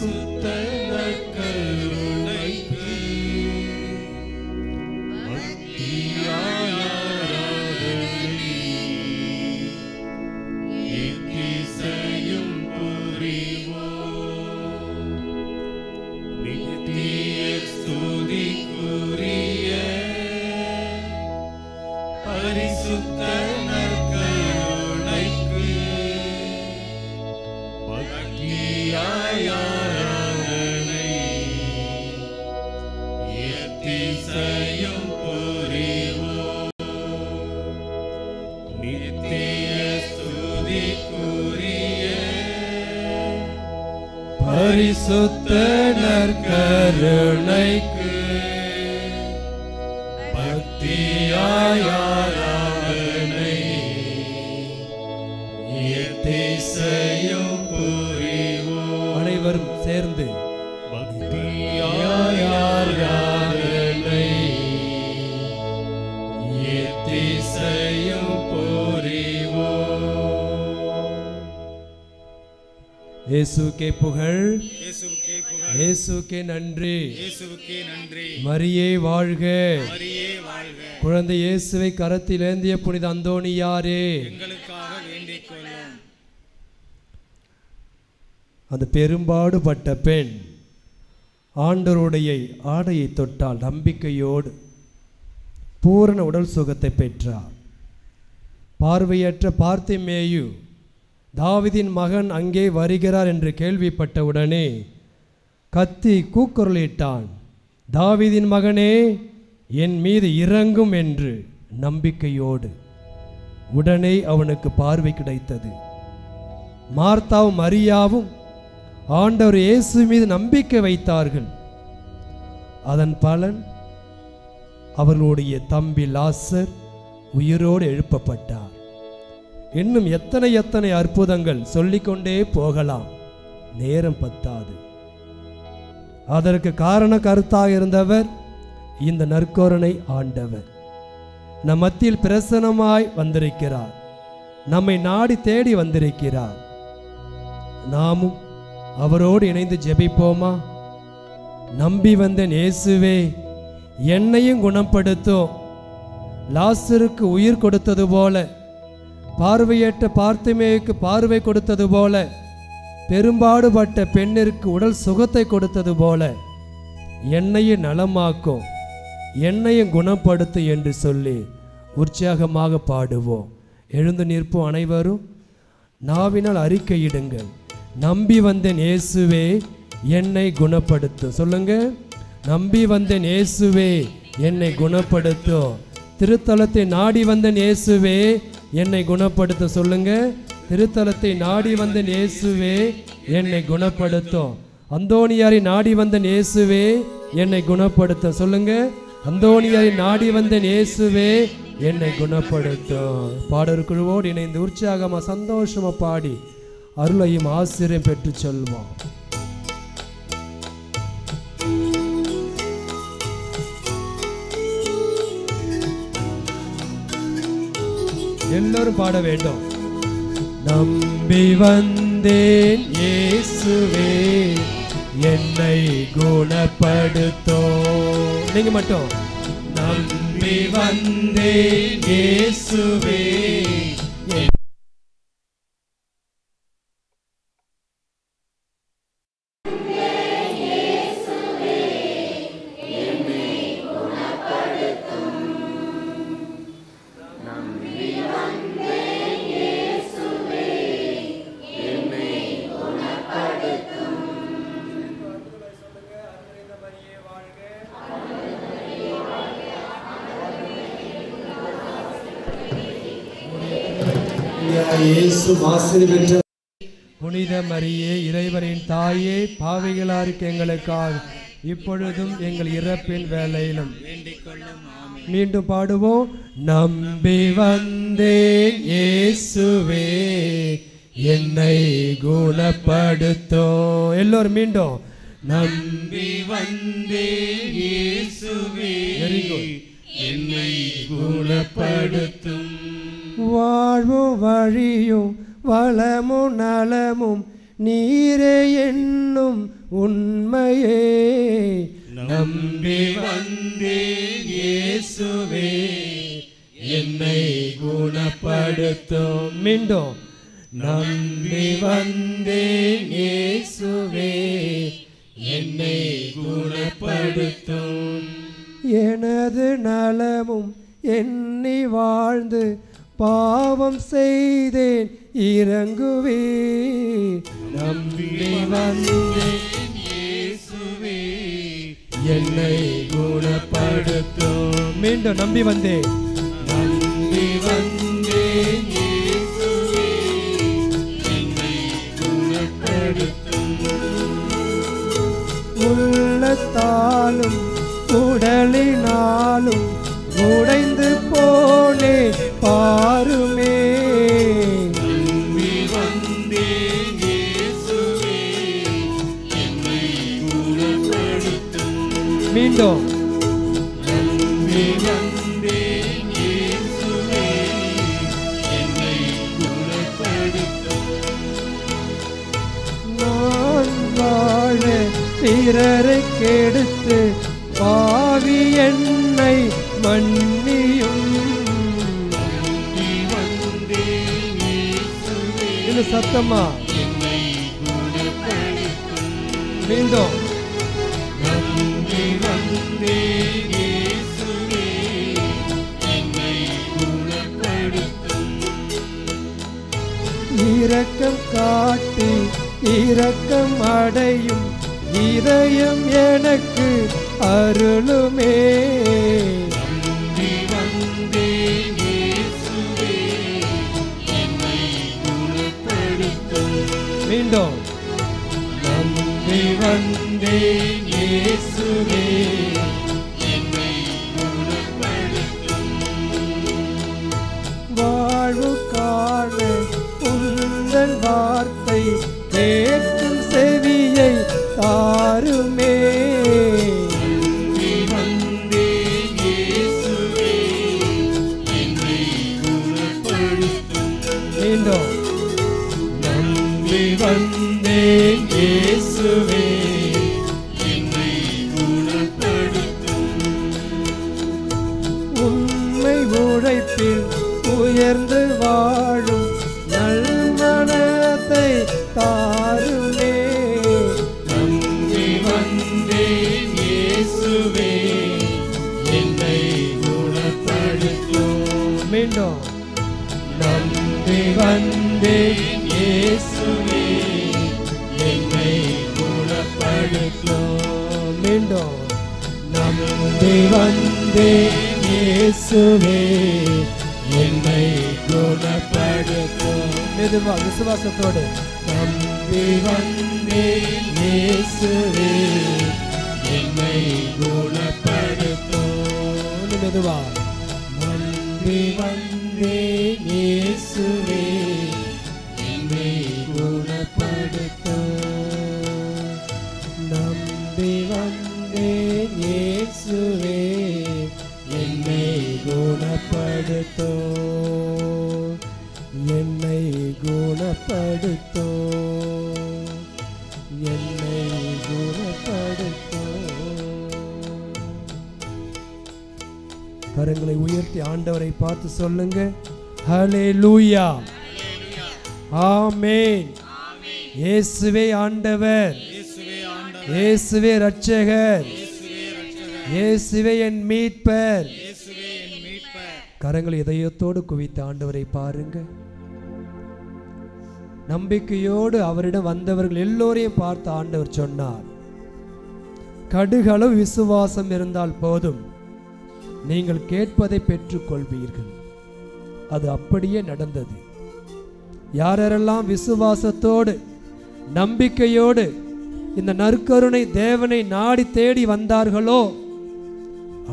பரிசுத்த நற்கருணைக்கு பக்தியாய் ஆராதனை எத்திசையும் புரிவோம். நித்திய ஸ்துதிக்குரிய பரிசுத்த நற்கருணைக்கு பக்தியாய் ஆராதனை எத்திசையும் புரிவோம். நித்திய ஸ்துதிக்குரிய பரிசுத்த நற்கருணைக்கு பக்தியாய் ஆராதனை எத்திசையும் புரிவோம். அனைவரும் சேர்ந்து பக்தியாய் ஆராதனை எத்திசையும் புரிவோம். இயேசுவுக்கே புகழ், இயேசுவுக்கே புகழ், இயேசுவுக்கே நன்றி. இயேசுவுக்கே நன்றி. மரியே வாழ்க. மரியே வாழ்க. குழந்தை இயேசுவை கரத்தில் ஏந்திய புனித அந்தோணியாரே, எங்களுக்காக வேண்டிக் கொள்ளும். அந்த பெரும்பாடுபட்ட பெண் ஆண்டவருடைய ஆடையை தொட்டால் நம்பிக்கையோடு பூரண உடல் சுகத்தை பெற்றார். பார்வையற்ற பார்த்திமேயு தாவீதின் மகன் அங்கே வருகிறார் என்று கேள்விப்பட்டவுடனே கத்தி கூக்குரலிட்டான், தாவீதின் மகனே என் மீது இறங்கும் என்று நம்பிக்கையோடு. உடனே அவனுக்கு பார்வை கிடைத்தது. மார்த்தாவும் மரியாவும் ஆண்டவர் இயேசு மீது நம்பிக்கை வைத்தார்கள். அதன் பலன் அவர்களுடைய தம்பி லாசர் உயிரோடு எழுப்பப்பட்டார். இன்னும் எத்தனை எத்தனை அற்புதங்கள் சொல்லிக்கொண்டே போகலாம், நேரம் பத்தாது. அதற்கு காரண கருத்தாக இருந்தவர் இந்த நற்கருணை ஆண்டவர். நம் மத்தியில் பிரசன்னமாய் வந்திருக்கிறார், நம்மை நாடி தேடி வந்திருக்கிறார். நாமும் அவரோடு இணைந்து ஜெபிப்போமா? நம்பி வந்தேன் இயேசுவே, என்னையும் குணப்படுத்தும். லாசருக்கு உயிர் கொடுத்தது போல, பார்வையற்ற பார்த்திமேயுக்கு பார்வை கொடுத்தது போல, பெரும்பாடுபட்ட பெண்ணிற்கு உடல் சுகத்தை கொடுத்தது போல என்னையும் நலமாக்கும், என்னையும் குணப்படுத்து என்று சொல்லி உற்சாகமாக பாடுவோம். எழுந்து நிற்போம். அனைவரும் நாவினால் அறிக்கையிடுங்கள். நம்பி வந்தேன் இயேசுவே, என்னை குணப்படுத்தும். சொல்லுங்க, நம்பி வந்தேன் இயேசுவே, என்னை குணப்படுத்தும். திருத்தலத்தை நாடி வந்தேன் இயேசுவே, என்னை குணப்படுத்த. சொல்லுங்க, திருத்தலத்தை நாடி வந்தேன் இயேசுவே, என்னை குணப்படுத்தும். அந்தோணியாரை நாடி வந்தேன் இயேசுவே, என்னை குணப்படுத்த. சொல்லுங்க, அந்தோணியாரை நாடி வந்தேன் இயேசுவே, என்னை குணப்படுத்தும். பாடல் குழுவோடு இணைந்து உற்சாகமா சந்தோஷமா பாடி அருளையும் ஆசிரியம் பெற்று சொல்வோம். எல்லாரும் பாட வேண்டும். நம்பி வந்தேன் இயேசுவே, என்னை குணப்படுத்தோ. நீங்க மட்டும் நம்பி வந்தேன் இயேசுவே. புனித மரியே, இறைவனின் தாயே, பாவிகளாருக்கு எங்களுக்காக இப்பொழுதும் எங்கள் இறப்பின் வேளையிலும் வேண்டிக் கொள்ளும். ஆமென். மீண்டும் பாடுவோம். நம்பி வந்தேன் இயேசுவே, என்னை குணப்படுத்தோ. எல்லோரும் மீண்டும் நம்பி வந்தேன் இயேசுவே, என்னை குணப்படுத்தும். வாழ்வும் வழியும் வளமும் நலமும் நீரே என்னும் உண்மையே நம்பி வந்தேன் இயேசுவே என்னை குணப்படுத்தும். மீண்டும் நம்பி வந்தேன் இயேசுவே என்னை குணப்படுத்தும். எனது நலமும் எண்ணி வாழ்ந்து பாவம் செய்தேன் இறங்குவே. நம்பி வந்தேன் இயேசுவே என்னை குணப்படுத்தும். மீண்டும் நம்பி வந்தேன். நம்பி வந்தேன் இயேசுவே என்னை குணப்படுத்தும். உள்ளத்தாலும் உடலினாலும் உடைந்து போனே பாருமே. நம்பி வந்தேன் இயேசுவே என்னை குணப்படுத்தும். மீண்டும் நம்பி வந்தேன் இயேசுவே என்னை குணப்படுத்தும். நான் வாழ பிறரை கெடுத்து பாவி என்னை மன்னியும். நம்பி வந்தேன் இயேசுவே இது சத்தமா? என்னை குணப்படுத்தும். மீண்டும் நம்பி வந்தேன் இயேசுவே என்னை குணப்படுத்தும். இரக்கம் காட்டி இரக்கம் அடையும் இதயம் எனக்கு அருளுமே. நம்பி வந்தேன் இயேசுவே என்னை குணப்படுத்தும். மீண்டும் நம்பி வந்தேன் இயேசுவே என்னை குணப்படுத்தும். வாழ்வு காண உந்தன் வார்த்தை கேட்கும் செவியை தாருமே. நம்பி வந்தேன் இயேசுவே என்னை குணப்படுத்தும். மீண்டும் நம்பி வந்தேன் இயேசுவே என்னை குணப்படுத்தும். உண்மை உழைப்பில் உயர்ந்து வாழும் நல்மனத்தை தாருமே. நம்பி வந்தேன் இயேசுவே என்னை குணப்படுத்தும். மீண்டும் நம்பி வந்தேன் இயேசுவே என்னை குணப்படுத்தும். மீண்டும் நம்பி வந்தேன் இயேசுவே என்னை குணப்படுத்தும். மெதுவா விசுவாசத்தோடு நம்பி வந்தேன் இயேசுவே என்னை குணப்படுத்தும். மெதுவா நம்பி வந்தேன் இயேசுவே என்னை குணப்படுத்தும். நம்பி வந்தேன் இயேசுவே என்னை குணப்படுத்தும். என்னை குணப்படுத்தும். என்னை குணப்படுத்தும். கரங்களை உயர்த்தி ஆண்டவரை பார்த்து சொல்லுங்க, ஹல்லேலூயா, ஆமென். இயேசுவே ஆண்டவர், இயேசுவே ஆண்டவர், இயேசுவே இரட்சகர், இயேசுவே இரட்சகர், இயேசுவே என் மீட்பர். இயேசுவே என் மீட்பர். கரங்கள் இதயத்தோடு குவித்த ஆண்டவரை பாருங்க. நம்பிக்கையோடு அவரிடம் வந்தவர்கள் எல்லோரையும் பார்த்து ஆண்டவர் சொன்னார், கடுகளவு விசுவாசம் இருந்தால் போதும், நீங்கள் கேட்பதை பெற்றுக்கொள்வீர்கள். அது அப்படியே நடந்தது. யாரெல்லாம் விசுவாசத்தோடு நம்பிக்கையோடு இந்த நற்கருணை தேவனை நாடி தேடி வந்தார்களோ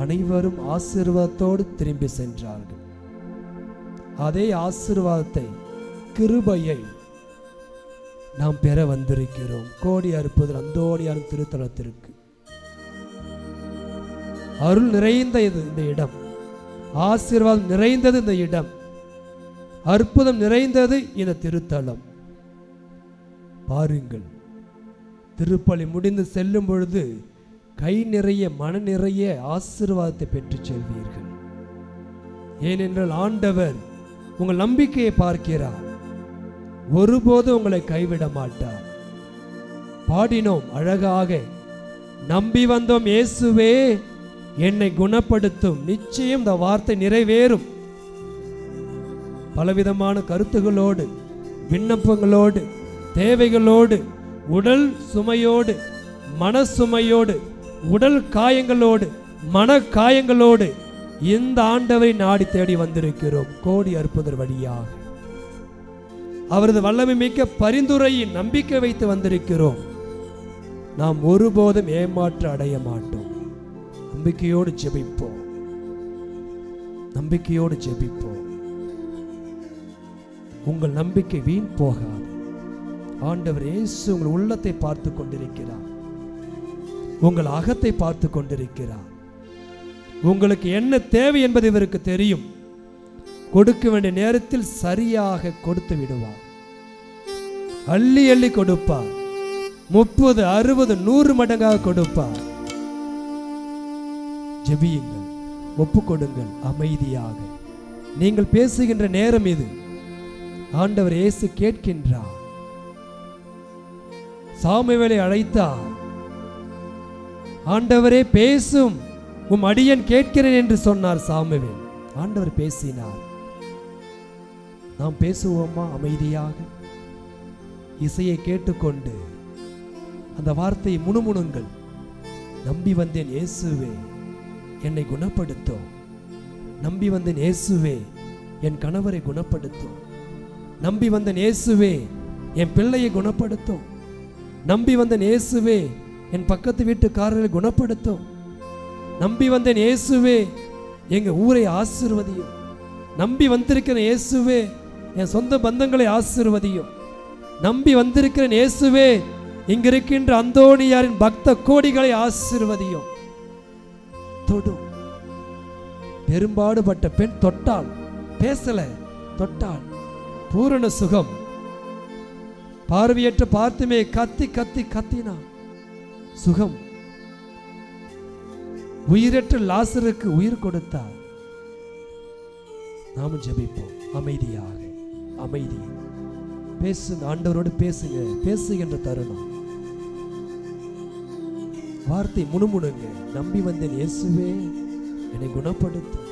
அனைவரும் ஆசீர்வாதத்தோடு திரும்பி சென்றார்கள். அதே ஆசீர்வாதத்தை, கிருபையை நாம் பெற வந்திருக்கிறோம். கோடி அற்புதர் அந்தோணியார் திருத்தலத்திற்கு அருள் நிறைந்த இந்த இடம், ஆசீர்வாதம் நிறைந்தது இந்த இடம், அற்புதம் நிறைந்தது இந்த திருத்தலம். பாருங்கள், திருப்பலி முடிந்து செல்லும் பொழுது கை நிறைய மன நிறைய ஆசீர்வாதத்தை பெற்று செல்வீர்கள். ஏனென்றால் ஆண்டவர் உங்கள் நம்பிக்கையை பார்க்கிறார். ஒருபோதும் உங்களை கைவிட மாட்டார். பாடினோம் அழகாக, நம்பி வந்தோம் இயேசுவே என்னை குணப்படுத்தும். நிச்சயம் இந்த வார்த்தை நிறைவேறும். பலவிதமான கருத்துகளோடு, விண்ணப்பங்களோடு, தேவைகளோடு, உடல் சுமையோடு, மன சுமையோடு, உடல் காயங்களோடு, மன காயங்களோடு இந்த ஆண்டவரை நாடி தேடி வந்திருக்கிறோம். கோடி அற்புதர் வழியாக அவரது வல்லமை மிக்க பரிந்துரையின் நம்பிக்கை வைத்து வந்திருக்கிறோம். நாம் ஒருபோதும் ஏமாற்ற அடைய மாட்டோம். நம்பிக்கையோடு ஜெபிப்போம். நம்பிக்கையோடு ஜெபிப்போம். உங்கள் நம்பிக்கை வீண் போகாது. ஆண்டவர் இயேசு உங்கள் உள்ளத்தை பார்த்து கொண்டிருக்கிறார். உங்கள் அகத்தை பார்த்து கொண்டிருக்கிறார். உங்களுக்கு என்ன தேவை என்பது இவருக்கு தெரியும். கொடுக்க வேண்டிய நேரத்தில் சரியாக கொடுத்து விடுவார். அள்ளி அள்ளி கொடுப்பார். 30, 60, 100 மடங்காக கொடுப்பார். ஜெபியுங்கள், ஒப்பு கொடுங்கள் அமைதியாக. நீங்கள் பேசுகின்ற நேரம் இது. ஆண்டவர் இயேசு கேட்கின்றார். சாமுவேலை அழைத்தார். ஆண்டவரே பேசும், உம் அடியேன் கேட்கிறேன் என்று சொன்னார் சாமுவேல். ஆண்டவர் பேசினார். நாம் பேசுவோமா அமைதியாக? இசையை கேட்டுக்கொண்டு அந்த வார்த்தையை முணுமுணுங்கள். நம்பி வந்தேன் இயேசுவே என்னை குணப்படுத்தும். நம்பி வந்தேன் இயேசுவே என் கணவரை குணப்படுத்தும். நம்பி வந்தேன் இயேசுவே என் பிள்ளையை குணப்படுத்தும். நம்பி வந்தேன் இயேசுவே என் பக்கத்து வீட்டுக்காரர்களை குணப்படுத்தும். நம்பி வந்தேன் இயேசுவே எங்க ஊரை ஆசீர்வதியும். நம்பி வந்திருக்கிற இயேசுவே என் சொந்த பந்தங்களை ஆசீர்வதியும். நம்பி வந்திருக்கிறேன் இயேசுவே இங்க இருக்கின்ற அந்தோணியாரின் பக்த கோடிகளை ஆசீர்வதியும். தொடும். பெரும்பாடுபட்ட பெண் தொட்டாள், பேசல, தொட்டாள், பூரண சுகம். பார்வையற்ற பார்த்துமே கத்தி கத்தி கத்தினான், சுகம். உயிரற்ற லாசருக்கு உயிர் கொடுத்தார். நாமும் ஜெபிப்போம் அமைதியாக. அமைதி. பேசுங்க, ஆண்டவரோடு பேசுங்க. பேசுகின்ற தருணம். வார்த்தை முணுமுணுங்க. நம்பி வந்தேன் இயேசுவே என்னை குணப்படுத்தும்.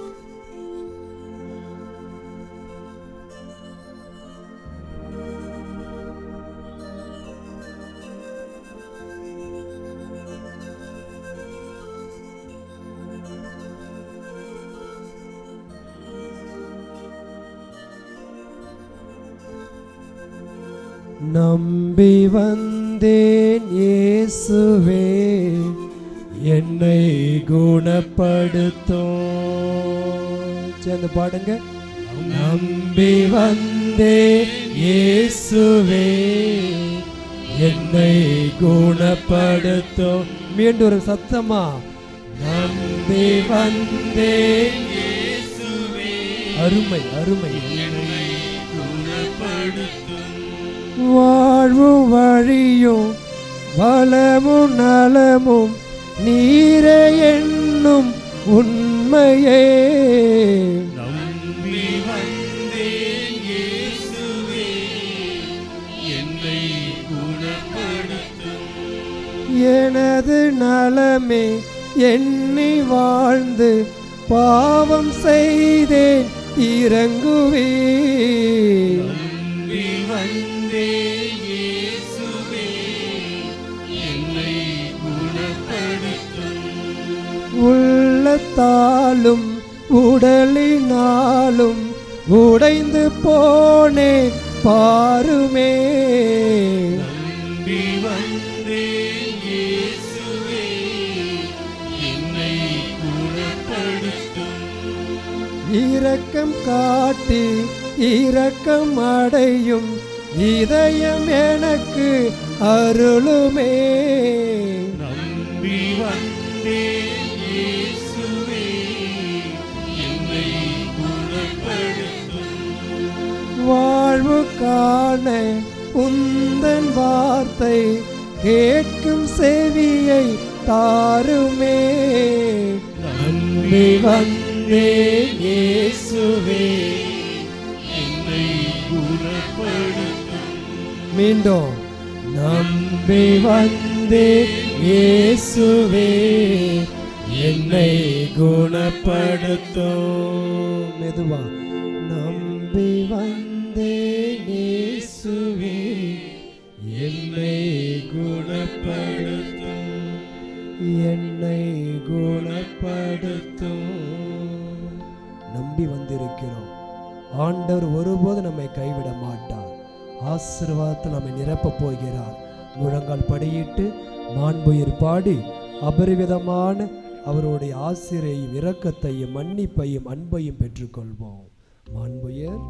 நம்பி வந்தேன் இயேசுவே என்னை குணப்படுத்தும். சேர்ந்து பாடுங்க. நம்பி வந்தேன் இயேசுவே என்னை குணப்படுத்தும். மீண்டும் ஒரு சத்தமா, நம்பி வந்தேன் இயேசுவே. அருமை அருமை. வாழ்வும் வழியும் வளமும் நலமும் நீரே என்னும் உண்மையே. நம்பி வந்தேன் இயேசுவே என்னை குணப்படுத்தும். எனது நலமே எண்ணி வாழ்ந்து பாவம் செய்தேன் இறங்குவே. நம்பி வந்தேன் இயேசுவே என்னை குணப்படுத்தும். உள்ளத்தாலும் உடலினாலும் உடைந்து போனேன் பாருமே. நம்பி வந்தேன் இயேசுவே என்னை குணப்படுத்தும். இரக்கம் காட்டி இரக்கம் அடையும் இதயம் எனக்கு அருளுமே. நம்பி வந்தேன் இயேசுவே என்னை குணப்படுத்தும். வாழ்வு காண உந்தன் வார்த்தை கேட்கும் செவியை தாருமே. நம்பி வந்தேன் இயேசுவே, என்னை குணப்படுத்தும். மீண்டும் நம்பி வந்தேன் இயேசுவே, என்னை குணப்படுத்தும். மெதுவா நம்பி வந்தேன் இயேசுவே, என்னை குணப்படுத்தும், என்னை குணப்படுத்தும். நம்பி வந்திருக்கிறோம். ஆண்டவர் ஒருபோது நம்மை கைவிட மாட்டார். ஆசீர்வாதத்தில் நம்மை நிரப்பப் போகிறார். முழங்கால் படியிட்டு மாண்புயிர் பாடி அபரிவிதமான அவருடைய ஆசிரியையும் இரக்கத்தையும் மன்னிப்பையும் அன்பையும் பெற்றுக்கொள்வோம். மாண்புயர்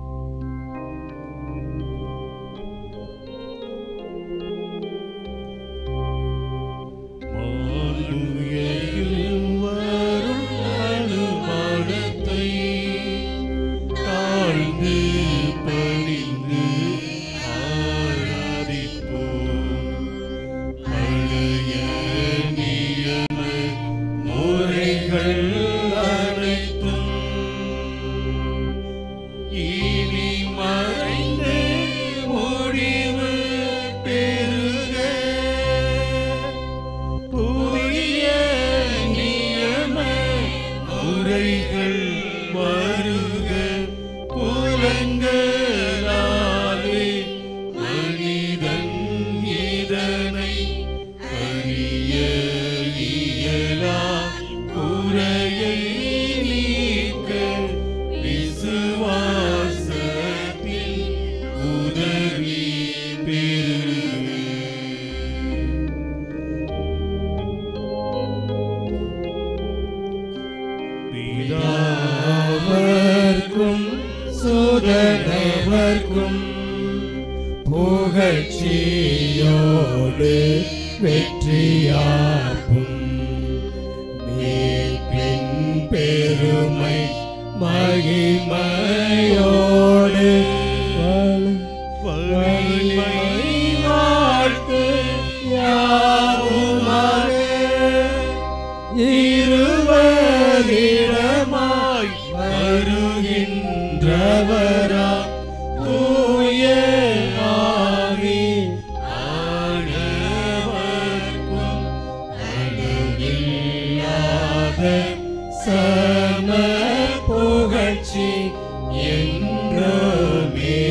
சுதனவர்க்கும் புகழ்ச்சியோடு வெற்றியாகும். மீட்பின் பெருமை மகிமையோடு வாழ்த்து யாவுமாக இருவரிடமாய் வருகின்றவரா தூய ஆவி ஆனவர்க்கும் அளவில்லாத சம புகழ்ச்சி என்றுமே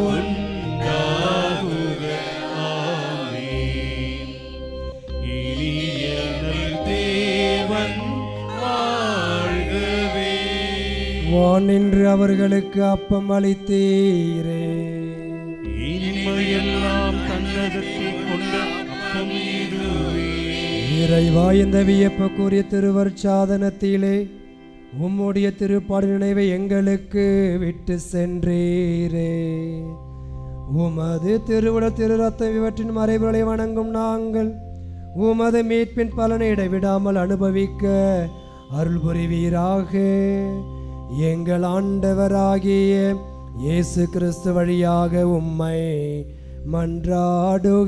உண்டாகுக. ஆமென். இனியனல் தேவன் வாழ்கவே. வானின்று அவர்களுக்கு அப்பம் அளித்தீரே. இனிமையெல்லாம் தன்னகத்தில் கொண்ட அப்பம் இதுவே. இறைவா, இந்த வியப்புக்குரிய திருவருட்சாதனத்திலே உம்முடைய திருப்பாடு நினைவை எங்களுக்கு விட்டு சென்றீரே. உமது திருவுடல் திரு ரத்தம் இவற்றின் மறைவுகளை வணங்கும் நாங்கள் உமது மீட்பின் பலனை இடைவிடாமல் அனுபவிக்க அருள் புரிவீராக. எங்கள் ஆண்டவராகிய இயேசு கிறிஸ்து வழியாக உம்மை மன்றாடுகின்றோம்.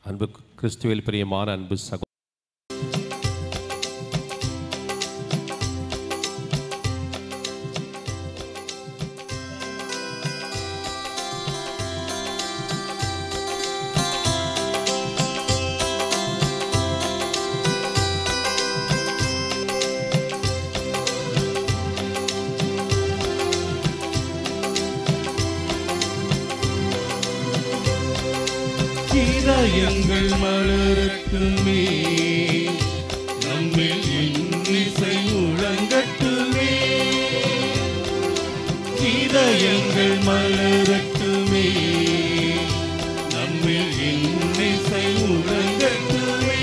அன்பு கிறிஸ்துவில் பிரியமான அன்பு இதய இதயங்கள் மலரட்டுமே, நம்மில் இன்னிசை முழங்கட்டுமே. இதயங்கள் மலரட்டுமே, நம்மில் இன்னிசை முழங்கட்டுமே.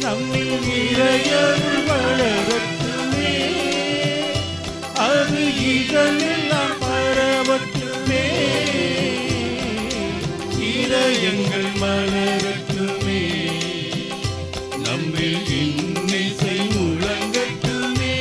நம்மில் இறையருள் வளரட்டுமே, அது இதெல்லாம் பரவட்டுமே. இதயங்கள் மலரட்டுமே, நம்மில் இன்னிசை முழங்கட்டுமே.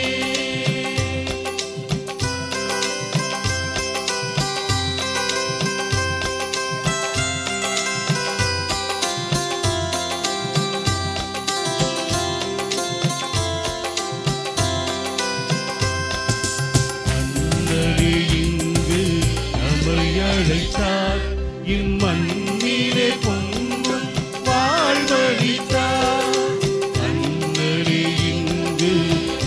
அன்னரே இங்கு நம்மை அழைத்தார், இம்மண்ணிலே பொங்கும் வாழ்வழித்தார். அன்னரே இங்கு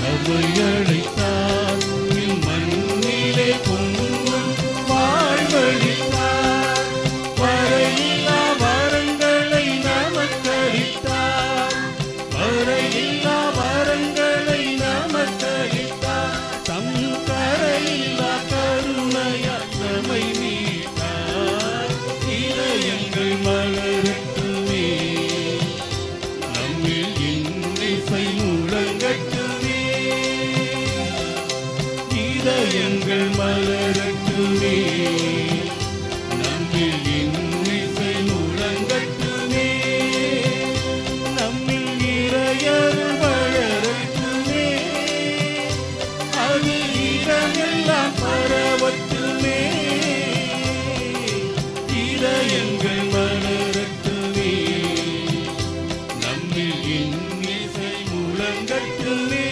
நம்மை அழைத்தார், இம்மண்ணிலே பொங்கும் வாழ்வழித்தார். வரையில்லா வரங்களை நமக்களித்தார், வரையில்லா வரங்களை நமக்களித்தார். தம் கரையில்லா கருணையால் நம்மை மீட்டார். இதயங்கள் மலரட்டுமே, நம்மில் இன்னிசை முழங்கட்டுமே. இதயங்கள் மலரட்டுமே, நம்மில் இன்னிசை முழங்கட்டுமே. நம்மில் இறையருள் வளரட்டுமே, அது இடமெல்லாம் பரவட்டுமே. இதயங்கள் மலரட்டுமே, நம்மில் இன்னிசை முழங்கட்டுமே.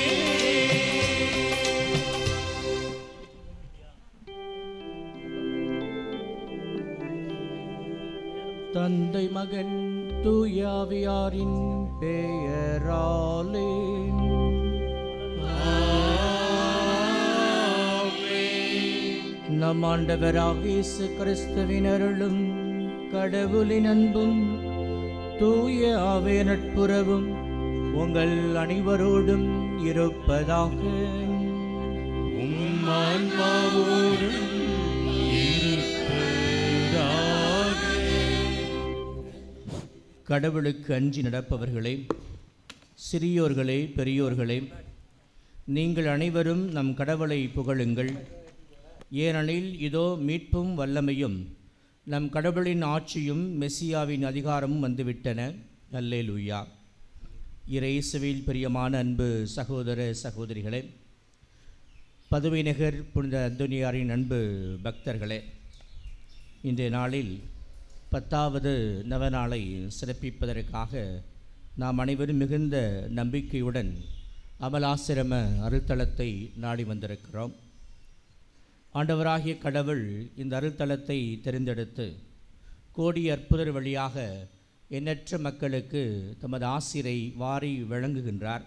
தந்தை மகன் தூயாவியாரின் பெயராலே நம் ஆண்டவராகிய இயேசு கிறிஸ்துவின் அருளும் கடவுளின் அன்பும் தூய ஆவியின் நட்புறவும் உங்கள் அனைவரோடும் இருப்பதாக. உம் ஆன்மாவோடும் இருப்பதாக. கடவுளுக்கு அஞ்சி நடப்பவர்களே, சிறியோர்களே, பெரியோர்களே, நீங்கள் அனைவரும் நம் கடவுளை புகழுங்கள். ஏனெனில் இதோ மீட்பும் வல்லமையும் நம் கடவுளின் ஆட்சியும் மெசியாவின் அதிகாரமும் வந்துவிட்டன. அல்லேலூயா. இயேசுவில் பிரியமான அன்பு சகோதர சகோதரிகளே, பதுவை நகர் புனித அந்தோனியாரின் அன்பு பக்தர்களே, இன்றைய நாளில் 10வது நவநாளை சிறப்பிப்பதற்காக நாம் அனைவரும் மிகுந்த நம்பிக்கையுடன் அமலாசிரம அருள்தலத்தை நாடி வந்திருக்கிறோம். ஆண்டவராகிய கடவுள் இந்த அருள்தலத்தை தெரிந்தெடுத்து கோடி அற்புதர் வழியாக எண்ணற்ற மக்களுக்கு தமது ஆசிரை வாரி வழங்குகின்றார்.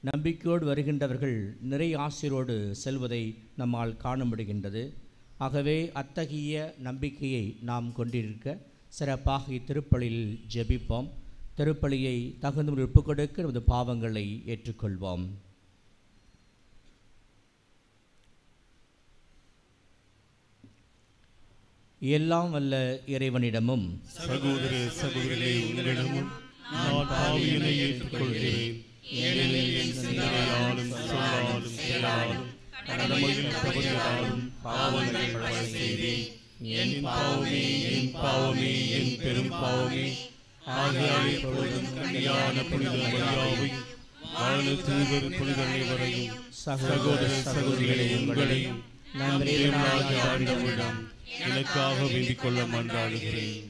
நம்பிக்கையோடு வருகின்றவர்கள் நிறை ஆசிரோடு செல்வதை நம்மால் காண முடிகின்றது. ஆகவே அத்தகைய நம்பிக்கையை நாம் கொண்டிருக்க சிறப்பாக இத்திருப்பலியில் ஜெபிப்போம். திருப்பலியை தகுந்த ஒப்புக் கொடுக்க நமது பாவங்களை ஏற்றுக்கொள்வோம். எல்லாம் வல்ல இறைவனிடமும் சகோதர சகோதரிகளே, உங்களிடமும் நான் பாவியனை ஏற்றுக்கொள்கிறேன். ஏனெனில் என் சிந்தனையாலும் சொல்லாலும் செயலாலும் கடமையில் தவறியதாலும் பாவங்கள் பல செய்தேன். என் பாவமே, என் பாவமே, என் பெரும் பாவமே. ஆகையால் எப்பொழுதும் கன்னியான புனித மரியாவை வாழ தூதர் புனித அனைவரையும் சகோதர சகோதரிகளை உங்களையும் நம் இறைவனாகிய ஆண்டவரிடம் எனக்காக வேண்டிக் கொள்ள மன்றாடுகிறேன்.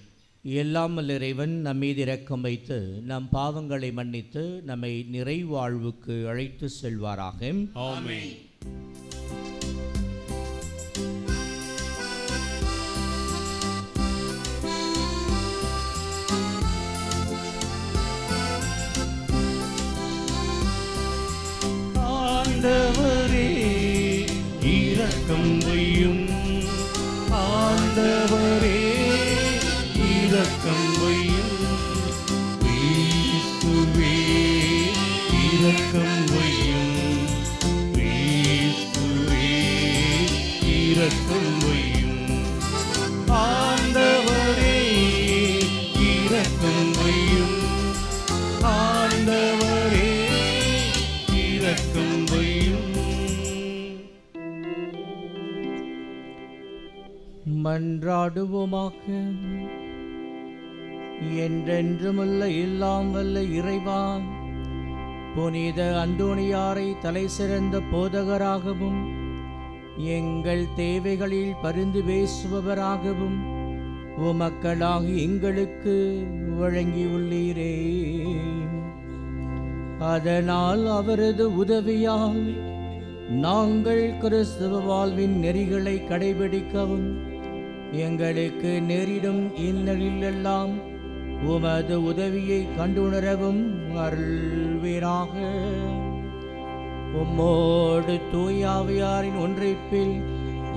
எல்லாம் வல்ல இறைவன் நம் மீது இரக்கம் வைத்து நம் பாவங்களை மன்னித்து நம்மை நிறைவாழ்வுக்கு அழைத்து செல்வாராக. ஆமென். ஆண்டவரே இரக்கம் வையும், ஆண்டவரே இரக்கம் வையும். வையும். ஆண்டவரே இரக்கம் வையும். ஆண்டவரே இரக்கம் வையும். மன்றாடுவோமாக. என்றென்றுமுள்ள எல்லாம் வல்ல இறைவா, புனித அந்தோணியாரை தலை சிறந்த போதகராகவும் எங்கள் தேவைகளில் பரிந்து பேசுபவராகவும் உமக்களாகி எங்களுக்கு வழங்கியுள்ளீரே. அதனால் அவரது உதவியால் நாங்கள் கிறிஸ்துவ வாழ்வின் நெறிகளை கடைபிடிக்கவும் எங்களுக்கு நேரிடும் இன்னலிலெல்லாம் உமது உதவியை கண்டுணரவும் அருள்வீராக. உம்மோடு தூயாவியாரின் ஒன்றிப்பில்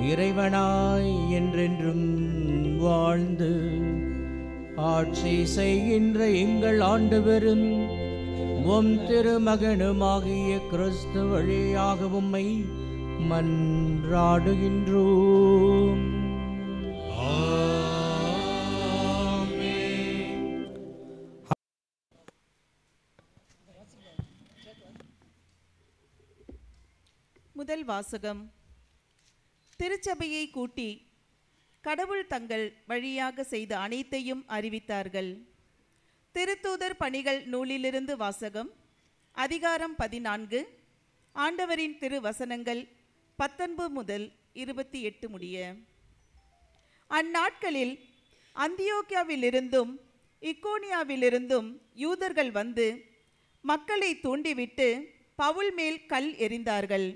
இறைவனாய் என்றென்றும் வாழ்ந்து ஆட்சி செய்கின்ற எங்கள் ஆண்டவரும் உம் திருமகனுமாகிய கிறிஸ்து வழியாக உம்மை மன்றாடுகின்றோம். முதல் வாசகம். திருச்சபையை கூட்டி கடவுள் தங்கள் வழியாக செய்த அனைத்தையும் அறிவித்தார்கள். திருத்தூதர் பணிகள் நூலிலிருந்து வாசகம். அதிகாரம் 14. ஆண்டவரின் திருவசனங்கள் 19 முதல் 28 முடிய. அந்நாட்களில் அந்தியோக்கியாவிலிருந்தும் இக்கோனியாவிலிருந்தும் யூதர்கள் வந்து மக்களை தூண்டிவிட்டு பவுல் மேல் கல் எறிந்தார்கள்.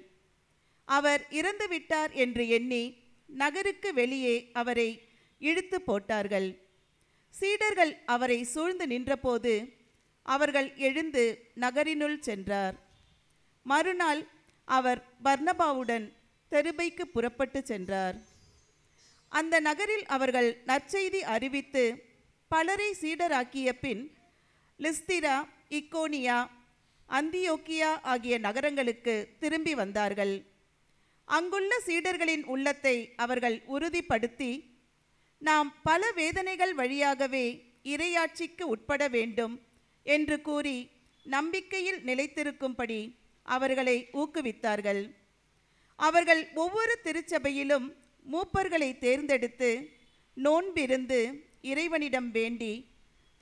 அவர் இறந்துவிட்டார் என்று எண்ணி நகருக்கு வெளியே அவரை இழுத்து போட்டார்கள். சீடர்கள் அவரை சூழ்ந்து நின்றபோது அவர்கள் எழுந்து நகரினுள் சென்றார். மறுநாள் அவர் பர்னபாவுடன் தெருபைக்கு புறப்பட்டு சென்றார். அந்த நகரில் அவர்கள் நற்செய்தி அறிவித்து பலரை சீடராக்கிய பின் லிஸ்திரா, இக்கோனியா, அந்தியோக்கியா ஆகிய நகரங்களுக்கு திரும்பி வந்தார்கள். அங்குள்ள சீடர்களின் உள்ளத்தை அவர்கள் உறுதிப்படுத்தி, நாம் பல வேதனைகள் வழியாகவே இறையாட்சிக்கு உட்பட வேண்டும் என்று கூறி நம்பிக்கையில் நிலைத்திருக்கும்படி அவர்களை ஊக்குவித்தார்கள். அவர்கள் ஒவ்வொரு திருச்சபையிலும் மூப்பர்களை தேர்ந்தெடுத்து நோன்பிருந்து இறைவனிடம் வேண்டி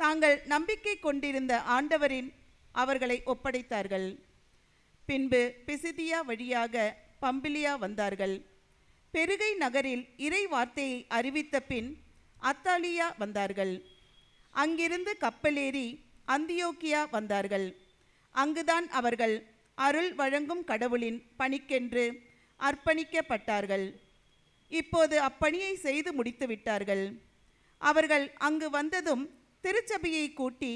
தாங்கள் நம்பிக்கை கொண்டிருந்த ஆண்டவரின் அவர்களை ஒப்படைத்தார்கள். பின்பு பிசிதியா வழியாக பம்பிலியா வந்தார்கள். பெருகை நகரில் இறை வார்த்தையை அறிவித்த பின் அத்தாலியா வந்தார்கள். அங்கிருந்து கப்பலேறி அந்தியோக்கியா வந்தார்கள். அங்குதான் அவர்கள் அருள் வழங்கும் கடவுளின் பணிக்கென்று அர்ப்பணிக்கப்பட்டார்கள். இப்போது அப்பணியை செய்து முடித்து விட்டார்கள். அவர்கள் அங்கு வந்ததும் திருச்சபையை கூட்டி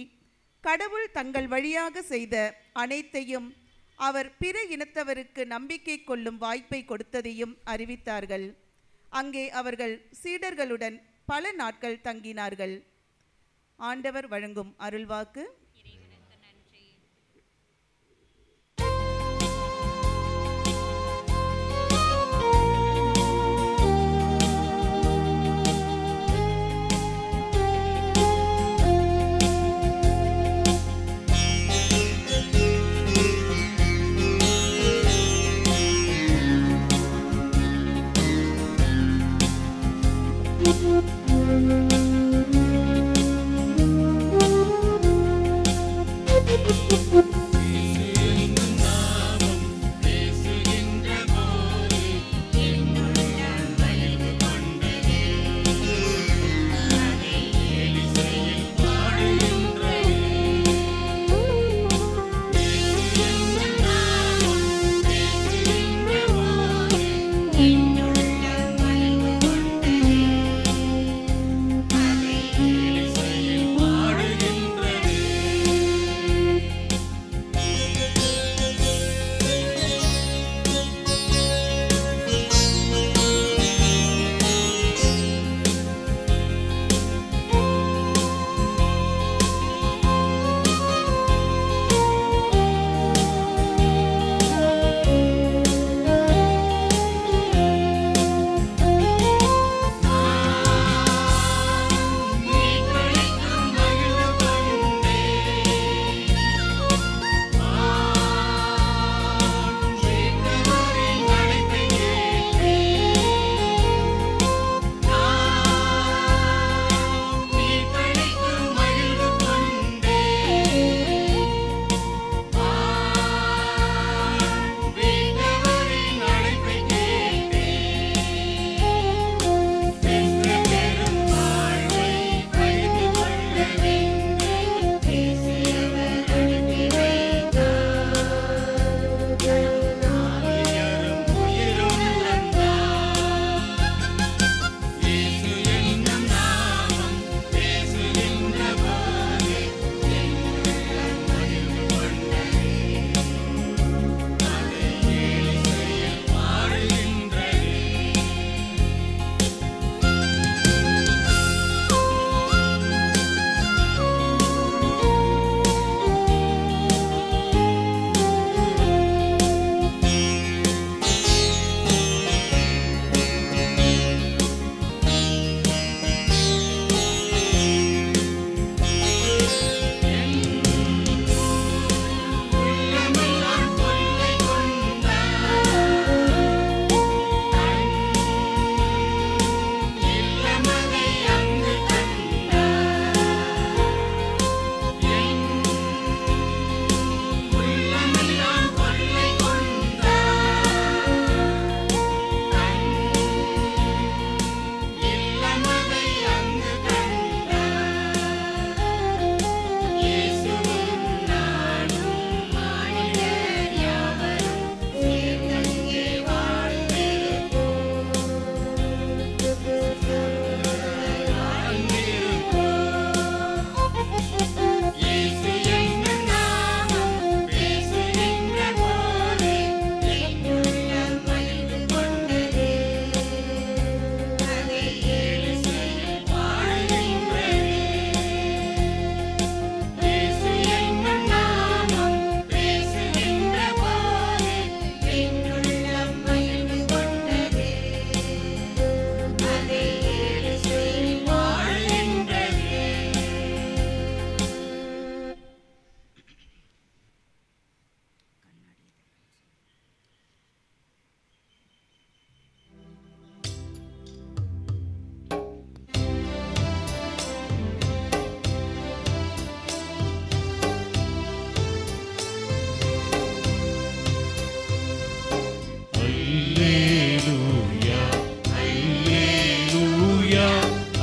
கடவுள் தங்கள் வழியாக செய்த அனைத்தையும் அவர் பிற இனத்தவருக்கு நம்பிக்கை கொள்ளும் வாய்ப்பை கொடுத்ததையும் அறிவித்தார்கள். அங்கே அவர்கள் சீடர்களுடன் பல நாட்கள் தங்கினார்கள். ஆண்டவர் வழங்கும் அருள்வாக்கு.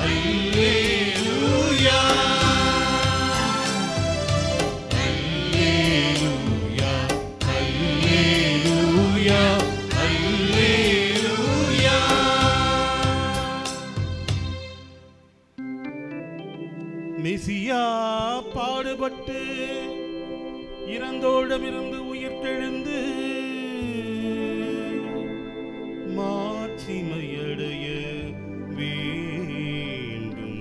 அல்லேலூயா அல்லேலூயா அல்லேலூயா அல்லேலூயா. மெசியா பாடுபட்டு இறந்தோடமிருந்து உயிர்த்தெழுந்து மாட்சிமையடைய வேண்டும்.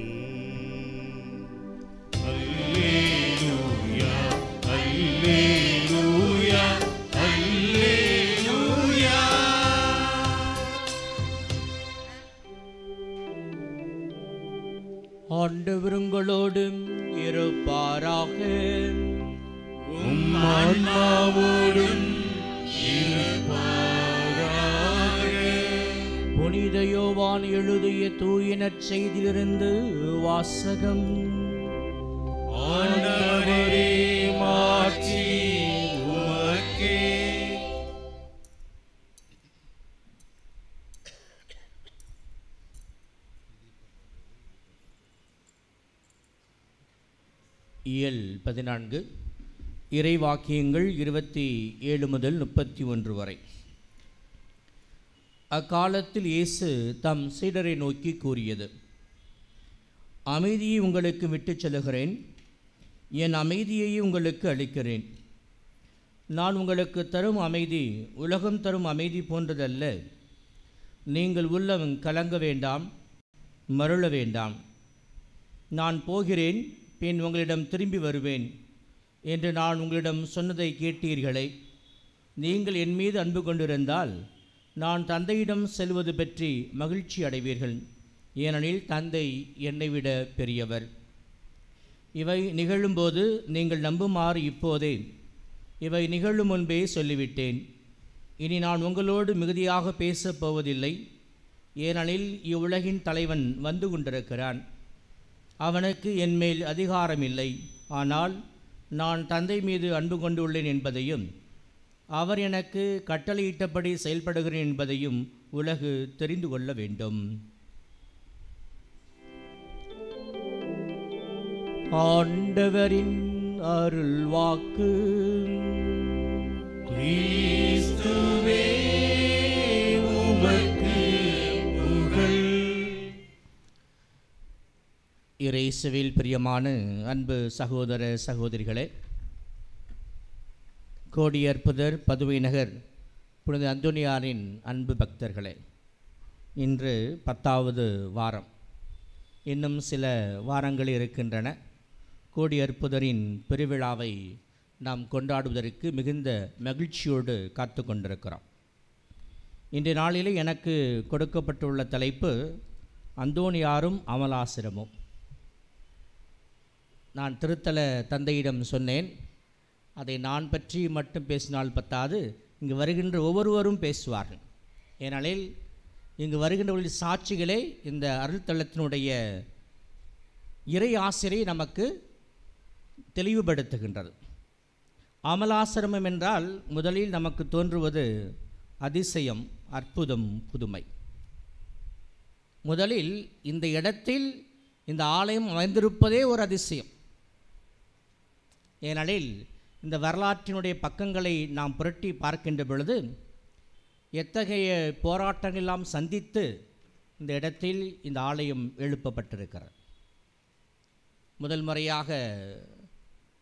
அல்லேலூயா அல்லேலூயா அல்லேலூயா. ஆண்டவர் உங்களோடு இருப்பாராக. உம் ஆன்மாவோடும் இருப்பாராக. புனித யோவான் எழுதிய தூய நற்செய்தியிலிருந்து வாசகம். ஆண்டவரே மாட்சி உமக்கே. இயல் 14 இறைவாக்கியங்கள் 27 முதல் 31 வரை. அக்காலத்தில் இயேசு தம் சீடரை நோக்கி கூறியது: அமைதியை உங்களுக்கு விட்டுச் செல்லுகிறேன், என் அமைதியை உங்களுக்கு அளிக்கிறேன். நான் உங்களுக்கு தரும் அமைதி உலகம் தரும் அமைதி போன்றதல்ல. நீங்கள் உள்ளம் கலங்க வேண்டாம், மருள வேண்டாம். நான் போகிறேன், பின் உங்களிடம் திரும்பி வருவேன் என்று நான் உங்களிடம் சொன்னதை கேட்டீர்களே. நீங்கள் என் மீது அன்பு கொண்டிருந்தால் நான் தந்தையிடம் செல்வது பற்றி மகிழ்ச்சி அடைவீர்கள், ஏனெனில் தந்தை என்னை விட பெரியவர். இவை நிகழும்போது நீங்கள் நம்புமாறு இப்போதே இவை நிகழும் முன்பே சொல்லிவிட்டேன். இனி நான் உங்களோடு மிகுதியாக பேசப் போவதில்லை, ஏனெனில் இவ்வுலகின் தலைவன் வந்து கொண்டிருக்கிறான். அவனுக்கு என்மேல் அதிகாரம் இல்லை, ஆனால் நான் தந்தை மீது அன்பு கொண்டுள்ளேன் என்பதையும் அவர் எனக்கு கட்டளையிட்டபடி செயல்படுகிறேன் என்பதையும் உலகு தெரிந்து கொள்ள வேண்டும். ஆண்டவரின் அருள் வாக்கு. கிறிஸ்துவே உமக்கு புகழ். இயேசுவில் பிரியமான அன்பு சகோதர சகோதரிகளே, கோடியற்புதர் பதுவை நகர் புனித அந்தோனியாரின் அன்பு பக்தர்களே, இன்று 10வது வாரம். இன்னும் சில வாரங்கள் இருக்கின்றன. கோடியற்புதரின் பெருவிழாவை நாம் கொண்டாடுவதற்கு மிகுந்த மகிழ்ச்சியோடு காத்து கொண்டிருக்கிறோம். இன்றைய நாளிலே எனக்கு கொடுக்கப்பட்டுள்ள தலைப்பு அந்தோனியாரும் அமலாசிரமும். நான் திருத்தல தந்தையிடம் சொன்னேன், அதை நான் பற்றி மட்டும் பேசினால் பத்தாது, இங்கு வருகின்ற ஒவ்வொருவரும் பேசுவார்கள். ஏனெனில் இங்கு வருகின்றவர்களின் சாட்சிகளே இந்த அருள்தலத்தினுடைய இறை ஆசிரியை நமக்கு தெளிவுபடுத்துகின்றது. அமலாசிரமம் என்றால் முதலில் நமக்கு தோன்றுவது அதிசயம், அற்புதம், புதுமை. முதலில் இந்த இடத்தில் இந்த ஆலயம் அமைந்திருப்பதே ஒரு அதிசயம். ஏனெனில் இந்த வரலாற்றினுடைய பக்கங்களை நாம் புரட்டி பார்க்கின்ற பொழுது எத்தகைய போராட்டங்கள் எல்லாம் சந்தித்து இந்த இடத்தில் இந்த ஆலயம் எழுப்பப்பட்டிருக்கிறது. முதல் முறையாக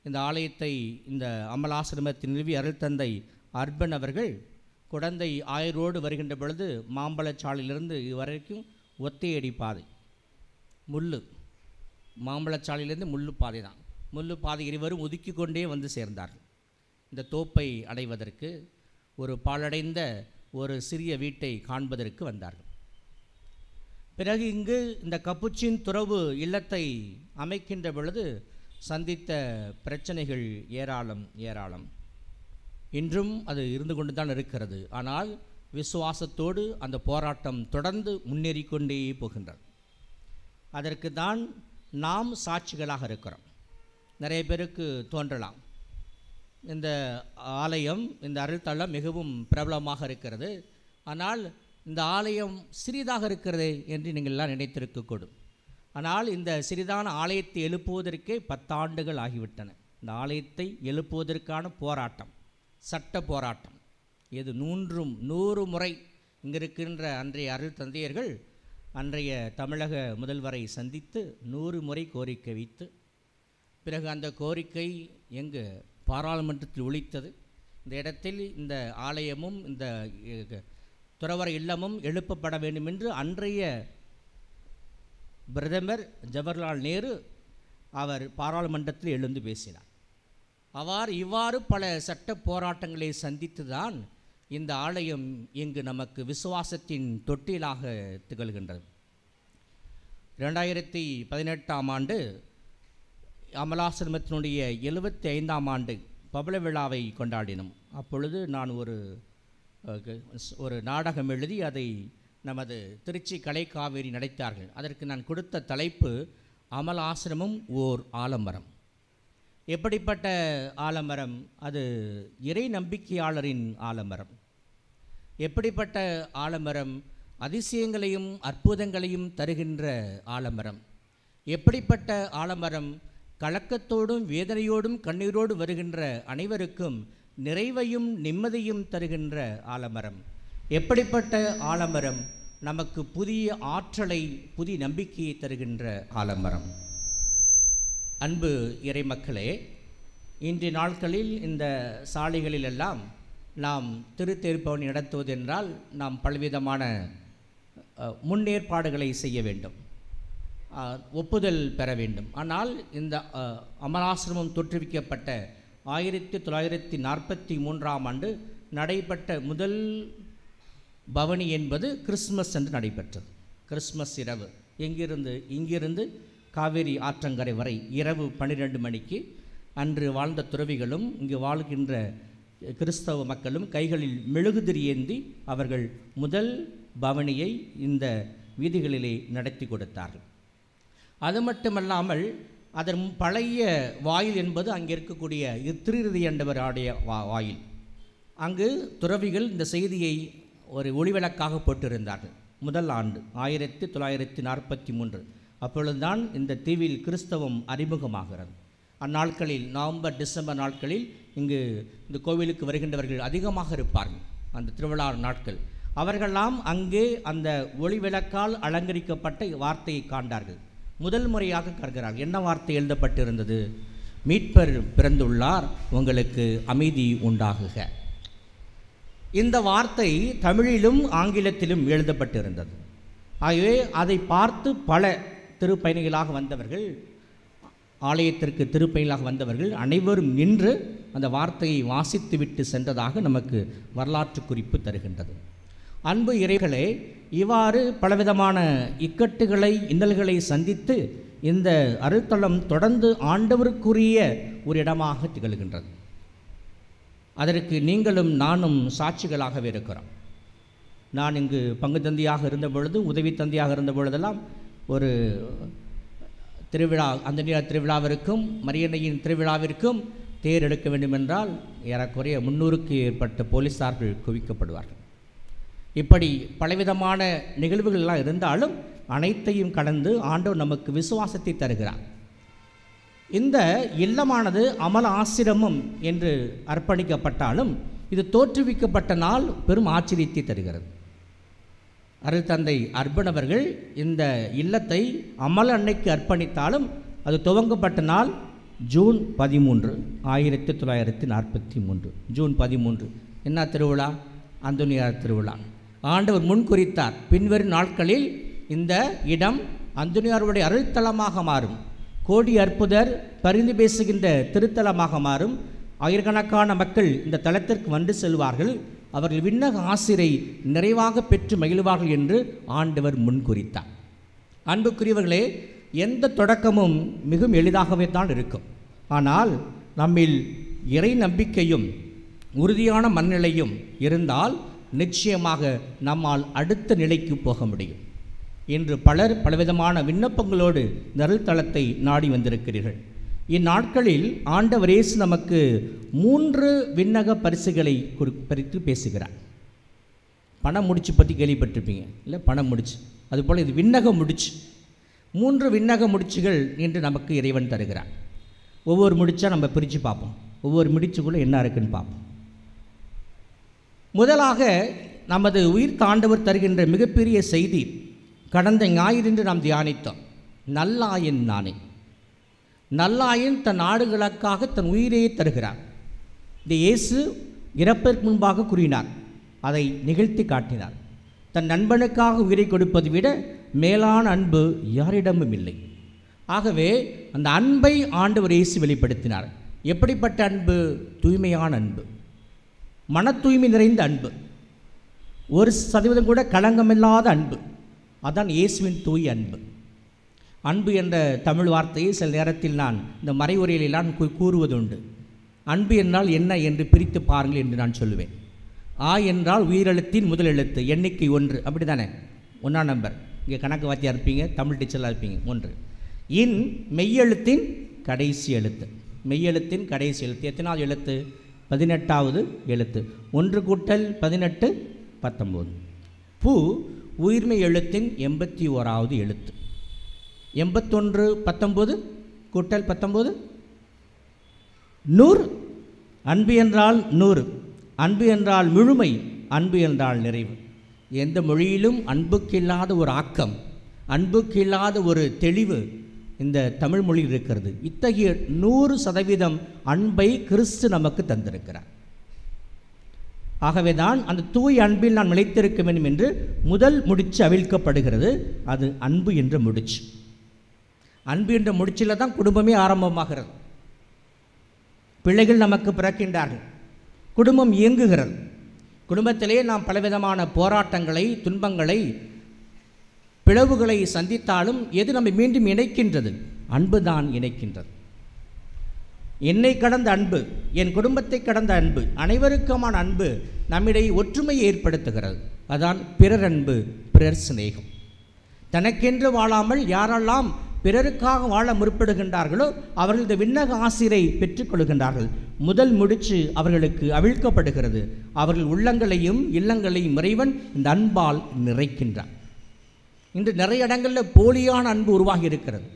இந்த ஆலயத்தை இந்த அமலாசிரமத்தின் நிறுவி அருள் தந்தை அர்பன் அவர்கள் குடந்தை ஆயரோடு வருகின்ற பொழுது மாம்பழச்சாலையிலிருந்து இதுவரைக்கும் ஒத்தையடி பாதை, முள்ளு, மாம்பழச்சாலையிலிருந்து முள்ளு பாதை தான். முள்ளு பாதை இருவரும் ஒதுக்கி கொண்டே வந்து சேர்ந்தார்கள். இந்த தோப்பை அடைவதற்கு, ஒரு பாழடைந்த ஒரு சிறிய வீட்டை காண்பதற்கு வந்தார்கள். பிறகு இங்கு இந்த கப்புச்சின் துறவு இல்லத்தை அமைக்கின்ற பொழுது சந்தித்த பிரச்சனைகள் ஏராளம் ஏராளம். இன்றும் அது இருந்து கொண்டு தான் இருக்கிறது. ஆனால் விசுவாசத்தோடு அந்த போராட்டம் தொடர்ந்து முன்னேறி கொண்டே போகின்றது. அதற்கு தான் நாம் சாட்சிகளாக இருக்கிறோம். நிறைய பேருக்கு தோன்றலாம், இந்த ஆலயம், இந்த அருள்தலம் மிகவும் பிரபலமாக இருக்கிறது, ஆனால் இந்த ஆலயம் சிறிதாக இருக்கிறது என்று நீங்கள் எல்லாம் நினைத்திருக்கக்கூடும். ஆனால் இந்த சிறிதான ஆலயத்தை எழுப்புவதற்கே 10 ஆண்டுகள் ஆகிவிட்டன. இந்த ஆலயத்தை எழுப்புவதற்கான போராட்டம், சட்ட போராட்டம், இது 100 முறை இங்கே இருக்கின்ற அன்றைய அருள் தந்தையர்கள் அன்றைய தமிழக முதல்வரை சந்தித்து 100 முறை கோரிக்கை வைத்து, பிறகு அந்த கோரிக்கை எங்கு பாராளுமன்றத்தில் ஒலித்தது. இந்த இடத்தில் இந்த ஆலயமும் இந்த துறவற இல்லமும் எழுப்பப்பட வேண்டும் என்று அன்றைய பிரதமர் ஜவஹர்லால் நேரு அவர் பாராளுமன்றத்தில் எழுந்து பேசினார். இவ்வாறு பல சட்ட போராட்டங்களை சந்தித்து தான் இந்த ஆலயம் இங்கு நமக்கு விசுவாசத்தின் தொட்டிலாக திகழ்கின்றது. 2018ஆம் ஆண்டு அமலாசிரமத்தினுடைய 75ஆம் ஆண்டு பவள விழாவை கொண்டாடினோம். அப்பொழுது நான் ஒரு நாடகம் எழுதி அதை நமது திருச்சி கலைக்காவேரி நடித்தார்கள். அதற்கு நான் கொடுத்த தலைப்பு அமல ஆசிரமம் ஓர் ஆலமரம். எப்படிப்பட்ட ஆலமரம்? அது இறை நம்பிக்கையாளரின் ஆலமரம். எப்படிப்பட்ட ஆலமரம்? அதிசயங்களையும் அற்புதங்களையும் தருகின்ற ஆலமரம். எப்படிப்பட்ட ஆலமரம்? கலக்கத்தோடும் வேதனையோடும் கண்ணீரோடு வருகின்ற அனைவருக்கும் நிறைவையும் நிம்மதியும் தருகின்ற ஆலமரம். எப்படிப்பட்ட ஆலமரம்? நமக்கு புதிய ஆற்றலை, புதிய நம்பிக்கையை தருகின்ற ஆலமரம். அன்பு இறைமக்களே, இன்றைய நாட்களில் இந்த சாலைகளிலெல்லாம் நாம் திருத்தேர்ப்பவனி நடத்துவதென்றால் நாம் பலவிதமான முன்னேற்பாடுகளை செய்ய வேண்டும், ஒப்புதல் பெற வேண்டும். ஆனால் இந்த அமலாசிரமம் தோற்றுவிக்கப்பட்ட 1943ஆம் ஆண்டு நடைபெற்ற முதல் பவனி என்பது கிறிஸ்மஸ் என்று நடைபெற்றது. கிறிஸ்மஸ் இரவு இங்கிருந்து காவேரி ஆற்றங்கரை வரை இரவு 12 மணிக்கு அன்று வாழ்ந்த துறவிகளும் இங்கு வாழ்கின்ற கிறிஸ்தவ மக்களும் கைகளில் மெழுகுதிரி ஏந்தி அவர்கள் முதல் பவனியை இந்த வீதிகளிலே நடத்தி கொடுத்தார்கள். அது மட்டுமல்லாமல் அதன் பழைய வாயில் என்பது அங்கே இருக்கக்கூடிய திருநிதி ஆண்டவருடைய வாயில். அங்கு துறவிகள் இந்த செய்தியை ஒரு ஒளிவிளக்காக போட்டிருந்தார்கள். முதல் ஆண்டு 1943. அப்பொழுதுதான் இந்த தீவில் கிறிஸ்தவம் அறிமுகமாகிறது. அந்நாட்களில் நவம்பர் டிசம்பர் நாட்களில் இங்கு இந்த கோவிலுக்கு வருகின்றவர்கள் அதிகமாக இருப்பார்கள். அந்த திருவிழா நாட்கள் அவர்களெல்லாம் அங்கே அந்த ஒளிவிளக்கால் அலங்கரிக்கப்பட்ட வார்த்தையை காண்டார்கள். முதல் முறையாக கற்கிறார்கள். என்ன வார்த்தை எழுதப்பட்டிருந்தது? மீட்பர் பிறந்துள்ளார், உங்களுக்கு அமைதி உண்டாகுக. இந்த வார்த்தை தமிழிலும் ஆங்கிலத்திலும் எழுதப்பட்டிருந்தது. ஆகவே அதை பார்த்து பல திருப்பயணிகளாக வந்தவர்கள், ஆலயத்திற்கு திருப்பயணிகளாக வந்தவர்கள் அனைவரும் நின்று அந்த வார்த்தையை வாசித்துவிட்டு சென்றதாக நமக்கு வரலாற்று குறிப்பு தருகின்றது. அன்பு இறைகளே, இவ்வாறு பலவிதமான இக்கட்டுகளை இன்னல்களை சந்தித்து இந்த அருள்தலம் தொடர்ந்து ஆண்டவருக்குரிய ஒரு இடமாக திகழ்கின்றது. அதற்கு நீங்களும் நானும் சாட்சிகளாகவே இருக்கிறோம். நான் இங்கு பங்கு தந்தையாக இருந்த பொழுது, உதவி தந்தையாக இருந்த பொழுதெல்லாம் ஒரு திருவிழா, அந்தனியார் திருவிழாவிற்கும் மரியன்னையின் திருவிழாவிற்கும் தேர் எடுக்க வேண்டுமென்றால் ஏறக்குறைய 300க்கு ஏற்பட்ட போலீஸார்கள் குவிக்கப்படுவார்கள். இப்படி பலவிதமான நிகழ்வுகள்லாம் இருந்தாலும் அனைத்தையும் கடந்து ஆண்டவர் நமக்கு விசுவாசத்தை தருகிறார். இந்த இல்லமானது அமல ஆசிரமம் என்று அர்ப்பணிக்கப்பட்டாலும் இது தோற்றுவிக்கப்பட்ட நாள் பெரும் ஆச்சரியத்தை தருகிறது. அருள் தந்தை அர்ப்பணவர்கள் இந்த இல்லத்தை அமல அன்னைக்கு அர்ப்பணித்தாலும் அது துவங்கப்பட்ட நாள் ஜூன் 13, 1943. ஜூன் 13 என்ன திருவிழா? அந்தோனியார் திருவிழா. ஆண்டவர் முன்குறித்தார், பின்வரும் நாட்களில் இந்த இடம் அந்தோனியாருடைய அருள்தலமாக மாறும், கோடி அற்புதர் பரிந்து பேசுகின்ற திருத்தலமாக மாறும், ஆயிரக்கணக்கான மக்கள் இந்த தலத்திற்கு வந்து செல்வார்கள், அவர்கள் விண்ணக ஆசிரை நிறைவாக பெற்று மகிழ்வார்கள் என்று ஆண்டவர் முன்குறித்தார். அன்புக்குரியவர்களே, எந்த தொடக்கமும் மிகவும் எளிதாகவே தான் இருக்கும். ஆனால் நம்மில் இறை நம்பிக்கையும் உறுதியான மனநிலையும் இருந்தால் நிச்சயமாக நம்மால் அடுத்த நிலைக்கு போக முடியும். இன்று பலர் பலவிதமான விண்ணப்பங்களோடு இந்த அருள்தலத்தை நாடி வந்திருக்கிறீர்கள். இந்நாட்களில் ஆண்டவர் இயேசு நமக்கு 3 விண்ணக பரிசுகளை குறித்து பேசுகிறார். பண முடிச்சு பற்றி கேள்விப்பட்டிருப்பீங்க இல்லை? பண முடிச்சு. அதுபோல் இது விண்ணக முடிச்சு. 3 விண்ணக முடிச்சுகள் என்று நமக்கு இறைவன் தருகிறார். ஒவ்வொரு முடிச்சா நம்ம பிரித்து பார்ப்போம். ஒவ்வொரு முடிச்சுக்குள்ளே என்ன இருக்குன்னு பார்ப்போம். முதலாக நமது உயிர் தாண்டவர் தருகின்ற மிகப்பெரிய செய்தி கடந்த ஞாயிறன்று நாம் தியானித்தோம். நல்லாயன் நானே. நல்லாயன் தன் நாடுகளுக்காக தன் உயிரையே தருகிறார். இந்த இயேசு இறப்பதற்கு முன்பாக கூறினார், அதை நிகழ்த்தி காட்டினார். தன் நண்பனுக்காக உயிரை கொடுப்பதை விட மேலான அன்பு யாரிடமும் இல்லை. ஆகவே அந்த அன்பை ஆண்டவர் இயேசு வெளிப்படுத்தினார். எப்படிப்பட்ட அன்பு? தூய்மையான அன்பு, மன தூய்மை நிறைந்த அன்பு, 1% கூட களங்கமில்லாத அன்பு. அதான் இயேசுவின் தூய அன்பு. அன்பு என்ற தமிழ் வார்த்தையை சில நேரத்தில் நான் இந்த மறைவுரையிலாம் கூறுவதுண்டு. அன்பு என்றால் என்ன என்று பிரித்து பாருங்கள் என்று நான் சொல்லுவேன். ஆ என்றால் உயிரெழுத்தின் முதல் எழுத்து, எண்ணிக்கை 1, அப்படி தானே? 1ஆம் நம்பர். இங்கே கணக்கு வாத்தியாக இருப்பீங்க, தமிழ் டீச்சராக இருப்பீங்க. 1. இன் மெய்யெழுத்தின் கடைசி எழுத்து. மெய்யெழுத்தின் கடைசி எழுத்து எத்தனாவது எழுத்து? 18வது எழுத்து. 1 கூட்டல் 18 19. பூ உயிர்மை எழுத்தின் 81வது எழுத்து. 81 19 கூட்டல் 19 100. அன்பு என்றால் 100. அன்பு என்றால் முழுமை, அன்பு என்றால் நிறைவு. எந்த மொழியிலும் அன்புக்கு இல்லாத ஒரு ஆக்கம், அன்புக்கு இல்லாத ஒரு தெளிவு இந்த தமிழ் மொழியில் இருக்கிறது. இத்தகைய 100% அன்பை கிறிஸ்து நமக்கு தந்திருக்கிறார். ஆகவே தான் அந்த தூய் அன்பில் நான் நிலைத்திருக்க வேண்டும் என்று முதல் முடிச்சு அவிழ்க்கப்படுகிறது. அது அன்பு என்ற முடிச்சு. அன்பு என்ற முடிச்சில் தான் குடும்பமே ஆரம்பமாகிறது. பிள்ளைகள் நமக்கு பிறக்கின்றார்கள், குடும்பம் இயங்குகிறது. குடும்பத்திலே நாம் பலவிதமான போராட்டங்களை, துன்பங்களை, பிளவுகளை சந்தித்தாலும் எது நம்மை மீண்டும் இணைக்கின்றது? அன்பு தான் இணைக்கின்றது. என்னை கடந்த அன்பு, என் குடும்பத்தை கடந்த அன்பு, அனைவருக்குமான அன்பு நம்மிடையே ஒற்றுமையை ஏற்படுத்துகிறது. அதான் பிறர் அன்பு, பிறர் சிநேகம். தனக்கென்று வாழாமல் யாரெல்லாம் பிறருக்காக வாழ முற்படுகின்றார்களோ அவர்கள் இந்த விண்ணக ஆசிரை பெற்றுக்கொள்கின்றார்கள். முதல் முடிச்சு அவர்களுக்கு அவிழ்க்கப்படுகிறது. அவர்கள் உள்ளங்களையும் இல்லங்களையும் இறைவன் இந்த அன்பால் நிறைக்கின்றார். இன்று நிறைய இடங்களில் போலியான அன்பு உருவாகி இருக்கிறது.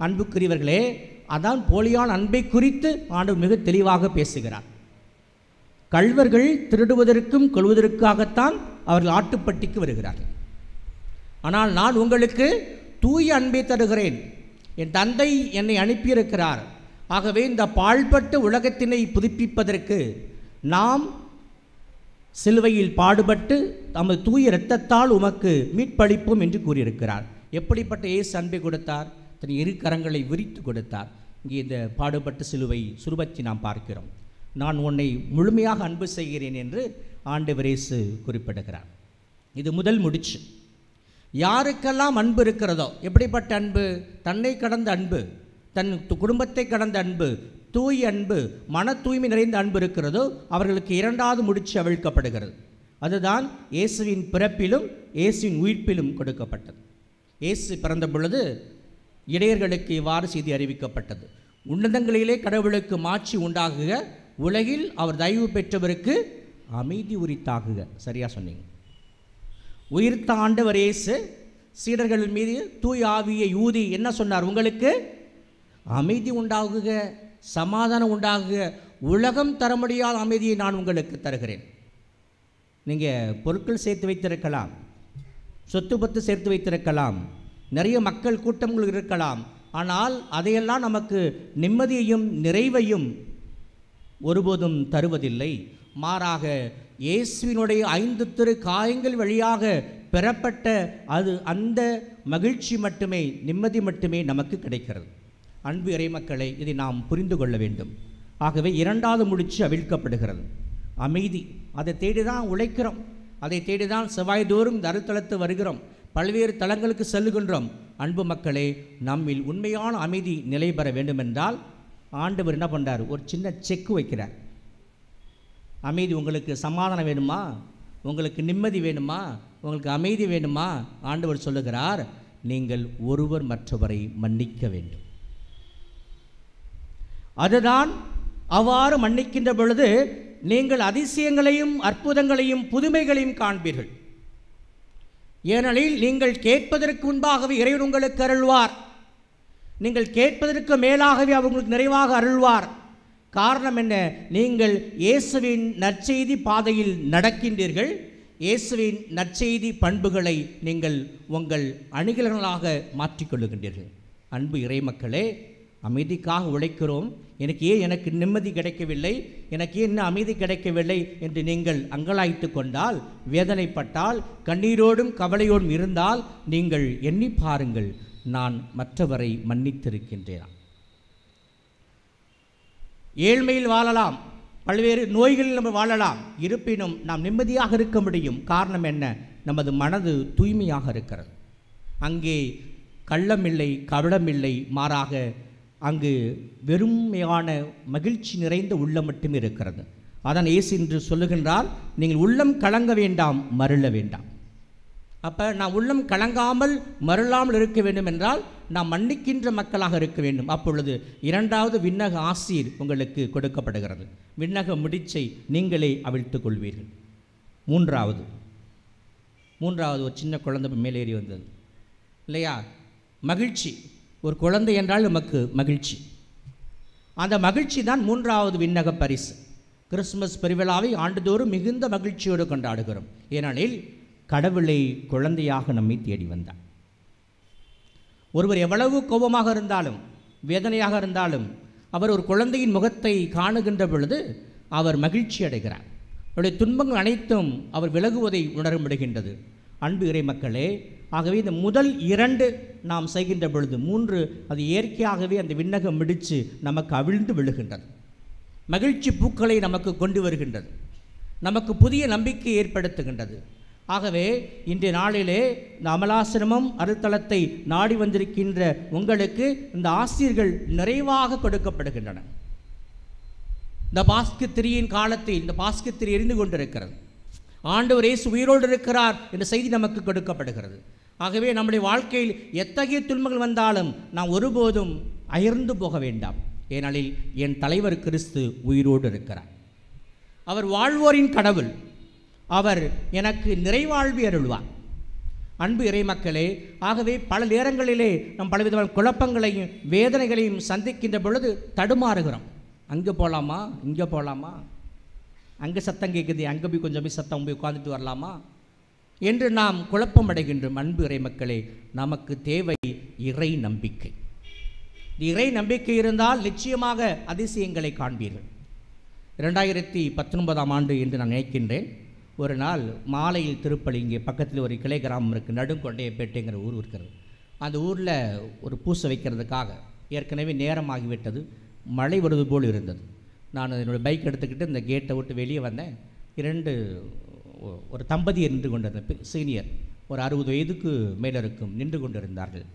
அன்புக்குரியவர்களே, அதான் போலியான அன்பை குறித்து ஆண்டவர் மிக தெளிவாக பேசுகிறார். கள்வர்கள் திருடுவதற்கும் கொள்வதற்காகத்தான் அவர்கள் ஆட்டுப்பட்டிக்கு வருகிறார்கள். ஆனால் நான் உங்களுக்கு தூய அன்பை தருகிறேன். என் தந்தை என்னை அனுப்பியிருக்கிறார். ஆகவே இந்த பாழ்பட்ட உலகத்தினை புதுப்பிப்பதற்கு நாம் சிலுவையில் பாடுபட்டு நமது தூய இரத்தத்தால் உமக்கு மீட்பளிப்போம் என்று கூறியிருக்கிறார். எப்படிப்பட்ட இயேசு அன்பை கொடுத்தார்? தன் 2 கரங்களை விரித்து கொடுத்தார். இங்கே இந்த பாடுபட்ட சிலுவை சுருபத்தை நாம் பார்க்கிறோம். நான் உன்னை முழுமையாக அன்பு செய்கிறேன் என்று ஆண்டவர் இயேசு குறிப்பிடுகிறார். இது முதல் முடிச்சு. யாருக்கெல்லாம் அன்பு இருக்கிறதோ, எப்படிப்பட்ட அன்பு? தன்னை கடந்த அன்பு, தன் குடும்பத்தை கடந்த அன்பு, தூய அன்பு, மன தூய்மை நிறைந்த அன்பு இருக்கிறதோ அவர்களுக்கு 2வது முடிச்சு அவிழ்க்கப்படுகிறது. அதுதான் இயேசுவின் பிறப்பிலும் இயேசுவின் உயிர்ப்பிலும் கொடுக்கப்பட்டது. இயேசு பிறந்த பொழுது இடையர்களுக்கு இவ்வாறு செய்தி அறிவிக்கப்பட்டது: உன்னதங்களிலே கடவுளுக்கு மாட்சி உண்டாகுக, உலகில் அவர் தயவு பெற்றவருக்கு அமைதி உரித்தாகுக. சரியா சொன்னீங்க. உயிர்த்த ஆண்டவர் இயேசு சீடர்கள் மீது தூய் ஆவியை ஊதி என்ன சொன்னார்? உங்களுக்கு அமைதி உண்டாகுக, சமாதானம் உண்டாகுக, உலகம் தர முடியாத அமைதியை நான் உங்களுக்கு தருகிறேன். நீங்கள் பொருட்கள் சேர்த்து வைத்திருக்கலாம், சொத்து பத்து சேர்த்து வைத்திருக்கலாம், நிறைய மக்கள் கூட்டங்கள் இருக்கலாம். ஆனால் அதையெல்லாம் நமக்கு நிம்மதியையும் நிறைவையும் ஒருபோதும் தருவதில்லை. மாறாக இயேசுவினுடைய 5 திரு காயங்கள் வழியாக பெறப்பட்ட அந்த மகிழ்ச்சி மட்டுமே, நிம்மதி மட்டுமே நமக்கு கிடைக்கிறது. அன்பு இறைமக்களை, இதை நாம் புரிந்து கொள்ள வேண்டும். ஆகவே 2வது முடிச்சு அவிழ்க்கப்படுகிறது, அமைதி. அதை தேடி தான் உழைக்கிறோம், அதை தேடி தான் செவ்வாய்தோறும் இந்த அருத்தலத்து வருகிறோம், பல்வேறு தலங்களுக்கு செல்லுகின்றோம். அன்பு மக்களே, நம்மில் உண்மையான அமைதி நிலை பெற வேண்டுமென்றால் ஆண்டவர் என்ன பண்ணுறார்? ஒரு சின்ன செக்கு வைக்கிறார். அமைதி, உங்களுக்கு சமாதானம் வேணுமா? உங்களுக்கு நிம்மதி வேணுமா? உங்களுக்கு அமைதி வேணுமா? ஆண்டவர் சொல்லுகிறார், நீங்கள் ஒருவர் மற்றவரை மன்னிக்க வேண்டும். அதுதான் அவ்வாறு மன்னிக்கின்ற பொழுது நீங்கள் அதிசயங்களையும் அற்புதங்களையும் புதுமைகளையும் காண்பீர்கள். ஏனெனில் நீங்கள் கேட்பதற்கு முன்பாகவே இறைவன் உங்களுக்கு அருள்வார். நீங்கள் கேட்பதற்கு மேலாகவே அவர் உங்களுக்கு நிறைவாக அருள்வார். காரணம் என்ன? நீங்கள் இயேசுவின் நற்செய்தி பாதையில் நடக்கின்றீர்கள். இயேசுவின் நற்செய்தி பண்புகளை நீங்கள் உங்கள் அணிகலன்களாக மாற்றிக்கொள்ளுகின்றீர்கள். அன்பு இறைமக்களே, அமைதிக்காக உழைக்கிறோம், எனக்கு நிம்மதி கிடைக்கவில்லை, எனக்கு ஏன் இன்னும் அமைதி கிடைக்கவில்லை என்று நீங்கள் அங்கலாய்த்து கொண்டால், வேதனைப்பட்டால், கண்ணீரோடும் கவலையோடும் இருந்தால் நீங்கள் எண்ணி பாருங்கள், நான் மற்றவரை மன்னித்திருக்கின்றேன். ஏழ்மையில் வாழலாம், பல்வேறு நோய்களில் நம்ம வாழலாம், இருப்பினும் நாம் நிம்மதியாக இருக்க முடியும். காரணம் என்ன? நமது மனது தூய்மையாக இருக்கிறது. அங்கே கள்ளமில்லை, கபடமில்லை, மாறாக அங்கு வெறுமையான மகிழ்ச்சி நிறைந்த உள்ளம் மட்டுமே இருக்கிறது. அதான் இயேசு என்று சொல்லுகின்றார், நீங்கள் உள்ளம் கலங்க வேண்டாம், மருள வேண்டாம். அப்போ நாம் உள்ளம் கலங்காமல் மருளாமல் இருக்க வேண்டும் என்றால் நாம் மன்னிக்கின்ற மக்களாக இருக்க வேண்டும். அப்பொழுது இரண்டாவது விண்ணக ஆசீர் உங்களுக்கு கொடுக்கப்படுகிறது. விண்ணக முடிச்சை நீங்களே அவிழ்த்துக் கொள்வீர்கள். மூன்றாவது ஒரு சின்ன குழந்தை மேலேறி வந்தது இல்லையா? மகிழ்ச்சி. ஒரு குழந்தை என்றால் நமக்கு மகிழ்ச்சி. அந்த மகிழ்ச்சி தான் மூன்றாவது விண்ணக பரிசு. கிறிஸ்துமஸ் பெருவிழாவை ஆண்டுதோறும் மிகுந்த மகிழ்ச்சியோடு கொண்டாடுகிறோம். ஏனெனில் கடவுளை குழந்தையாக நம்மை தேடி வந்தார். ஒருவர் எவ்வளவு கோபமாக இருந்தாலும் வேதனையாக இருந்தாலும் அவர் ஒரு குழந்தையின் முகத்தை காணுகின்ற பொழுது அவர் மகிழ்ச்சி அடைகிறார். அவருடைய துன்பங்கள் அனைத்தும் அவர் விலகுவதை உணர முடிகின்றது. அன்பு இறை மக்களே, ஆகவே இந்த முதல் 2 நாம் செய்கின்ற பொழுது 3 அது இயற்கையாகவே அந்த விண்ணகம் மிடித்து நமக்கு அவிழ்ந்து விழுகின்றது. மகிழ்ச்சி பூக்களை நமக்கு கொண்டு வருகின்றது, நமக்கு புதிய நம்பிக்கை ஏற்படுத்துகின்றது. ஆகவே இன்றைய நாளிலே இந்த அமலாசிரமம் அருள்தலத்தை நாடி வந்திருக்கின்ற உங்களுக்கு இந்த ஆசீர்கள் நிறைவாக கொடுக்கப்படுகின்றன. இந்த பாஸ்கத்திரியின் காலத்தில் இந்த பாஸ்கத்திரி எரிந்து கொண்டிருக்கிறது. ஆண்டவர் இயேசு உயிரோடு இருக்கிறார் என்ற செய்தி நமக்கு கொடுக்கப்படுகிறது. ஆகவே நம்முடைய வாழ்க்கையில் எத்தகைய துன்பங்கள் வந்தாலும் நாம் ஒருபோதும் அயர்ந்து போக வேண்டாம். ஏனெனில் என் தலைவர் கிறிஸ்து உயிரோடு இருக்கிறார். அவர் வாழ்வோரின் கடவுள். அவர் எனக்கு நிறைவாழ்வி அருள்வார். அன்பு இறைமக்களே, ஆகவே பல நேரங்களிலே நம் பலவிதமான குழப்பங்களையும் வேதனைகளையும் சந்திக்கின்ற பொழுது தடுமாறுகிறோம். அங்கே போகலாமா, இங்கே போகலாமா, அங்கே சத்தம் கேட்குது, அங்கே போய் கொஞ்சம் போய் சத்தம் போய் உட்காந்துட்டு வரலாமா என்று நாம் குழப்பம் அடைகின்றோம். அன்பு இறைமக்களே, நமக்கு தேவை இறை நம்பிக்கை. இறை நம்பிக்கை இருந்தால் நிச்சயமாக அதிசயங்களை காண்பீர்கள். 2019ஆம் ஆண்டு என்று நான் நினைக்கின்றேன். ஒரு நாள் மாலையில் திருப்பலி, இங்கே பக்கத்தில் ஒரு கிளை கிராமம் இருக்குது, நடுங்கொண்டையப்பேட்டைங்கிற ஊர் இருக்கிறது. அந்த ஊரில் ஒரு பூசை வைக்கிறதுக்காக ஏற்கனவே நேரமாகிவிட்டது, மழை வருவது போல் இருந்தது. நான் என்னோடய பைக் எடுத்துக்கிட்டு இந்த கேட்டை விட்டு வெளியே வந்தேன். ஒரு தம்பதி நின்று கொண்டிருந்த சீனியர், ஒரு 60 வயதுக்கு மேலே இருக்கும், நின்று கொண்டிருந்தார்கள்.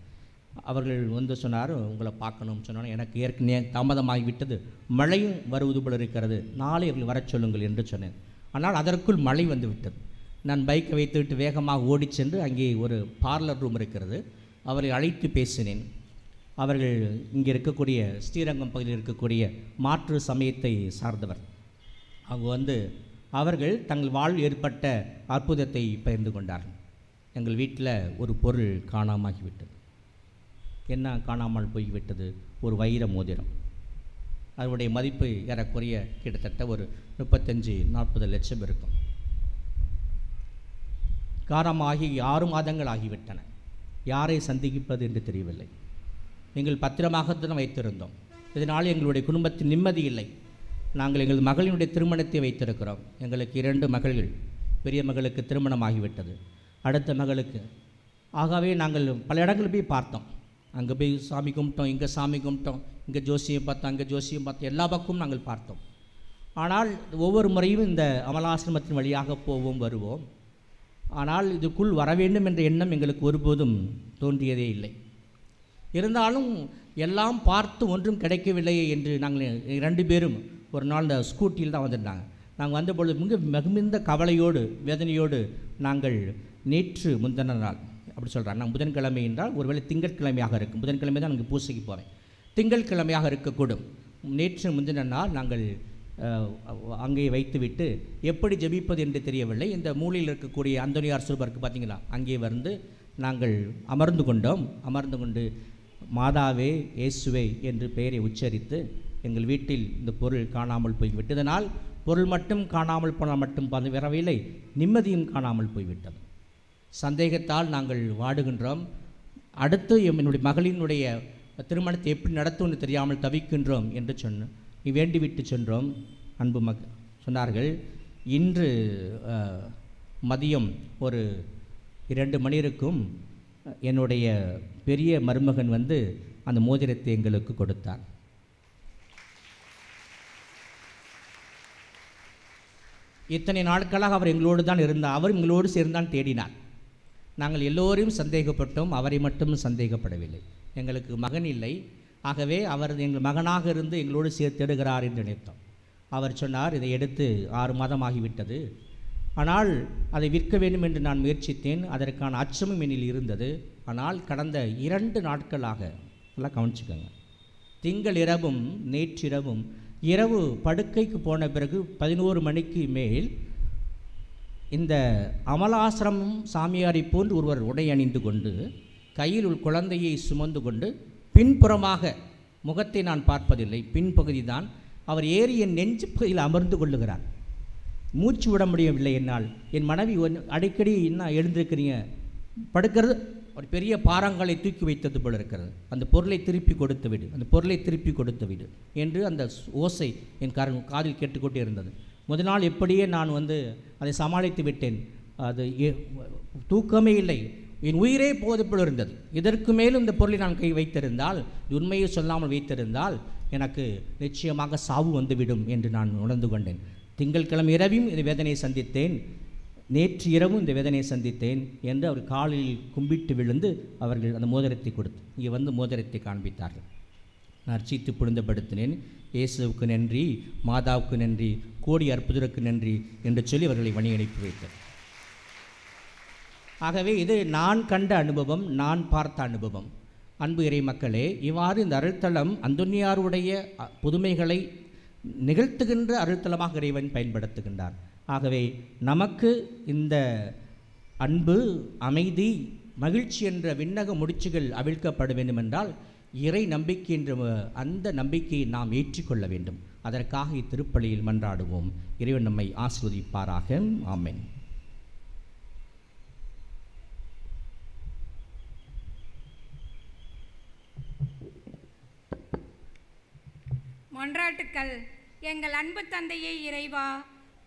அவர்கள் வந்து சொன்னார், உங்களை பார்க்கணும்னு சொன்னாலும் எனக்கு ஏற்கனவே தாமதமாகிவிட்டது, மழையும் வருவது போல் இருக்கிறது, நாளை அவர்கள் வரச் சொல்லுங்கள் என்று சொன்னேன். ஆனால் அதற்குள் மழை வந்து விட்டது. நான் பைக்கை வைத்துவிட்டு வேகமாக ஓடி சென்று அங்கே ஒரு பார்லர் ரூம் இருக்கிறது, அவரை அழைத்து பேசினேன். அவர்கள் இங்கே இருக்கக்கூடிய ஸ்ரீரங்கம் பகுதியில் இருக்கக்கூடிய மாற்று சமயத்தை சார்ந்தவர். அவங்க வந்து அவர்கள் தங்கள் வாழ்வில் ஏற்பட்ட அற்புதத்தை பகிர்ந்து கொண்டார்கள். எங்கள் வீட்டில் ஒரு பொருள் காணாமாகிவிட்டது. என்ன காணாமல் போய்விட்டது? ஒரு வைர மோதிரம். அதனுடைய மதிப்பு ஏறக்குறைய கிட்டத்தட்ட ஒரு 35-40 லட்சம் இருக்கும். காரணமாகி 6 மாதங்கள் ஆகிவிட்டன. யாரை சந்திப்பது என்று தெரியவில்லை. நீங்கள் பத்திரமாகத்தான் வைத்திருந்தோம். இதனால் எங்களுடைய குடும்பத்தில் நிம்மதி இல்லை. நாங்கள் எங்கள் மகளினுடைய திருமணத்தை வைத்திருக்கிறோம். எங்களுக்கு 2 மகள்கள். பெரிய மகளுக்கு திருமணமாகிவிட்டது, அடுத்த மகளுக்கு. ஆகவே நாங்கள் பல இடங்களில் போய் பார்த்தோம். அங்கே போய் சாமி கும்பிட்டோம், இங்கே சாமி கும்பிட்டோம், இங்கே ஜோசியம் பார்த்தோம், அங்கே ஜோசியம் பார்த்தோம், எல்லா பக்கமும் நாங்கள் பார்த்தோம். ஆனால் ஒவ்வொரு முறையும் இந்த அமலாசிரமத்தின் வழியாக போவோம் வருவோம். ஆனால் இதுக்குள் வர வேண்டும் என்ற எண்ணம் எங்களுக்கு ஒருபோதும் தோன்றியதே இல்லை. இருந்தாலும் எல்லாம் பார்த்து ஒன்றும் கிடைக்கவில்லையே என்று நாங்கள் 2 பேரும் ஒரு நாள் இந்த ஸ்கூட்டியில் தான் வந்துட்டாங்க. நாங்கள் வந்தபொழுது மிகுந்த கவலையோடு வேதனையோடு நாங்கள் நேற்று முந்தின நாள் அப்படி சொல்கிறாங்க. நான் புதன்கிழமை என்றால் ஒருவேளை திங்கட்கிழமையாக இருக்கும். புதன்கிழமை தான் நாங்கள் பூசைக்கு போகிறேன். திங்கட்கிழமையாக இருக்கக்கூடும். நேற்று முந்தின நாள் நாங்கள் அங்கே வைத்துவிட்டு எப்படி ஜெபிப்பது என்று தெரியவில்லை. இந்த மூலையில் இருக்கக்கூடிய அந்தோனியார் சிறுவருக்கு பார்த்தீங்களா, அங்கே வந்து நாங்கள் அமர்ந்து கொண்டோம். அமர்ந்து கொண்டு மாதாவே இயேசுவே என்று பெயரை உச்சரித்து எங்கள் வீட்டில் இந்த பொருள் காணாமல் போய்விட்டதனால் பொருள் மட்டும் காணாமல் போனால் மட்டும் வரவில்லை, நிம்மதியும் காணாமல் போய்விட்டது. சந்தேகத்தால் நாங்கள் வாடுகின்றோம். அடுத்து என்னுடைய மகளினுடைய திருமணத்தை எப்படி நடத்தும்னு தெரியாமல் தவிக்கின்றோம் என்று வேண்டிவிட்டு சென்றோம். அன்பு சொன்னார்கள், இன்று மதியம் ஒரு 2 மணி இருக்கும் என்னுடைய பெரிய மருமகன் வந்து அந்த மோதிரத்தை எங்களுக்கு கொடுத்தார். இத்தனை நாட்களாக அவர் எங்களோடு தான் இருந்தார். அவர் எங்களோடு சேர்ந்தான் தேடினார். நாங்கள் எல்லோரையும் சந்தேகப்பட்டோம், அவரை மட்டும் சந்தேகப்படவில்லை. எங்களுக்கு மகன் இல்லை, ஆகவே அவர் எங்கள் மகனாக இருந்து எங்களோடு தேடுகிறார் என்று நினைத்தோம். அவர் சொன்னார், இதை எடுத்து 6 மாதம் ஆகிவிட்டது, ஆனால் அதை விற்க வேண்டும் என்று நான் முயற்சித்தேன். அதற்கான அச்சமும் என்னில் இருந்தது. ஆனால் கடந்த 2 நாட்களாக நல்லா கவனிச்சுக்கோங்க, திங்கள் இரவும் நேற்றிரவும் இரவு படுக்கைக்கு போன பிறகு 11 மணிக்கு மேல் இந்த அமலாசிரமம் சாமியாரை போன்று ஒருவர் உடை அணிந்து கொண்டு கையில் ஒரு குழந்தையை சுமந்து கொண்டு பின்புறமாக, முகத்தை நான் பார்ப்பதில்லை, பின்பகுதி தான், அவர் ஏறி என் நெஞ்சு பகுதியில் அமர்ந்து கொள்ளுகிறார். மூச்சு விட முடியவில்லை என்னால். என் மனைவி அடிக்கடி என்ன எழுந்திருக்கிறீங்க, படுக்கிறது, ஒரு பெரிய பாறாங்களை தூக்கி வைத்தது போல் இருக்கிறது, அந்த பொருளை திருப்பி கொடுத்து விடு, அந்த பொருளை திருப்பி கொடுத்து விடு என்று அந்த ஓசை என் காதில் கேட்டுக்கொண்டே இருந்தது. முதல் நாள் எப்படியே நான் வந்து அதை சமாளித்து விட்டேன். அது தூக்கமே இல்லை, என் உயிரே போது போல் இருந்தது. இதற்கு மேலும் இந்த பொருளை நான் கை வைத்திருந்தால், உண்மையை சொல்லாமல் வைத்திருந்தால் எனக்கு நிச்சயமாக சாவு வந்துவிடும் என்று நான் உணர்ந்து கொண்டேன். திங்கட்கிழமை இரவும் இந்த வேதனையை சந்தித்தேன், நேற்று இரவும் இந்த வேதனையை சந்தித்தேன் என்று அவர் காலில் கும்பிட்டு விழுந்து அவர்கள் அந்த மோதிரத்தை கொடுத்து இங்கே வந்து மோதிரத்தை காண்பித்தார்கள். நான் அர்ச்சித்து புனிதப்படுத்தினேன். இயேசுவுக்கு நன்றி, மாதாவுக்கு நன்றி, கோடி அற்புதருக்கு நன்றி என்று சொல்லி அவர்களை வழி அனுப்பி வைத்தார். ஆகவே இது நான் கண்ட அனுபவம், நான் பார்த்த அனுபவம். அன்பு இறை மக்களே, இவ்வாறு இந்த அருள்தலம் அந்தோனியாருடைய புதுமைகளை நிகழ்த்துகின்ற அருள்தலமாக இறைவன் பயன்படுத்துகின்றார். ஆகவே நமக்கு இந்த அன்பு, அமைதி, மகிழ்ச்சி என்ற விண்ணக முடிச்சுகள் அவிழ்க்கப்பட வேண்டுமென்றால் இறை நம்பிக்கை என்ற அந்த நம்பிக்கையை நாம் ஏற்றிக்கொள்ள வேண்டும். அதற்காக இத்திருப்பலியில் மன்றாடுவோம். இறைவன் நம்மை ஆசீர்வதிப்பாராக. ஆமென். மன்றாட்டுக்கள். எங்கள் அன்பு தந்தையே இறைவா,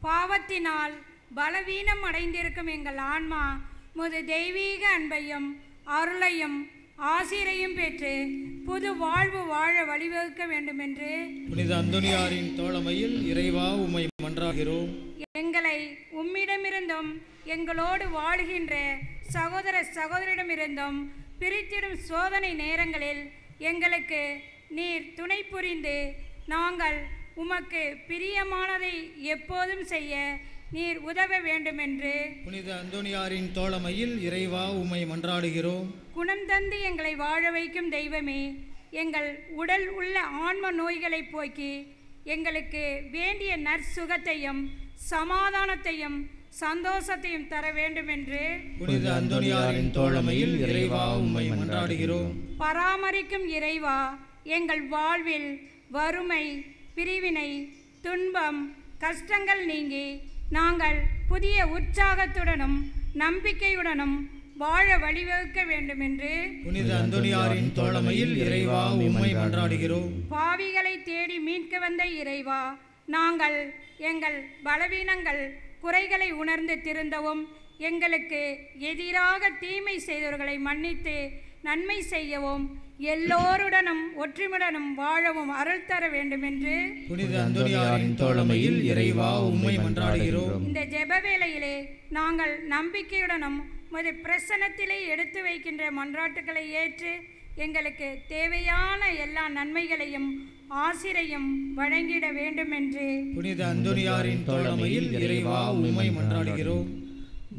பாவத்தினால் பலவீனம் அடைந்திருக்கும் எங்கள் ஆன்மா முது தெய்வீக அன்பையும் அருளையும் ஆசிரையும் பெற்று புது வாழ்வு வாழ வழிவகுக்க வேண்டுமென்று புனித அந்தோனியாரின் தோழமையில் இறைவா உம்மை மன்றாகிறோம். எங்களை உம்மிடமிருந்தும் எங்களோடு வாழுகின்ற சகோதர சகோதரிடமிருந்தும் பிரித்திடும் சோதனை நேரங்களில் எங்களுக்கு நீர் துணை புரிந்து நாங்கள் உமக்கு பிரியமானதை எப்போதும் செய்ய நீர் உதவ வேண்டுமென்று புனித அந்தோனியாரின் தோழமையில் இறைவா உம்மை மன்றாடுகிறோம். குணம் தந்து எங்களை வாழ வைக்கும் தெய்வமே, எங்கள் உடல் உள்ள ஆன்ம நோய்களை போக்கி எங்களுக்கு வேண்டிய நற்சுகத்தையும் சமாதானத்தையும் சந்தோஷத்தையும் தர வேண்டுமென்று புனித அந்தோனியாரின் தோழமையில் இறைவா உம்மை மன்றாடுகிறோம். பராமரிக்கும் இறைவா, எங்கள் வாழ்வில் வறுமை, பிரிவினை, துன்பம், கஷ்டங்கள் நீங்கி நாங்கள் புதிய உற்சாகத்துடனும் நம்பிக்கையுடனும் வாழ வழிவகுக்க வேண்டுமென்று புனித அந்தோனியாரின் தோழமையில் இறைவா உம்மை மன்றாடுகிறோம். பாவிகளை தேடி மீட்க வந்த இறைவா, நாங்கள் எங்கள் பலவீனங்கள் குறைகளை உணர்ந்து திருந்தவும் எங்களுக்கு எதிராக தீமை செய்தவர்களை மன்னித்து நன்மை செய்யவும் எல்லோருடனும் ஒற்றுமையுடனும் வாழவும் அருள் தர வேண்டுமென்று புனித அந்தோனியாரின் தோழமையில் இறைவா உம்மை மன்றாடுகிறோம். இந்த ஜெப வேளையிலே நாங்கள் நம்பிக்கையுடனும் உமது பிரசன்னத்திலே எடுத்து வைக்கின்ற மன்றாட்டுக்களை ஏற்று எங்களுக்கு தேவையான எல்லா நன்மைகளையும் ஆசிரையும் வழங்கிட வேண்டுமென்று புனித அந்தோனியாரின் தோழமையில் இறைவா உம்மை மன்றாடுகிறோம்.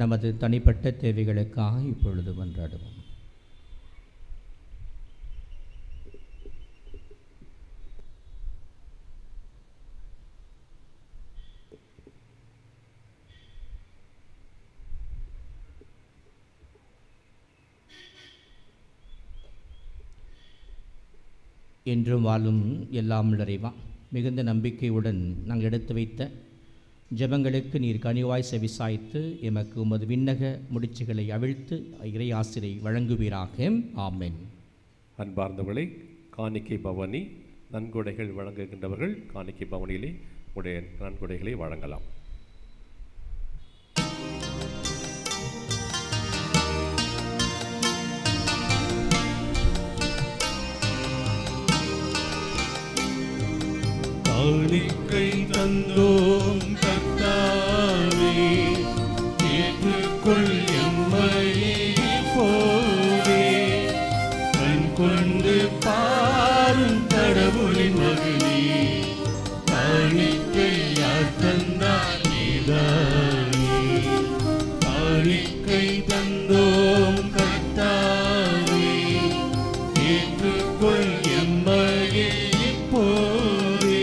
நமது தனிப்பட்ட தேவைகளுக்காக இப்பொழுது மன்றாடுவோம். என்றும் வாழும் எல்லாம் இறைவா, மிகுந்த நம்பிக்கையுடன் நாங்கள் எடுத்து வைத்த ஜெபங்களுக்கு நீர் கனிவாய் செவிசாய்த்து எமக்கு உமது விண்ணக முடிச்சுகளை அவிழ்த்து இறை ஆசிரை வழங்குவீராக. ஆமென். அன்பார்ந்தவர்களை, காணிக்கை பவனி நன்கொடைகள் வழங்குகின்றவர்கள் காணிக்கை பவனியிலே உடைய நன்கொடைகளை வழங்கலாம். காணிக்கை தந்தோம் கர்த்தாவே, ஏற்றுக்கொள் எம்மை இப்போதே. கண் கொண்டு பாரும் கடவுளின் மகனே, காணிக்கை யார் தந்தார் நீதானே. காணிக்கை தந்தோம் கர்த்தாவே, ஏற்றுக்கொள் எம்மை இப்போதே.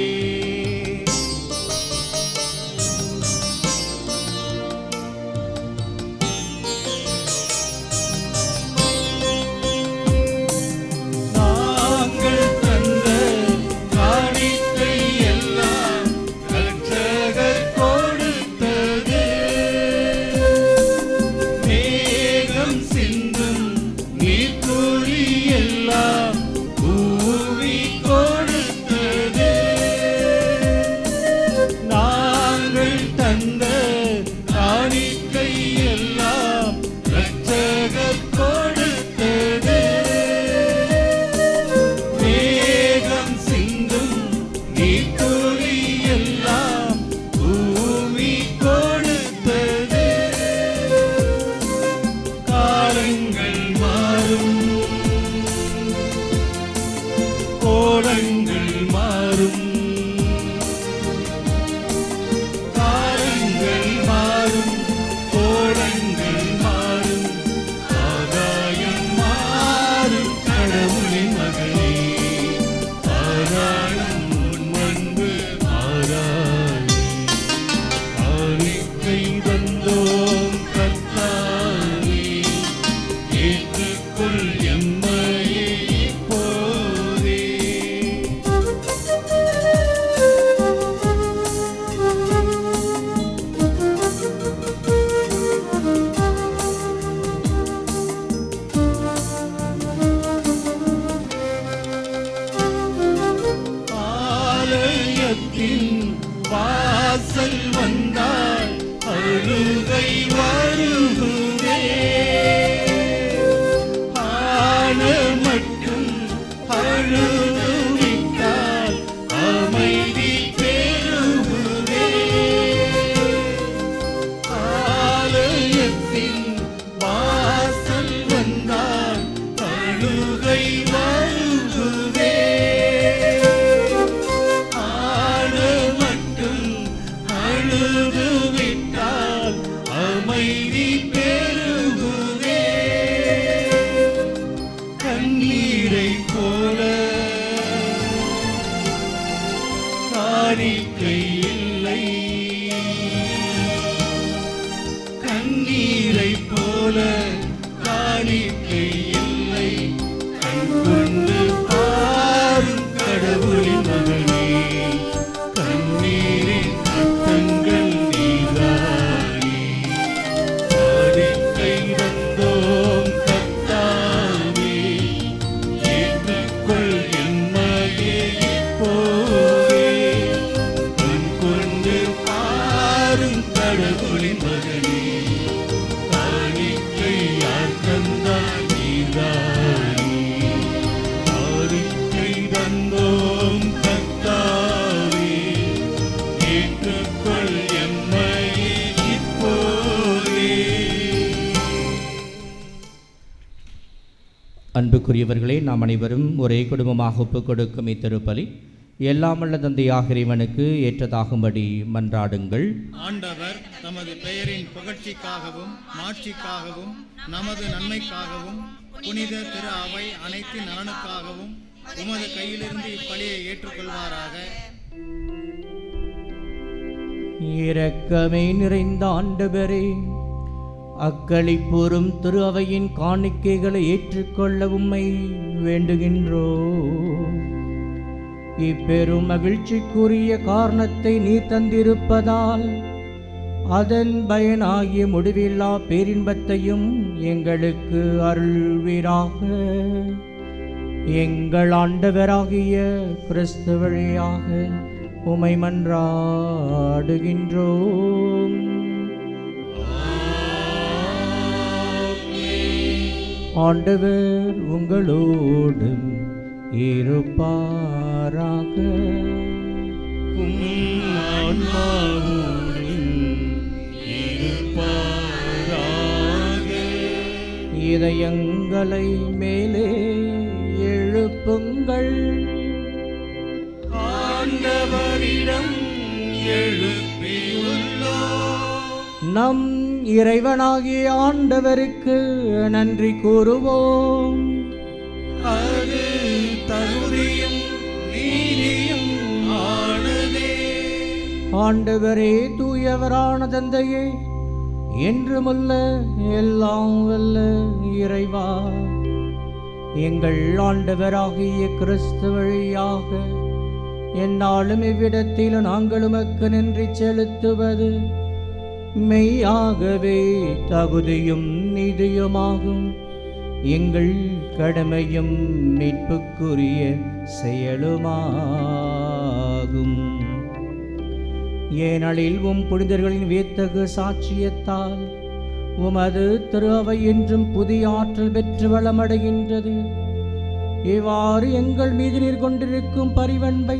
அன்புக்குரியவர்களே, நாம் அனைவரும் ஒரே குடும்பமாக ஒப்புக் கொடுக்கும் இத்திருப்பலி எல்லாமல்ல தந்தையாக இறைவனுக்கு ஏற்றதாகும்படி மன்றாடுங்கள். ஆண்டவர் தமது பெயரின் புகழ்ச்சிக்காகவும் மாட்சிக்காகவும் நமது நன்மைக்காகவும் புனித திரு அவை அனைத்தின் நலனுக்காகவும் உமது கையிலிருந்து இப்பலியை ஏற்றுக்கொள்வாராக. இரக்கமே நிறைந்த ஆண்டவரே, அக்களிப்பூரும் திரு அவையின் காணிக்கைகளை ஏற்றுக்கொள்ள உம்மை வேண்டுகின்றோம். இப்பெரும் மகிழ்ச்சிக்குரிய காரணத்தை நீர் தந்திருப்பதால் அதன் பயனாகிய முடிவில்லா பேரின்பத்தையும் எங்களுக்கு அருள்வீராக. எங்கள் ஆண்டவராகிய கிறிஸ்து வழியாக உமை மன்றாடுகின்றோம். ஆண்டவர் உங்களோடு இருப்பாராக. இதயங்களை மேலே எழுப்புங்கள். ஆண்டவரிடம் எழுப்பியுள்ளோம். நம் இறைவனாகிய ஆண்டவருக்கு நன்றி கூறுவோம். அது தகுதியும் நீதியும் ஆனதே. ஆண்டவரே தூயவரான தந்தையே, என்றுமுள்ள எல்லாம் வல்ல இறைவா, எங்கள் ஆண்டவராகிய கிறிஸ்து வழியாக எந்நாளும் இவ்விடத்தில் நாங்கள் உமக்கு நன்றி செலுத்துவது மெய்யாகவே தகுதியும் நீதியுமாகும். எங்கள் கடமையும் மீட்புக்குரிய செயலுமாகும். ஏனெனில் உம் புனிதர்களின் வியத்தகு சாட்சியத்தால் உமது திரு அவை என்றும் புதிய ஆற்றல் பெற்று வளமடைகின்றது. இவ்வாறு எங்கள் மீது நீர் கொண்டிருக்கும் பரிவன்பை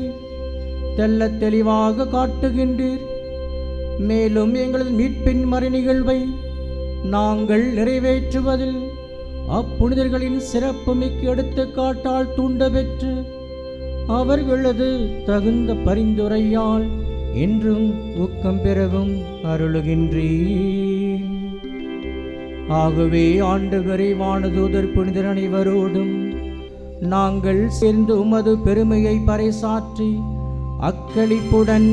தெள்ளத் தெளிவாக காட்டுகின்றீர். மேலும் எங்களது மீட்பின் மறை நிகழ்வை நாங்கள் நிறைவேற்றுவதில் அப்புனிதர்களின் சிறப்பு மிக்க எடுத்துக்காட்டால் தூண்ட பெற்று அவர்களது தகுந்த பரிந்துரையால் என்றும் ஊக்கம் பெறவும் அருளுகின்றீர். ஆகவே ஆண்டவரே, வானதூதர் புனிதர் அனைவரோடும் நாங்கள் சேர்ந்து உமது பெருமையை பறைசாற்றி அக்களிப்புடன்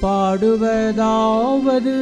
பாடுவதாவது: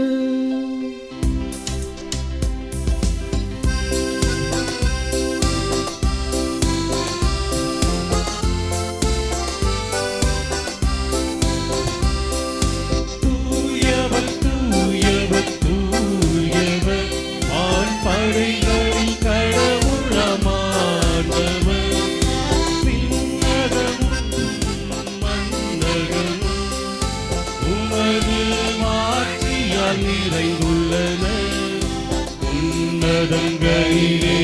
உன்னதங்களிலே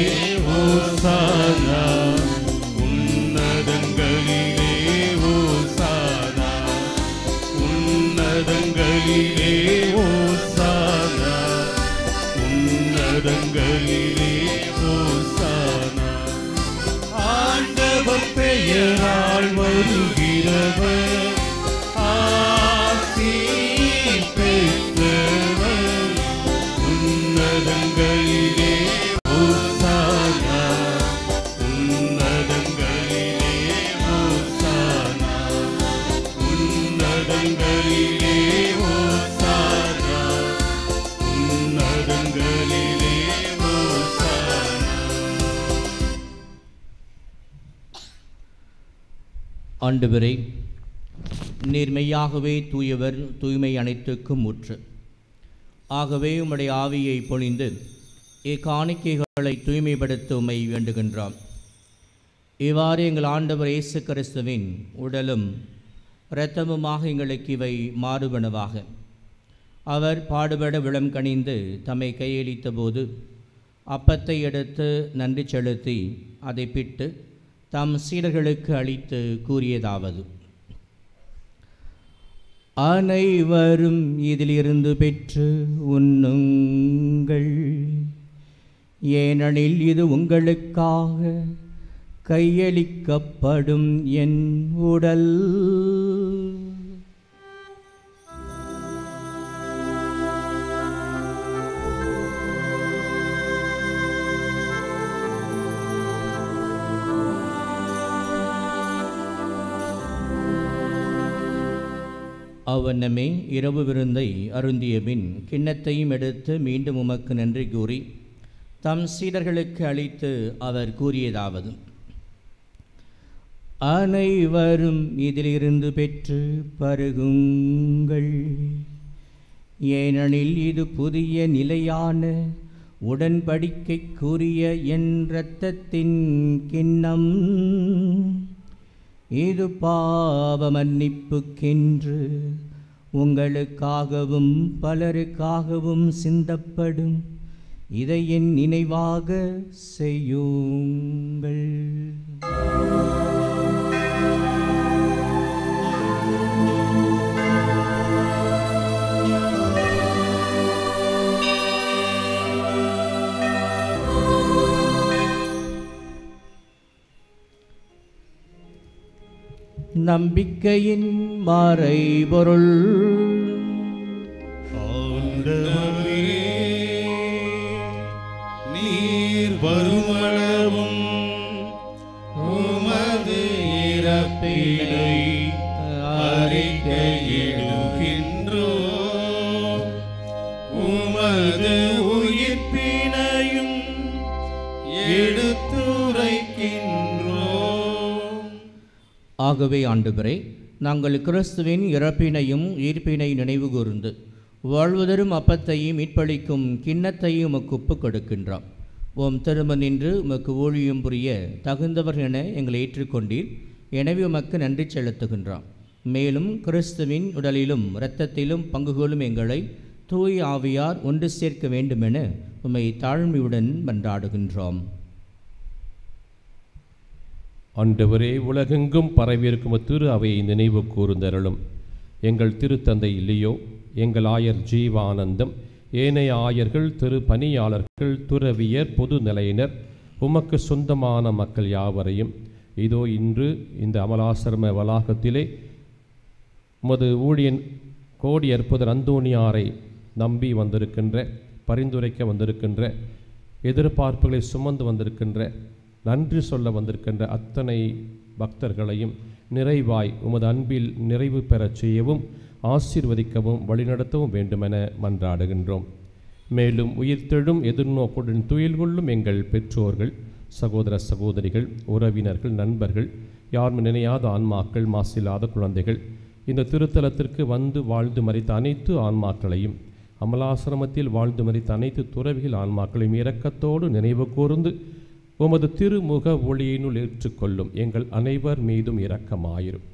ஓசானா, உன்னதங்களிலே ஓசானா, உன்னதங்களிலே ஓசானா, உன்னதங்களிலே ஓசானா. ஆண்டவர் பெயரால் வருகிறவர் ஆசி பெற்றவர். உன்னதங்களிலே ஓசானா, உன்னதங்களிலே ஓசானா, உன்னதங்களிலே ஓசானா, உன்னதங்களிலே ஓசானா. ஆண்டவரே, நீர் மெய்யாகவே தூயவர், தூய்மை அனைத்துக்கும் ஊற்று. ஆகவே உம்முடைய ஆவியை பொழிந்து இக்காணிக்கைகளை தூய்மைப்படுத்த உம்மை வேண்டுகின்றோம். இவ்வாறு எங்கள் ஆண்டவர் இயேசு கிறிஸ்துவின் உடலும் இரத்தமுமாக எங்களுக்கு இவை மாறுபனவாக. அவர் பாடுபட விளம் கனிந்து தம்மை கையளித்த போது அப்பத்தை எடுத்து நன்றி செலுத்தி அதை பிட்டு தம் சீடர்களுக்கு அளித்து கூறியதாவது: அனைவரும் இதிலிருந்து பெற்று உண்ணுங்கள், ஏனெனில் இது உங்களுக்காக கையளிக்கப்படும் என் உடல். அவ்வண்ணமே இரவு விருந்தை அருந்திய பின் கிண்ணத்தையும் எடுத்து மீண்டும் உமக்கு நன்றி கூறி தம் சீடர்களுக்கு அளித்து அவர் கூறியதாவது: அனைவரும் இதிலிருந்து பெற்று பருகுங்கள். ஏனெனில் இது புதிய நிலையான உடன்படிக்கைக்குரிய என் இரத்தத்தின் கிண்ணம். இது பாவ மன்னிப்புக்கென்று உங்களுக்காகவும் பலருக்காகவும் சிந்தப்படும். இதை என் நினைவாக செய்யுங்கள். நம்பிக்கையின் மறைபொருள். ஆண்டவரே, நீர் வருமளவும் உமது இறப்பினை அறிக்கையிடுகின்றோம், உமது உயிர்ப்பினையும் எடுத்துரைக்கின்றோம். ஆகவே ஆண்டவரே, நாங்கள் கிறிஸ்துவின் இறப்பினையும் உயிர்ப்பினை நினைவு கூர்ந்து வாழ்வதரும் அப்பத்தையும் மீட்பளிக்கும் கிண்ணத்தையும் உமக்கு ஒப்புக் கொடுக்கின்றோம். ஓம் திரும்ப நின்று உமக்கு ஊழியம் புரிய தகுந்தவர் என எங்களை ஏற்றுக்கொண்டீர். எனவே உமக்கு நன்றி செலுத்துகின்றோம். மேலும் கிறிஸ்துவின் உடலிலும் இரத்தத்திலும் பங்கு கொள்ளும் எங்களை தூய் ஆவியார் ஒன்று சேர்க்க வேண்டுமென உம்மை தாழ்மையுடன் மன்றாடுகின்றோம். ஆண்டவரே, உலகெங்கும் பரவியிருக்கும் திரு அவையை நினைவு கூர்ந்தருளும். எங்கள் திருத்தந்தை இல்லையோ, எங்கள் ஆயர் ஜீவானந்தம், ஏனைய ஆயர்கள், திரு பணியாளர்கள், துறவியர், பொது நிலையினர், உமக்கு சொந்தமான மக்கள் யாவரையும் இதோ இன்று இந்த அமலாசிரம வளாகத்திலே உமது ஊழியன் கோடி அற்புதர் அந்தோணியாரை நம்பி வந்திருக்கின்ற, பரிந்துரைக்க வந்திருக்கின்ற, எதிர்பார்ப்புகளை சுமந்து வந்திருக்கின்ற, நன்றி சொல்ல வந்திருக்கின்ற அத்தனை பக்தர்களையும் நிறைவாய் உமது அன்பில் நிறைவு பெறச் செய்யவும் ஆசீர்வதிக்கவும் வழிநடத்தவும் வேண்டுமென மன்றாடுகின்றோம். மேலும் உயிர்த்தெழும் எதிர்நோக்குடன் துயில் கொள்ளும் எங்கள் பெற்றோர்கள், சகோதர சகோதரிகள், உறவினர்கள், நண்பர்கள், யாரும் நினையாத ஆன்மாக்கள், மாசில்லாத குழந்தைகள், இந்த திருத்தலத்திற்கு வந்து வாழ்ந்து மறித்த அனைத்து ஆன்மாக்களையும், அமலாசிரமத்தில் வாழ்ந்து மறித்த அனைத்து துறவிகள் ஆன்மாக்களையும் இரக்கத்தோடு நினைவு கூர்ந்து உமது திருமுக ஒளியினுள் ஏற்றுக்கொள்ளும். எங்கள் அனைவர் மீதும் இரக்கமாயிரும்.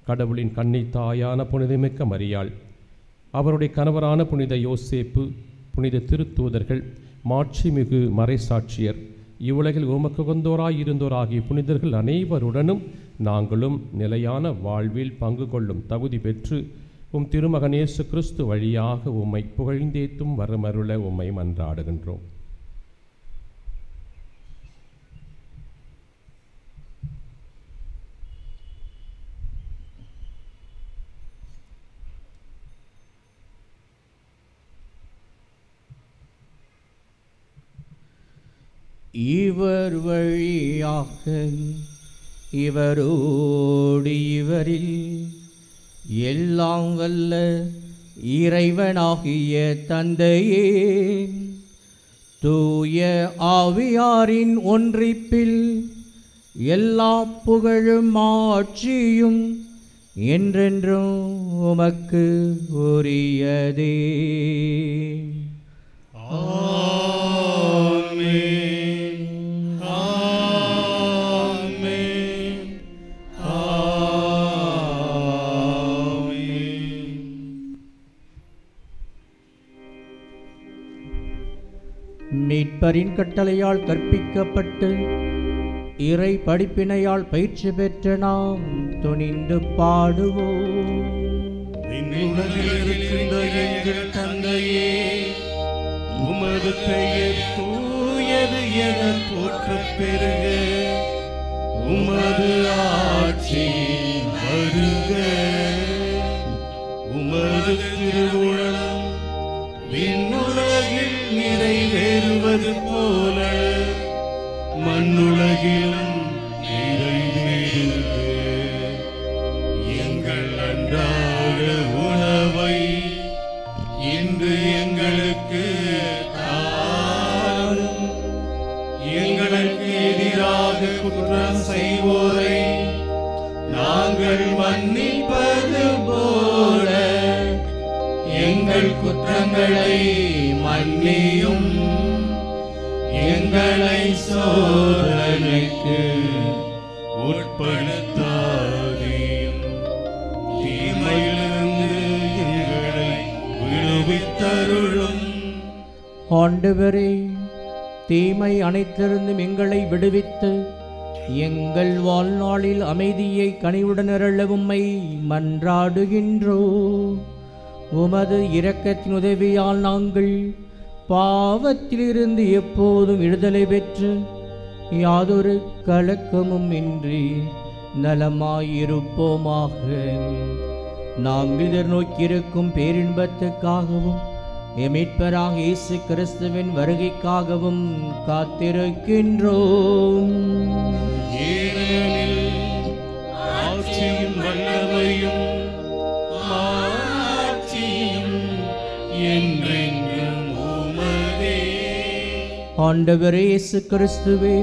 கடவுளின் கன்னித்தாயான புனிதமிக்க மரியாள், அவருடைய கணவரான புனித யோசேப்பு, புனித திருத்தூதர்கள், மாட்சிமிகு மறைசாட்சியர், இவ்வுலகில் உமக்குகந்தோராய் இருந்தோராகிய புனிதர்கள் அனைவருடனும் நாங்களும் நிலையான வாழ்வில் பங்கு கொள்ளும் தகுதி பெற்று உம் திருமகன் இயேசு கிறிஸ்து வழியாக உம்மை புகழ்ந்தேத்தும் வரமருள உம்மை மன்றாடுகின்றோம். இவர் வழியாக இவரோடு இவரில் எல்லாம் வல்ல இறைவனாகிய தந்தையே, தூய ஆவியாரின் ஒன்றிப்பில் எல்லா புகழும் ஆட்சியும் என்றென்றும் உமக்கு உரியதே. மீட்பரின் கட்டளையால் கற்பிக்கப்பட்டு இறை படிப்பினையால் பயிற்சி பெற்ற நாம் துணிந்து பாடுவோம். விண்ணுலகில் இருக்கின்ற எங்கள் தந்தையே, உமது பெயர் தூயது என போற்றப் பெறுக. உமது ஆட்சி வருக. உமது திருவுளம் விண்ணுலகில் நிறைவேறுவது போல மண்ணுலகிலும் நிறைவேறுக. எங்கள் அன்றாட உணவை இன்று எங்களுக்கு தாரும். எங்களுக்கு எதிராக குற்றம் செய்வோரை நாங்கள் மன்னிப்பது போல எங்கள் குற்றங்களை மன்னியும், எங்களை சோதனைக்கு உட்படுத்தாதேயும், தீமையிலிருந்து எங்களை விடுவித்தருளும். ஆண்டவரே, தீமை அனைத்திலிருந்தும் எங்களை விடுவித்து எங்கள் வாழ்நாளில் அமைதியை கனிவுடன் அருள உம்மை மன்றாடுகின்றோம். உமது இரக்கத்தின் உதவியால் நாங்கள் பாவத்திலிருந்து எப்போதும் விடுதலை பெற்று யாதொரு கலக்கமும் இன்றி நலமாயிருப்போமாக. நாங்கள் எதிர்நோக்கியிருக்கும் பேரின்பத்துக்காகவும் மீட்பராக இயேசு கிறிஸ்துவின் வருகைக்காகவும் காத்திருக்கின்றோம். ஏனெனில் ஆட்சியும் வல்லமையும் மாட்சியும் என்றென்றும் உமதே. ஆண்டவரே இயேசு கிறிஸ்துவே,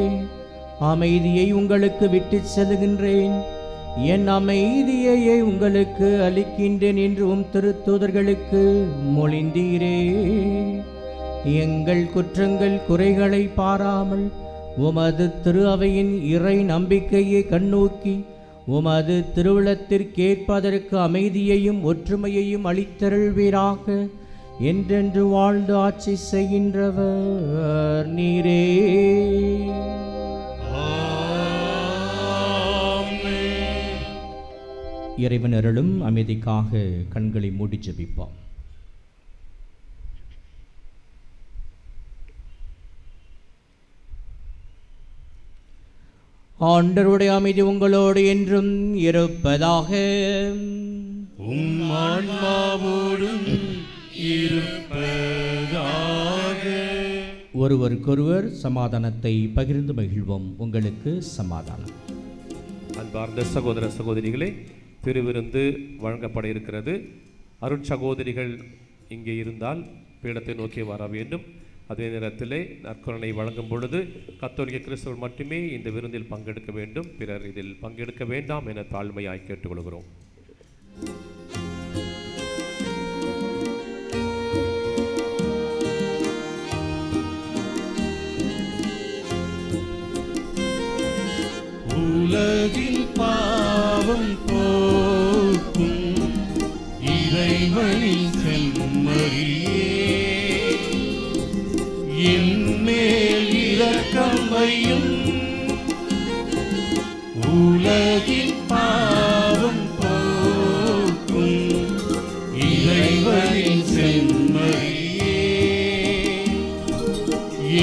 அமைதியை உங்களுக்கு விட்டுச் செல்கின்றேன், என் அமைதியையே உங்களுக்கு அளிக்கின்றேன் என்று உம் திருத்தூதர்களுக்கு மொழிந்தீரே. எங்கள் குற்றங்கள் குறைகளை பாராமல் உமது திரு அவையின் இறை நம்பிக்கையை கண்ணோக்கி உமது திருவுளத்திற்கேற்பதற்கு அமைதியையும் ஒற்றுமையையும் அளித்தருள்வீராக. என்றென்று வாழ்ந்து ஆட்சி செய்கின்றவர் நீரே. இறைவன் அருளும் அமைதிக்காக கண்களை மூடி ஜெபிப்போம். ஆண்டவருடைய அமைதி உங்களோடு என்றும் இருப்பதாக. உம் ஆன்மாவோடும் இருப்பதாக. ஒருவருக்கொருவர் சமாதானத்தை பகிர்ந்து மகிழ்வோம். உங்களுக்கு சமாதானம். அன்பார்ந்த சகோதர சகோதரிகளே, திருவிருந்து வழங்கப்பட இருக்கிறது. அருட்சகோதரிகள் இங்கே இருந்தால் பீடத்தை நோக்கி வர வேண்டும். அதே நேரத்திலே நற்கருணை வழங்கும் பொழுது கத்தோலிக்க கிறிஸ்தவர்கள் மட்டுமே இந்த விருந்தில் பங்கெடுக்க வேண்டும், பிறர் இதில் பங்கெடுக்க வேண்டாம் என தாழ்மையாய் கேட்டுக்கொள்கிறோம். உலகின் பாவம் போக்கும் இறைவனின் செம்மறியே, என்மேல் இரக்கம் வையும். உலகின் பாவம் போக்கும் இறைவனின் செம்மறியே,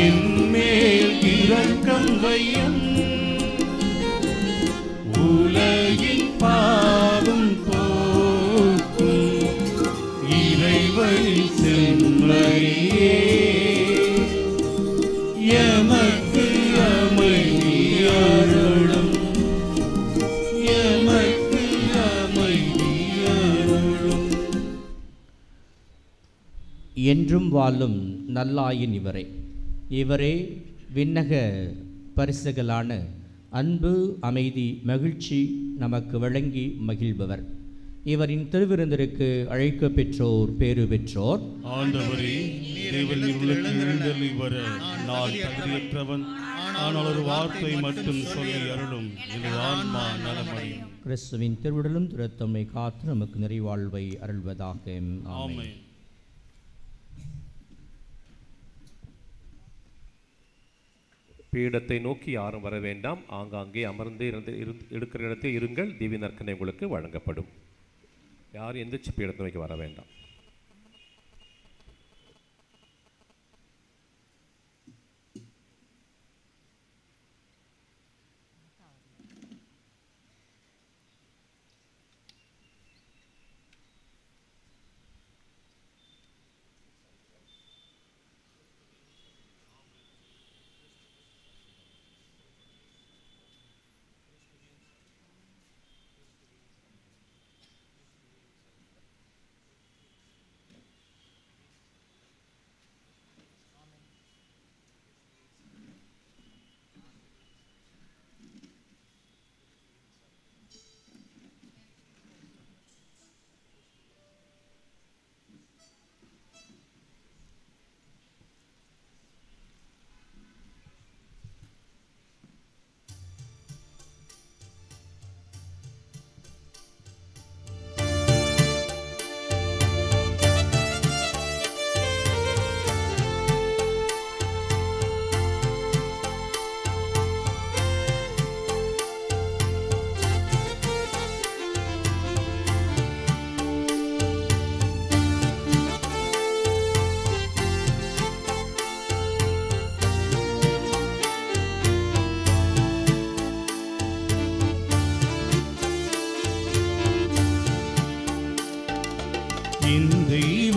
என்மேல் இரக்கம் வையும். உலகின் பாவம் போக்கும் இறைவனின் செம்மறியே, எமக்கு அமைதி அருளும், எமக்கு அமைதி அருளும். என்றும் வாழும் நல்லாயின் இவரே. இவரே விண்ணக பரிசுகளான அன்பு, அமைதி, மகிழ்ச்சி நமக்கு வழங்கி மகிழ்பவர். இவரின் திருவிருந்திற்கு அழைக்க பெற்றோர் பேறு பெற்றோர். ஆண்டவரே, தேவனில் எழுந்தருளி வர நான் தகுதியற்றவன், ஆனால் ஒரு வார்த்தை மட்டும் சொல்லி அருளும், எனது ஆன்மா நலமடையும். கிறிஸ்துவின் திருவுடலும் திருத்தம்மை காத்து நமக்கு நிறைவாழ்வை அருள்வதாக. ஆமென். பீடத்தை நோக்கி யாரும் வர வேண்டாம். ஆங்காங்கே அமர்ந்து எடுக்கிற இடத்தை இருங்கள். திவ்ய நற்கருணை உங்களுக்கு வழங்கப்படும். யாரும் எந்திரிச்சு பீடத்தை நோக்கி வர வேண்டாம்.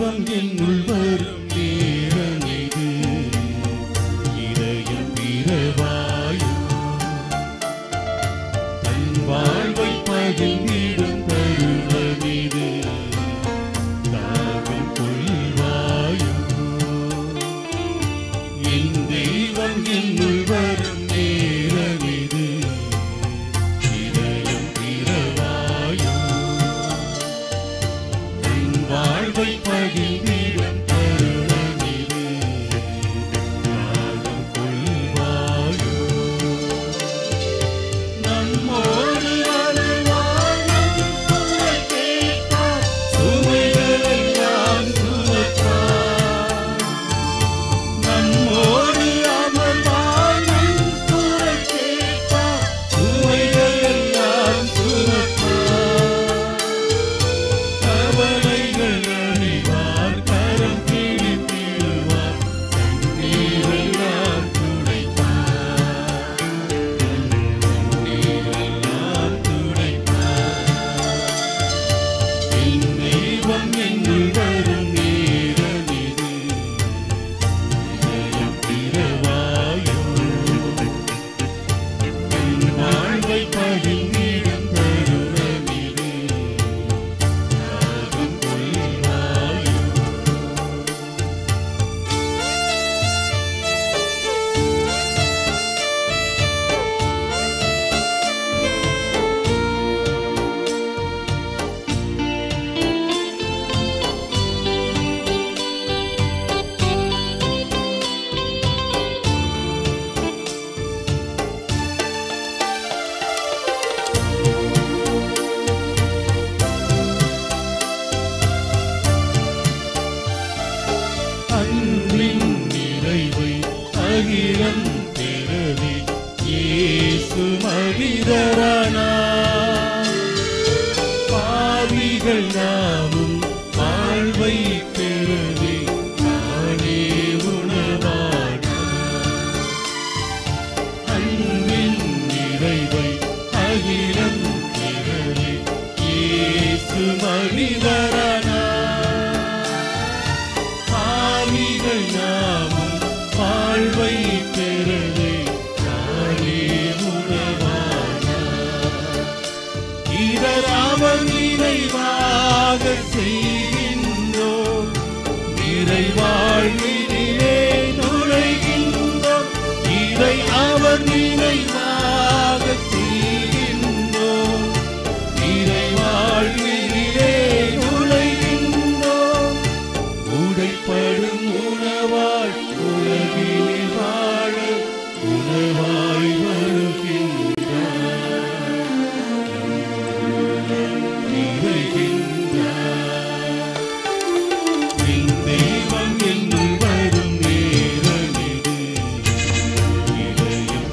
தெய்வம் என்னுள் வரும் நேரமிது இதயம் பிறவாயும் தன் வாழ்வை பகிர்ந்திடும் தருணமிது தாகம் கொள்வாயும் என் தெய்வம் என்னுள் வரும் நேரமிது இதயம் பிறவாயும் தன் வாழ்வை பகிர்ந்திடும் தருணமிது தாகம் கொள்வாயும் நம்மோடு அருள்வாயும் குரல் கேட்பார் சுமைகளெல்லாம் சுமப்பார் நம்மோடு அமர்வாயும் குரல் கேட்பார் சுமைகளெல்லாம் சுமப்பார் கவலைகள் அறிவார் கரம் பிடித்திடுவார் கண்ணீரெல்லாம் துடைப்பார் கண்ணீரெல்லாம் துடைப்பார் என் தெய்வம் என்னுள் வரும் நேரமிது இதயம் பிறவாயும் என் வாழ்வை பகிர்ந்திடும் தருணமிது தாகம் கொள்வாயும் அன்பின் நிறைவை அகிலம் பெறவே இயேசு மனிதரானார் பாவிகள் நாமும் வாழ்வை பெறவே தானே உணவானார் அன்பின் நிறைவை அகிலம் பெறவே இயேசு மனிதரானார் பாவிகள் நாமும் வாழ்வை பெறவே தானே உணவானார் இதர் அவர் நினைவாக செய்கின்றோம் நிறைவாழ்வினிலே நுழைகின்றோம் இதை அவர் நினைவாக செய்கின்றோம் நிறைவாழ்வினிலே நுழைகின்றோம் உடைப்படும் உணவாய் உலகில் வாழ உணவாய் வருகின்றார் நிறைகின்றார் என் தெய்வம் என்னுள் வரும் நேரமிது இதயம்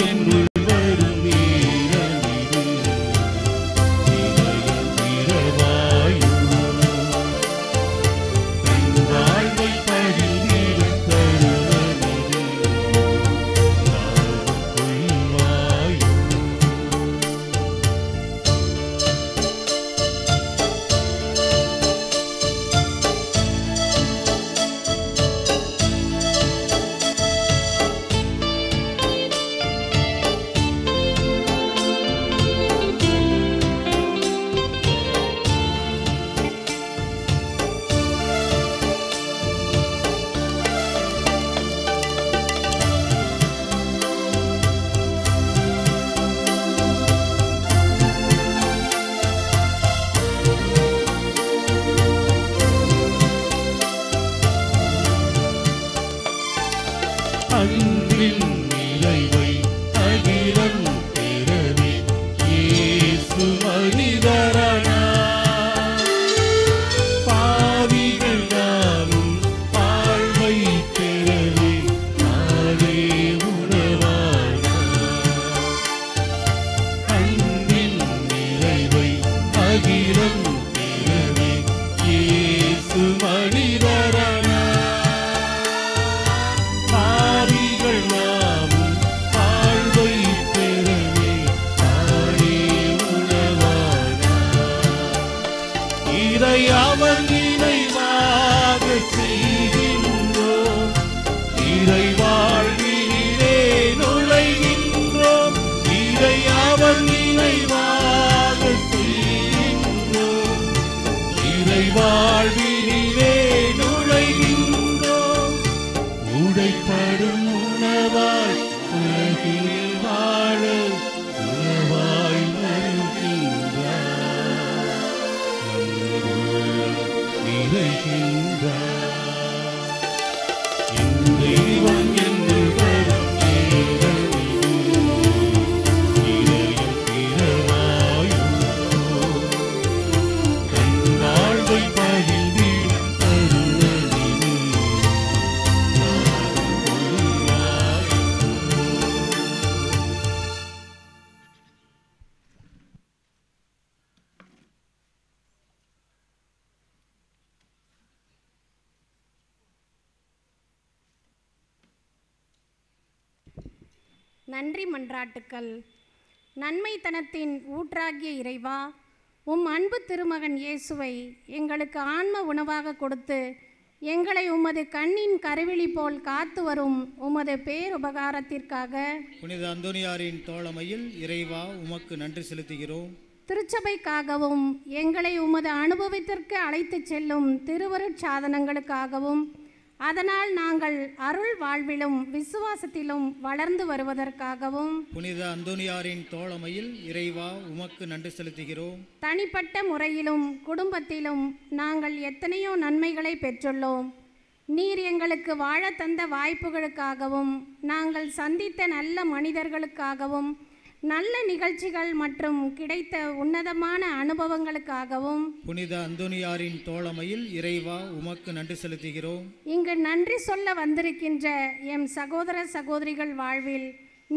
என்னுள் வரும் நேரமிது. இதயம் திறவாயும் தன் வாழ்வை பகிர்ந்திடும் தருணமிது. நாவுக்குள் வாயும் அன்பின் நிறைவை அகிலம் பெறவே இயேசு மனிதரானார். பாவிகள் நாமும் வாழ்வை பெறவே நாளே உணவானார். அன்பின் நிறைவை அகிலம் பெறவே இயேசு மனிதரானார். பாவிகள் நாமும் வாழ்வை பெறவே தானே உணவானார். இதை அவர் நினைவாக செய்கின்றோம். இறை வாழ்விலே நுழைகின்றோம். இதை அவர் நினைவாக செய்கின்றோம். இறை வாழ்விலே நுழைகின்றோம். உடைப்படும் உணவாய் உலகில் வாழ உணவாய் வருகின்றார். நம் உள்ளம் நிறைகின்றார். என் தெய்வம் என்று வரும் நேரமிது. இதயம் திறவாயும் தன் வாழ்வை பகிர்ந்திடும் தருணமிது. நன்றி மன்றாட்டுக்கள். நன்மைத்தனத்தின் ஊற்றாகிய இறைவா, உம் அன்பு திருமகன் இயேசுவை எங்களுக்கு ஆன்ம உணவாக கொடுத்து எங்களை உமது கண்ணின் கருவிழி போல் காத்து வரும் உமது பேருபகாரத்திற்காக புனித அந்தோனியாரின் தோழமையில் இறைவா உமக்கு நன்றி செலுத்துகிறோம். திருச்சபைக்காகவும் எங்களை உமது அனுபவத்திற்கு அழைத்துச் செல்லும் திருவருட்சாதனங்களுக்காகவும் அதனால் நாங்கள் அருள் வாழ்விலும் விசுவாசத்திலும் வளர்ந்து வருவதற்காகவும் புனித அந்தோனியாரின் தோழமையில் இறைவா உமக்கு நன்றி செலுத்துகிறோம். தனிப்பட்ட முறையிலும் குடும்பத்திலும் நாங்கள் எத்தனையோ நன்மைகளை பெற்றுள்ளோம். நீர் எங்களுக்கு வாழ தந்த வாய்ப்புகளுக்காகவும் நாங்கள் சந்தித்த நல்ல மனிதர்களுக்காகவும் நல்ல நிகழ்ச்சிகள் மற்றும் கிடைத்த உன்னதமான அனுபவங்களுக்காகவும் புனித அந்தோனியாரின் தோழமையில் இறைவா உமக்கு நன்றி செலுத்துகிறோம். இங்கு நன்றி சொல்ல வந்திருக்கின்ற எம் சகோதர சகோதரிகள் வாழ்வில்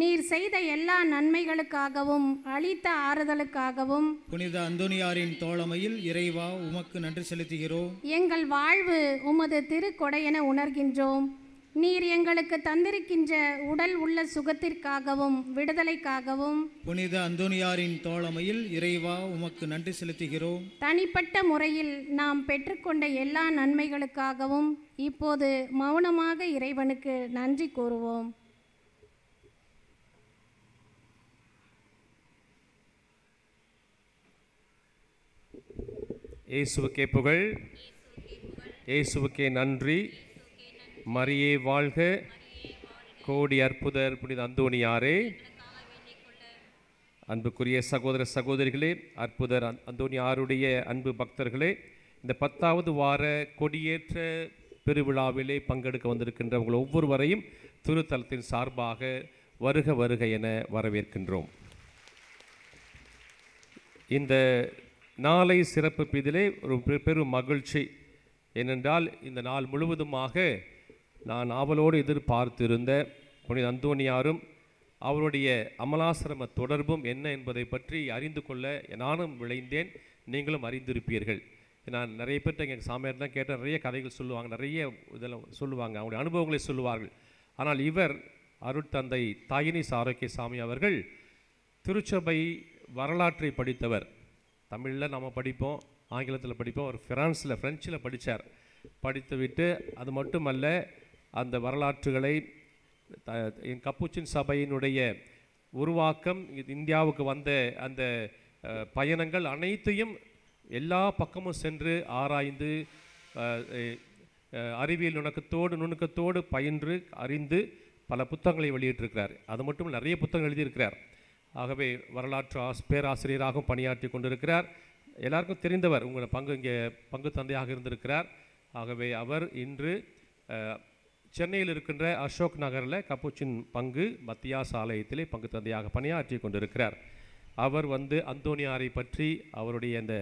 நீர் செய்த எல்லா நன்மைகளுக்காகவும் அளித்த ஆறுதலுக்காகவும் புனித அந்தோனியாரின் தோழமையில் இறைவா உமக்கு நன்றி செலுத்துகிறோம். எங்கள் வாழ்வு உமது திருக்கொடையென உணர்கின்றோம். நீர் எங்களுக்கு தந்திருக்கின்ற உடல் உள்ள சுகத்திற்காகவும் விடுதலைக்காகவும் புனித அந்தோனியாரின் தோழமையில் இறைவா உமக்கு நன்றி செலுத்துகிறோம். தனிப்பட்ட முறையில் நாம் பெற்றுக்கொண்ட எல்லா நன்மைகளுக்காகவும் இப்போது மௌனமாக இறைவனுக்கு நன்றி கூறுவோம். இயேசுவுக்கே புகழ், இயேசுவுக்கே நன்றி. மரியே வாழ்க, கோடி அற்புதர் புனித அந்தோனியாரே. அன்புக்குரிய சகோதர சகோதரிகளே, அற்புதர் அந்தோனியாருடைய அன்பு பக்தர்களே, இந்த 10வது வார கொடியேற்ற பெருவிழாவிலே பங்கெடுக்க வந்திருக்கின்ற உங்கள் ஒவ்வொருவரையும் திருத்தலத்தின் சார்பாக வருக வருக என வரவேற்கின்றோம். இந்த நாளை சிறப்பிப்பதிலே ஒரு பெரும் மகிழ்ச்சி. ஏனென்றால் இந்த நாள் முழுவதுமாக நான் ஆவலோடு எதிர்பார்த்திருந்த புனித அந்தோனியாரும் அவருடைய அமலாசிரம தொடர்பும் என்ன என்பதை பற்றி அறிந்து கொள்ள நானும் விளைந்தேன், நீங்களும் அறிந்திருப்பீர்கள். நான் நிறைய பேர்ட்ட எங்கள் சாமியார் தான் கேட்ட நிறைய கதைகள் சொல்லுவாங்க, நிறைய இதெல்லாம் சொல்லுவாங்க, அவங்களுடைய அனுபவங்களை சொல்லுவார்கள். ஆனால் இவர் அருட்தந்தை தாயினிஸ் ஆரோக்கிய சாமி அவர்கள் திருச்சபை வரலாற்றை படித்தவர். தமிழில் நம்ம படிப்போம், ஆங்கிலத்தில் படிப்போம், அவர் ஃப்ரெஞ்சில் படித்தார். படித்துவிட்டு அது மட்டுமல்ல, அந்த வரலாற்றுகளை கப்புச்சின் சபையினுடைய உருவாக்கம், இந்தியாவுக்கு வந்த அந்த பயணங்கள் அனைத்தையும் எல்லா பக்கமும் சென்று ஆராய்ந்து அறிவியல் நுணுக்கத்தோடு பயின்று அறிந்து பல புத்தகங்களை வெளியிட்டிருக்கிறார். அது மட்டும் நிறைய புத்தகங்கள் எழுதியிருக்கிறார். ஆகவே வரலாற்று பேராசிரியராகவும் பணியாற்றி கொண்டிருக்கிறார். எல்லாருக்கும் தெரிந்தவர், உங்கள் பங்கு தந்தையாக இருந்திருக்கிறார். ஆகவே அவர் இன்று சென்னையில் இருக்கின்ற அசோக் நகரில் கப்புச்சின் பங்கு மத்தியாஸ் ஆலயத்திலே பங்கு தந்தையாக பணியாற்றி கொண்டிருக்கிறார். அவர் அந்தோனியாரை பற்றி, அவருடைய இந்த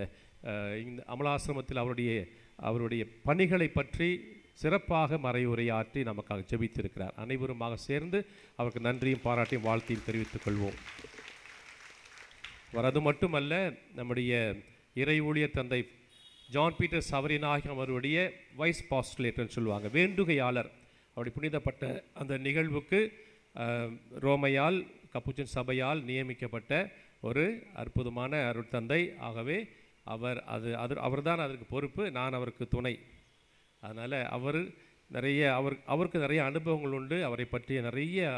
அமலாசிரமத்தில் அவருடைய பணிகளை பற்றி சிறப்பாக மறைவுரையாற்றி நமக்காக ஜெபித்திருக்கிறார். அனைவருமாக சேர்ந்து அவருக்கு நன்றியும் பாராட்டியும் வாழ்த்தையும் தெரிவித்துக் கொள்வோம். அது மட்டுமல்ல, நம்முடைய இறை ஊழியர் தந்தை ஜான் பீட்டர் சவரிநாயகம் அவருடைய வைஸ் பாஸ்டுலேட்டர்னு சொல்லுவாங்க, வேண்டுகையாளர். அப்படி புனிதப்பட்ட அந்த நிகழ்வுக்கு ரோமையால் கப்புச்சின் சபையால் நியமிக்கப்பட்ட ஒரு அற்புதமான அருட்தந்தை. ஆகவே அவர்தான் அதற்கு பொறுப்பு, நான் அவருக்கு துணை. அதனால் அவருக்கு நிறைய அனுபவங்கள் உண்டு. அவரை பற்றிய நிறைய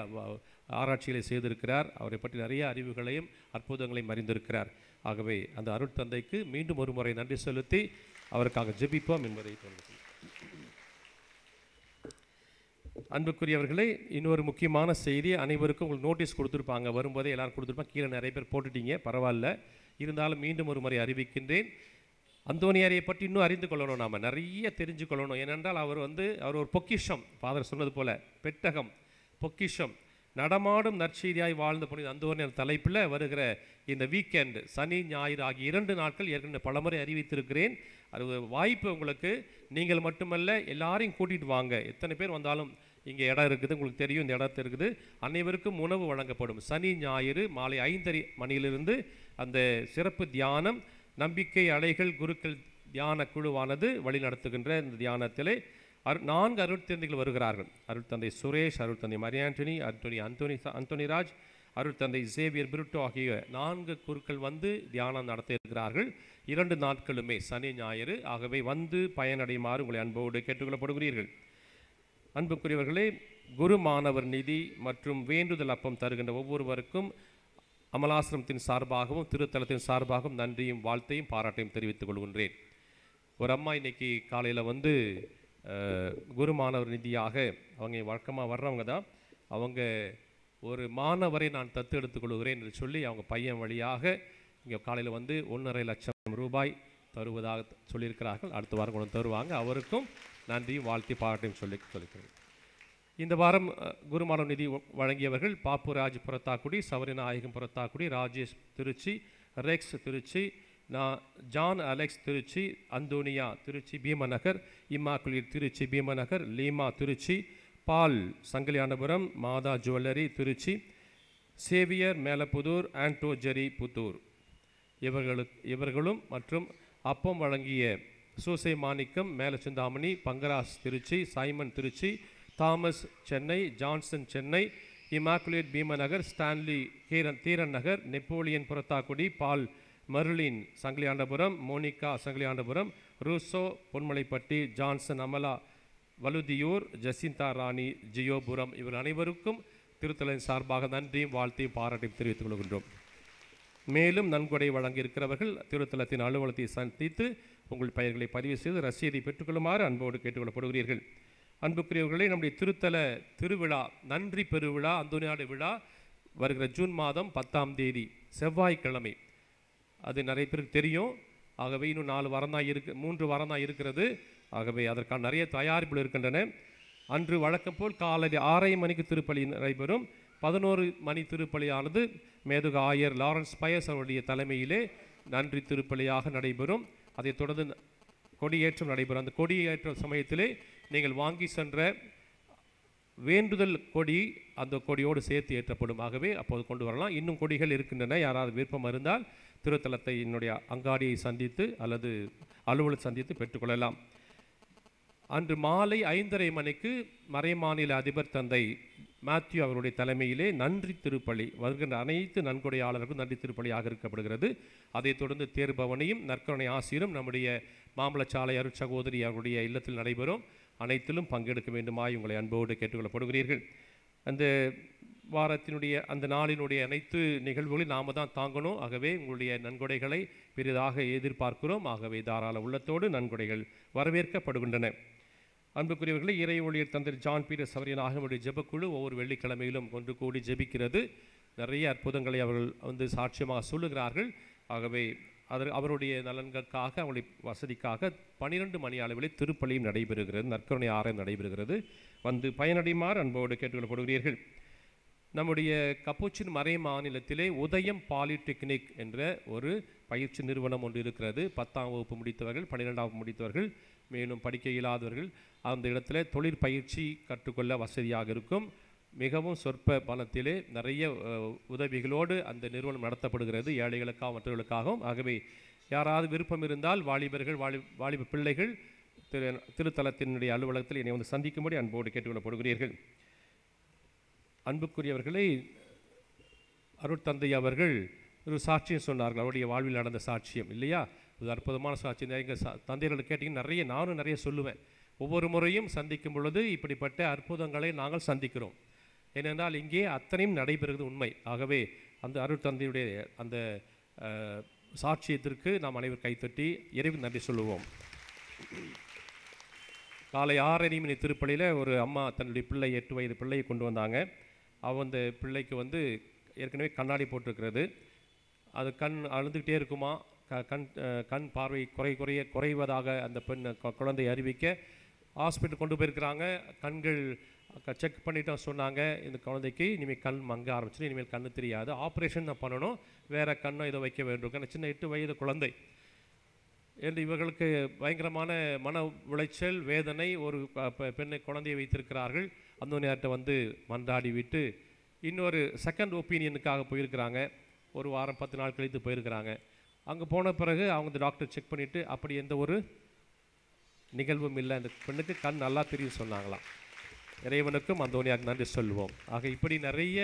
ஆராய்ச்சிகளை செய்திருக்கிறார். அவரை பற்றி நிறைய அறிவுகளையும் அற்புதங்களையும் அறிந்திருக்கிறார். ஆகவே அந்த அருட்தந்தைக்கு மீண்டும் ஒரு முறை நன்றி செலுத்தி அவருக்காக ஜெபிப்போம் என்பதை தோன்றுகிறது. அன்புக்குரியவர்களே, இன்னொரு முக்கியமான செய்தி, அனைவருக்கும் உங்களுக்கு நோட்டீஸ் கொடுத்துருப்பாங்க, வரும்போதே எல்லாரும் கொடுத்துருப்பாங்க. கீழே நிறைய பேர் போட்டுட்டீங்க, பரவாயில்ல. இருந்தாலும் மீண்டும் ஒரு முறை அறிவிக்கின்றேன். அந்தோனியாரை பற்றி இன்னும் அறிந்து கொள்ளணும், நாம் நிறைய தெரிஞ்சு கொள்ளணும். ஏனென்றால் அவர் ஒரு பொக்கிஷம், ஃபாதர் சொன்னது போல பெட்டகம், பொக்கிஷம், நடமாடும் நற்செய்தியாய் வாழ்ந்த புனித அந்தோனியார் தலைப்பில் வருகிற இந்த வீக்கெண்டு, சனி ஞாயிறு ஆகிய 2 நாட்கள் ஏற்கனவே பலமுறை அறிவித்திருக்கிறேன். அது வாய்ப்பு உங்களுக்கு. நீங்கள் மட்டுமல்ல, எல்லாரையும் கூட்டிகிட்டு வாங்க. எத்தனை பேர் வந்தாலும் இங்கே இடம் இருக்குது, உங்களுக்கு தெரியும், இந்த இடத்து இருக்குது. அனைவருக்கும் உணவு வழங்கப்படும். சனி ஞாயிறு மாலை 5:30 மணியிலிருந்து அந்த சிறப்பு தியானம், நம்பிக்கை அலைகள் குருக்கள் தியான குழுவானது வழிநடத்துகின்ற இந்த தியானத்திலே 4 அருட்தந்தைகள் வருகிறார்கள். அருட்தந்தை சுரேஷ், அருட்தந்தை மரியாண்டனி, அந்தோனிராஜ், அருட்தந்தை சேவியர் பிரிட்டோ ஆகிய 4 குருக்கள் தியானம் நடத்த இருக்கிறார்கள். 2 நாட்களுமே சனி ஞாயிறு. ஆகவே பயனடையுமாறு உங்களை அன்போடு கேட்டுக்கொள்ளப்படுகிறீர்கள். அன்புக்குரியவர்களே, குரு மாணவர் நிதி மற்றும் வேண்டுதல் அப்பம் தருகின்ற ஒவ்வொருவருக்கும் அமலாசிரமத்தின் சார்பாகவும் திருத்தலத்தின் சார்பாகவும் நன்றியும் வாழ்த்தையும் பாராட்டையும் தெரிவித்துக் கொள்கின்றேன். ஒரு அம்மா இன்னைக்கு காலையில் குரு மாணவர் நிதியாக, அவங்க வழக்கமாக வர்றவங்க தான், அவங்க ஒரு மாணவரை நான் தத்து எடுத்துக்கொள்கிறேன் என்று சொல்லி அவங்க பையன் வழியாக இங்கே காலையில் 1.5 லட்சம் ரூபாய் தருவதாக சொல்லியிருக்கிறார்கள். அடுத்த வாரம் கொண்டு தருவாங்க. அவருக்கும் நன்றியும் வாழ்த்தி பாராட்டையும் சொல்லிக்கிறேன். இந்த வாரம் குரு மாணவர் நிதி வழங்கியவர்கள் Papuraj Purathakudi, Savarinayagam Purathakudi, Rajesh Trichy, Rex Trichy, John Alex Trichy, Antonia Trichy Bheemanagar, Immaculate Trichy Bheemanagar, Leema Trichy, Paul Sangaliyandapuram, Matha Jewellery Trichy, Xavier Melaputhur, Anto Jerry Puthur இவர்களும் மற்றும் அப்பம் வழங்கிய Soosai Manickam Melachinthamani, Pancras Trichy, Simon Trichy, Thomas Chennai, Johnson Chennai, Immaculate Bheemanagar, Stanley Dheeran Nagar, Napoleon Purathakudi, Paul Merlin Sangiliyandapuram, Monica Sangiliyandapuram, ரூசோ பொன்மலைப்பட்டி, ஜான்சன் அமலா வலுதியூர், ஜசிந்தா ராணி ஜியோபுரம் இவர் அனைவருக்கும் திருத்தலின் சார்பாக நன்றியும் வாழ்த்தையும் பாராட்டையும் தெரிவித்துக் கொள்கின்றோம். மேலும் நன்கொடை வழங்கியிருக்கிறவர்கள் திருத்தலத்தின் அலுவலகத்தை சந்தித்து உங்கள் பெயர்களை பதிவு செய்து ரசீதை பெற்றுக்கொள்ளுமாறு அன்போடு கேட்டுக்கொள்ளப்படுகிறீர்கள். அன்புக்குரியவர்களே, நம்முடைய திருத்தல திருவிழா, நன்றி பெருவிழா, அந்தோனியார் விழா வருகிற ஜூன் மாதம் 10ஆம் தேதி செவ்வாய்க்கிழமை. அது நிறைய பேருக்கு தெரியும். ஆகவே இன்னும் 3 வாரம் தான் இருக்கிறது. ஆகவே அதற்கான நிறைய தயாரிப்புகள் இருக்கின்றன. அன்று வழக்கம் போல் காலை 6:30 மணிக்கு திருப்பலி நடைபெறும். 11 மணி திருப்பலியானது மேதுக ஆயர் லாரன்ஸ் பயஸ் அவருடைய தலைமையிலே நன்றி திருப்பலியாக நடைபெறும். அதைத் தொடர்ந்து கொடியேற்றம் நடைபெறும். அந்த கொடியேற்ற சமயத்திலே நீங்கள் வாங்கி சென்ற வேண்டுதல் கொடி அந்த கொடியோடு சேர்த்து ஏற்றப்படும். ஆகவே அப்போது கொண்டு வரலாம். இன்னும் கொடிகள் இருக்கின்றன. யாராவது விருப்பம் இருந்தால் திருத்தலத்தை என்னுடைய அங்காடியை சந்தித்து அல்லது அலுவலர் சந்தித்து பெற்றுக்கொள்ளலாம். அன்று மாலை 5:30 மணிக்கு மறைமாநில அதிபர் தந்தை மேத்யூ அவருடைய தலைமையிலே நன்றி திருப்பலி, வருகின்ற அனைத்து நன்கொடையாளருக்கும் நன்றி திருப்பலியாக இருக்கப்படுகிறது. அதைத் தொடர்ந்து தேர்பவனையும் நற்கருணை ஆசிரியரும் நம்முடைய மாம்பழச்சாலை அருட்சகோதரி அவருடைய இல்லத்தில் நடைபெறும். அனைத்திலும் பங்கெடுக்க வேண்டுமாய் உங்களை அன்போடு கேட்டுக்கொள்ளப்படுகிறீர்கள். அந்த வாரத்தினுடைய அந்த நாளினுடைய அனைத்து நிகழ்வுகளையும் நாம் தான் தாங்கணும். ஆகவே உங்களுடைய நன்கொடைகளை பெரிதாக எதிர்பார்க்கிறோம். ஆகவே தாராள உள்ளத்தோடு நன்கொடைகள் வரவேற்கப்படுகின்றன. அன்புக்குரியவர்களை, இறை ஊழியர் தந்தை ஜான் பீட்டர்ஸ் அவரின் ஆகமுடைய ஜெபக்குழு ஒவ்வொரு வெள்ளிக்கிழமையிலும் ஒன்று கூடி ஜெபிக்கிறது. நிறைய அற்புதங்களை அவர்கள் சாட்சியமாக சொல்லுகிறார்கள். ஆகவே அவருடைய நலன்களுக்காக, அவருடைய வசதிக்காக 12 மணி அளவில் திருப்பலியும் நடைபெறுகிறது, நற்கருணை ஆராயம் நடைபெறுகிறது. வந்து பயனடைமாறு அன்போடு கேட்டுக்கொள்ளப்படுகிறீர்கள். நம்முடைய கப்புச்சின் மறை மாநிலத்திலே உதயம் பாலிடெக்னிக் என்ற ஒரு பயிற்சி நிறுவனம் ஒன்று இருக்கிறது. 10ஆம் வகுப்பு முடித்தவர்கள், 12ஆம் வகுப்பு முடித்தவர்கள், மேலும் படிக்க இயலாதவர்கள் அந்த இடத்துல தொழிற்பயிற்சி கற்றுக்கொள்ள வசதியாக இருக்கும். மிகவும் சொற்ப பணத்திலே நிறைய உதவிகளோடு அந்த நிறுவனம் நடத்தப்படுகிறது, ஏழைகளுக்காகவும் மற்றவர்களுக்காகவும். ஆகவே யாராவது விருப்பம் இருந்தால் வாலிபர்கள், வாலிப பிள்ளைகள் திருத்தலத்தினுடைய அலுவலகத்தில் என்னை வந்து சந்திக்கும்படி அன்போடு கேட்டுக்கொள்ளப்படுகிறீர்கள். அன்புக்குரியவர்களை, அருட்தந்தை அவர்கள் ஒரு சாட்சியம் சொன்னார்கள். அவருடைய வாழ்வில் நடந்த சாட்சியம் இல்லையா? இது அற்புதமான சாட்சியம். எங்கள் தந்தையர்கள் கேட்டிங்கன்னா நானும் நிறைய சொல்லுவேன். ஒவ்வொரு முறையும் சந்திக்கும் பொழுது இப்படிப்பட்ட அற்புதங்களை நாங்கள் சந்திக்கிறோம். ஏனென்றால் இங்கே அத்தனையும் நடைபெறுகிறது உண்மை. ஆகவே அந்த அருட்தந்தையுடைய அந்த சாட்சியத்திற்கு நாம் அனைவரும் கைத்தட்டி இறைவன் நன்றி சொல்லுவோம். காலை 6:30 மணி திருப்பலியில் ஒரு அம்மா தன்னுடைய பிள்ளை 8 வயது பிள்ளையை கொண்டு வந்தாங்க. அந்த பிள்ளைக்கு ஏற்கனவே கண்ணாடி போட்டிருக்கிறது. அது கண் அழுதுகிட்டே இருக்குமா, கண் பார்வை குறைவதாக அந்த பெண் குழந்தை அறிவிக்க ஹாஸ்பிட்டல் கொண்டு போயிருக்கிறாங்க. கண்கள் செக் பண்ணிட்டு சொன்னாங்க, இந்த குழந்தைக்கு இனிமேல் கண் மங்க ஆரம்பிச்சு, இனிமேல் கண்ணு தெரியாது, ஆப்ரேஷன் தான் பண்ணணும், வேறு கண்ணை இதை வைக்க வேண்டும். சின்ன 8 வயது குழந்தை என்று இவர்களுக்கு பயங்கரமான மன உளைச்சல், வேதனை. ஒரு பெண்ணை குழந்தையை வைத்திருக்கிறார்கள். அந்த நேரத்தை மன்றாடி விட்டு இன்னொரு செகண்ட் ஒப்பீனியனுக்காக போயிருக்கிறாங்க. ஒரு வாரம் 10 நாள் கழித்து போயிருக்கிறாங்க. அங்கே போன பிறகு அவங்க டாக்டர் செக் பண்ணிவிட்டு அப்படி எந்த ஒரு நிகழ்வும் இல்லை, அந்த பெண்ணுக்கு கண் நல்லா தெரியும் சொன்னாங்களாம். இறைவனுக்கும் அந்தோனியாருக்கு நன்றி சொல்லுவோம். ஆக இப்படி நிறைய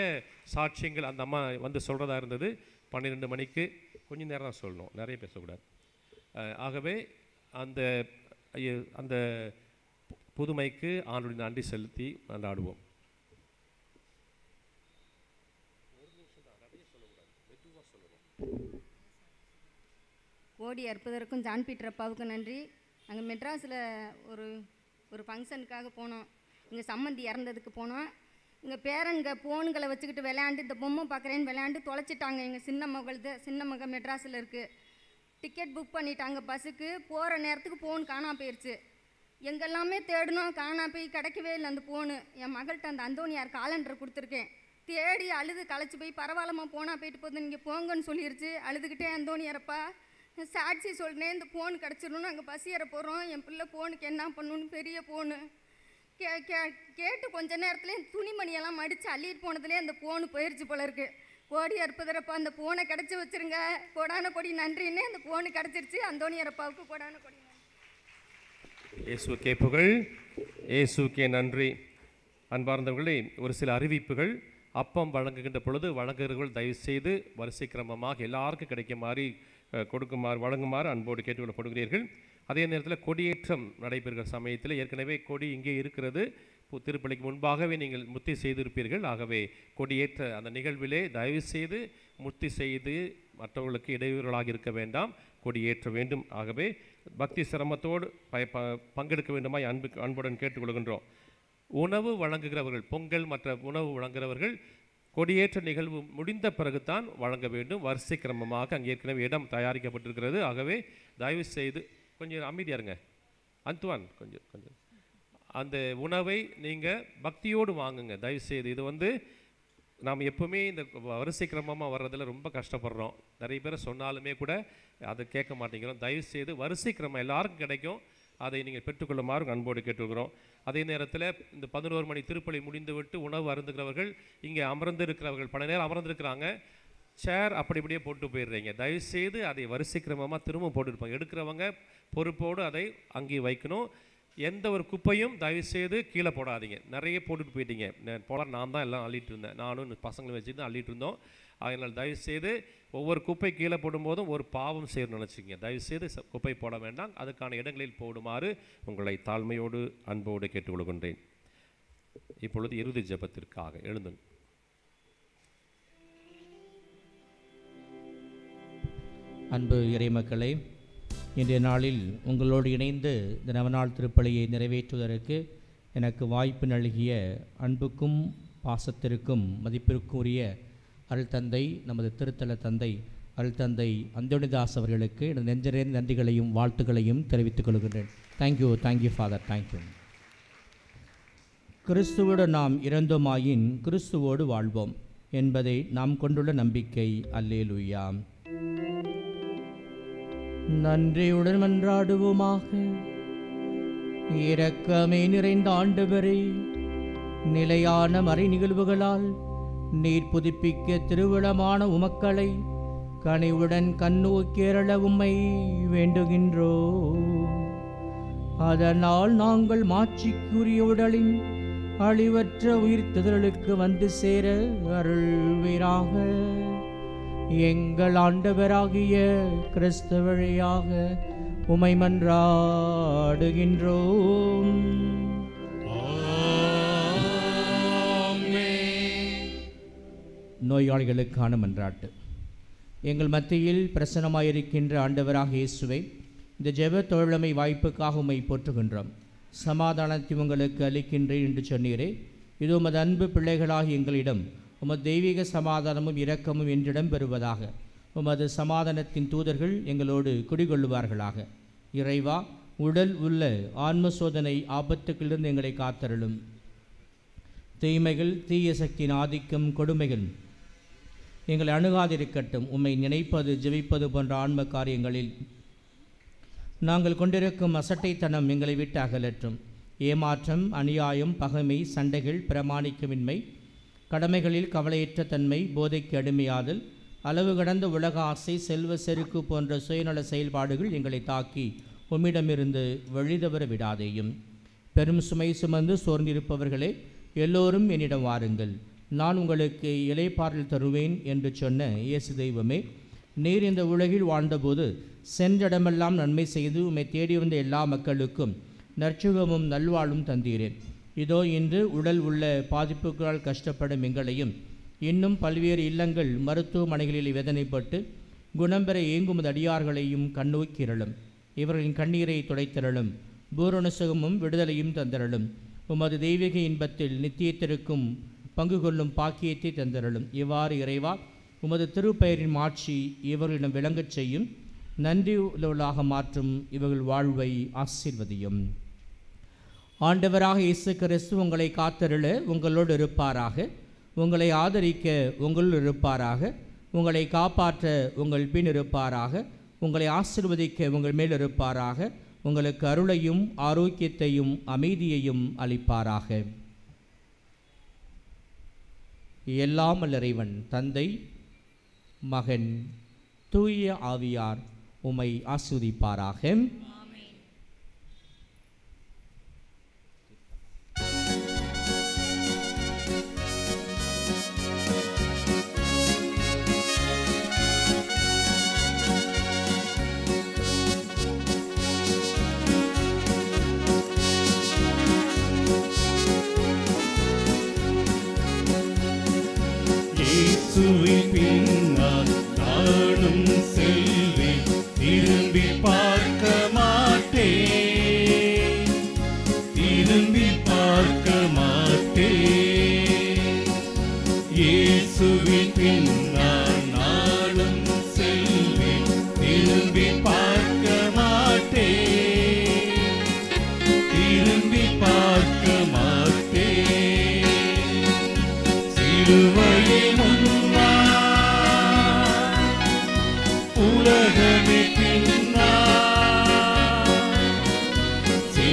சாட்சியங்கள் அந்த அம்மா சொல்கிறதா இருந்தது. 12 மணிக்கு கொஞ்சம் நேரம் தான் சொல்லணும், நிறைய பேசக்கூடாது. ஆகவே அந்த அந்த புதுமைக்கு ஆண்டுடைய நன்றி செலுத்தி கொண்டாடுவோம். கோடி அற்புதருக்கும் ஜான் பீட்டர் அப்பாவுக்கும் நன்றி. அங்கே மெட்ராஸில் ஒரு ஃபங்க்ஷனுக்காக போனோம். இங்கே சம்மந்தி இறந்ததுக்கு போனோம். இங்கே பேரன்க ஃபோன்களை வச்சுக்கிட்டு விளையாண்டு இந்த பொம்மை பார்க்குறேன்னு விளையாண்டு தொலைச்சிட்டாங்க. எங்கள் சின்ன மகள் மெட்ராஸில் இருக்குது. டிக்கெட் புக் பண்ணிட்டாங்க பஸ்ஸுக்கு. போகிற நேரத்துக்கு ஃபோன் காணாமல் போயிடுச்சு. எங்கெல்லாமே தேடணும், காணாமல் போய் கிடைக்கவே இல்லை அந்த ஃபோனு. என் மகள்கிட்ட அந்த அந்தோனியார் காலண்டர் கொடுத்துருக்கேன். தேடி அழுது களைச்சி போய் பரவாயில்லம்மா போனால் போயிட்டு போகுது, நீங்கள் போங்கன்னு சொல்லிடுச்சு. அழுதுகிட்டே அந்தோனியாரப்பா சாட்சி சொல்கிறேன், இந்த ஃபோன் கிடச்சிடணும், அங்கே பஸ் ஏற போகிறோம், என் பிள்ளை ஃபோனுக்கு என்ன பண்ணணுன்னு பெரிய ஃபோனு கேட்டு கொஞ்ச நேரத்துலேயே துணிமணியெல்லாம் மடித்து அள்ளிட்டு போனதுலேயே அந்த ஃபோனு போயிடுச்சு போல இருக்குது. கோடி அற்புதரப்பா அந்த ஃபோனை கிடச்சி வச்சுருங்க, கோடான கொடி நன்றின்னு அந்த ஃபோனு கிடச்சிருச்சு. அந்தோனியாரப்பாவுக்கு கோடான கொடி நன்றி. இயேசுக்கே புகழ், இயேசுக்கே நன்றி. அன்பார்ந்தவர்களே, ஒரு சில அறிவிப்புகள். அப்பம் வழங்குகின்ற பொழுது வழங்குகிறவர்கள் தயவுசெய்து வரிசை கிரமமாக எல்லாருக்கும் கிடைக்குமாறு வழங்குமாறு அன்போடு கேட்டுக்கொள்ளப்படுகிறீர்கள். அதே நேரத்தில் கொடியேற்றம் நடைபெறுகிற சமயத்தில் ஏற்கனவே கொடி இங்கே இருக்கிறது. திருப்பலிக்கு முன்பாகவே நீங்கள் முத்தி செய்திருப்பீர்கள். ஆகவே கொடியேற்ற அந்த நிகழ்விலே தயவுசெய்து முத்தி செய்து மற்றவர்களுக்கு இடையூறுகளாக இருக்க வேண்டாம், கொடியேற்ற வேண்டும். ஆகவே பக்தி சிரமத்தோடு பங்கெடுக்க வேண்டுமாய் அன்புடன் கேட்டுக்கொள்கின்றோம். உணவு வழங்குகிறவர்கள், பொங்கல் மற்ற உணவு வழங்குகிறவர்கள் கொடியேற்ற நிகழ்வு முடிந்த பிறகுதான் வழங்க வேண்டும். வரிசை கிரமமாக அங்கே ஏற்கனவே இடம் தயாரிக்கப்பட்டிருக்கிறது. ஆகவே தயவு செய்து கொஞ்சம் அமைதியாக இருங்க. அந்துவான் கொஞ்சம் அந்த உணவை நீங்கள் பக்தியோடு வாங்குங்க தயவுசெய்து. இது நாம் எப்போவுமே இந்த வரிசை கிரமமாக வர்றதில் ரொம்ப கஷ்டப்படுறோம். நிறைய பேர் சொன்னாலுமே கூட அதை கேட்க மாட்டேங்கிறோம். தயவுசெய்து வரிசை கிரமம் எல்லாருக்கும் கிடைக்கும். அதை நீங்கள் பெற்றுக்கொள்ளுமாறு அன்போடு கேட்டுக்கிறோம். அதே நேரத்தில் இந்த 11 மணி திருப்பலி முடிந்துவிட்டு உணவு அருந்துகிறவர்கள், இங்கே அமர்ந்து இருக்கிறவர்கள் பல நேரம் அமர்ந்துருக்கிறாங்க, சேர் அப்படி இப்படியே போட்டு போயிடுறீங்க. தயவுசெய்து அதை வரிசைக்கிரமமாக திரும்ப போட்டுருப்பாங்க. எடுக்கிறவங்க பொறுப்போடு அதை அங்கே வைக்கணும். எந்த ஒரு குப்பையும் தயவுசெய்து கீழே போடாதீங்க. நிறைய போட்டுட்டு போயிட்டீங்க. நான் தான் எல்லாம் அள்ளிட்டு இருந்தேன், நானும் பசங்களை வச்சுட்டு அள்ளிட்டு இருந்தோம். அதனால் தயவுசெய்து ஒவ்வொரு குப்பை கீழே போடும்போதும் ஒரு பாவம் செய்யணும்னு நினச்சிக்கிங்க. தயவுசெய்து குப்பை போட வேண்டாம். அதுக்கான இடங்களில் போடுமாறு உங்களை தாழ்மையோடு அன்போடு கேட்டுக்கொள்கின்றேன். இப்பொழுது இறுதி ஜெபத்திற்காக எழுந்துங்க. அன்பு இறைமக்களே, இன்றைய நாளில் உங்களோடு இணைந்து இந்த நவநாள் திருப்பலியை நிறைவேற்றுவதற்கு எனக்கு வாய்ப்பு நல்கிய அன்புக்கும் பாசத்திற்கும் மதிப்பிற்கும் உரிய அருள் தந்தை, நமது திருத்தல தந்தை அருள் தந்தை அந்தோணிதாஸ் அவர்களுக்கு எனது நெஞ்சறிந்த நன்றிகளையும் வாழ்த்துக்களையும் தெரிவித்துக் கொள்கின்றேன். Thank you father, thank you. கிறிஸ்துவோடு நாம் இறந்தோமாயின் கிறிஸ்துவோடு வாழ்வோம் என்பதை நாம் கொண்டுள்ள நம்பிக்கை. அல்லேலூயா. நன்றியுடன் மன்றாடுவோமாக. இரக்கமே நிறைந்த ஆண்டவரே, நிலையான மறை நிகழ்வுகளால் நீர் புதுப்பிக்க திருவிழமான உமக்களை கனிவுடன் கண்ணோக்கியருள உம்மை வேண்டுகின்றோ. அதனால் நாங்கள் மாட்சிக்குரிய உடலின் அழிவற்ற உயிர்த்தெழுதலுக்கு வந்து சேர அருள்வீராக. எங்கள் ஆண்டவராகிய கிறிஸ்து வழியாக உம்மை மன்றாடுகின்றோம். நோயாளிகளுக்கான மன்றாட்டு. எங்கள் மத்தியில் பிரசன்னமாயிருக்கின்ற ஆண்டவராக இயேசுவை, இந்த ஜெப தோழமை வாய்ப்புக்காக உம்மை போற்றுகின்றோம். சமாதானத்தை உங்களுக்கு அளிக்கின்றேன் என்று சொன்னீரே. இது உமது அன்பு பிள்ளைகளாகி எங்களிடம் உமது தெய்வீக சமாதானமும் இரக்கமும் என்றிடம் பெறுவதாக. உமது சமாதானத்தின் தூதர்கள் எங்களோடு குடிகொள்ளுவார்களாக. இறைவா, உடல் உள்ள ஆன்ம சோதனை ஆபத்துக்களிலிருந்து எங்களை காத்தருளும். தீமைகள், தீய சக்தியின் ஆதிக்கம், கொடுமைகள் எங்களை அணுகாதிருக்கட்டும். உம்மை நினைப்பது, ஜெபிப்பது போன்ற ஆன்ம காரியங்களில் நாங்கள் கொண்டிருக்கும் அசட்டைத்தனம் எங்களை விட்டு அகலற்றும். ஏமாற்றம், அநியாயம், பகைமை, சண்டைகள், பிரமாணிக்கமின்மை, கடமைகளில் கவலையற்ற தன்மை, போதைக்கு அடிமையாதல், அளவு கடந்த உலக ஆசை, செல்வ செருக்கு போன்ற சுயநல செயல்பாடுகள் எங்களை தாக்கி உம்மிடமிருந்து வழிதவற விடாதேயும். பெரும் சுமை சுமந்து சோர்ந்திருப்பவர்களே, எல்லோரும் என்னிடம் வாருங்கள், நான் உங்களுக்கு இளைப்பாறல் தருவேன் என்று சொன்ன இயேசு தெய்வமே, நீர் இந்த உலகில் வாழ்ந்தபோது சென்றடமெல்லாம் நன்மை செய்து உம்மை தேடி வந்த எல்லா மக்களுக்கும் நற்சுகமும் நல்வாழ்வும் தந்தீரேன். இதோ இன்று உடல் உள்ள பாதிப்புகளால் கஷ்டப்படும் எங்களையும், இன்னும் பல்வேறு இல்லங்கள், மருத்துவமனைகளில் வேதனைப்பட்டு குணம் பெற ஏங்குமது அடியார்களையும் கண்ணோக்கிரளும். இவர்களின் கண்ணீரை துடைத்திரளும். பூரண சுகமும் விடுதலையும் தந்திரளும். உமது தெய்வீக இன்பத்தில் நித்தியத்திற்கும் பங்கு கொள்ளும் பாக்கியத்தை தந்திரளும். இவ்வாறு இறைவா, உமது திருப்பெயரின் மாட்சி இவர்களிடம் விளங்கச் செய்யும். நன்றி உள்ளவர்களாக மாற்றும் இவர்கள் வாழ்வை ஆசீர்வதியும். ஆண்டவராக இயேசு கிறிஸ்து உங்களை காத்தருள உங்களோடு இருப்பாராக. உங்களை ஆதரிக்க உங்களுள் இருப்பாராக. உங்களை காப்பாற்ற உங்கள் பின் இருப்பாராக. உங்களை ஆசீர்வதிக்க உங்கள் மேல் இருப்பாராக. உங்களுக்கு அருளையும் ஆரோக்கியத்தையும் அமைதியையும் அளிப்பாராக. எல்லாம் வல்ல இறைவன் தந்தை, மகன், தூய ஆவியார் உம்மை ஆசீர்வதிப்பாராக. இயேசுவின் பின்னால் நானும் செல்வேன், திரும்பி பார்க்க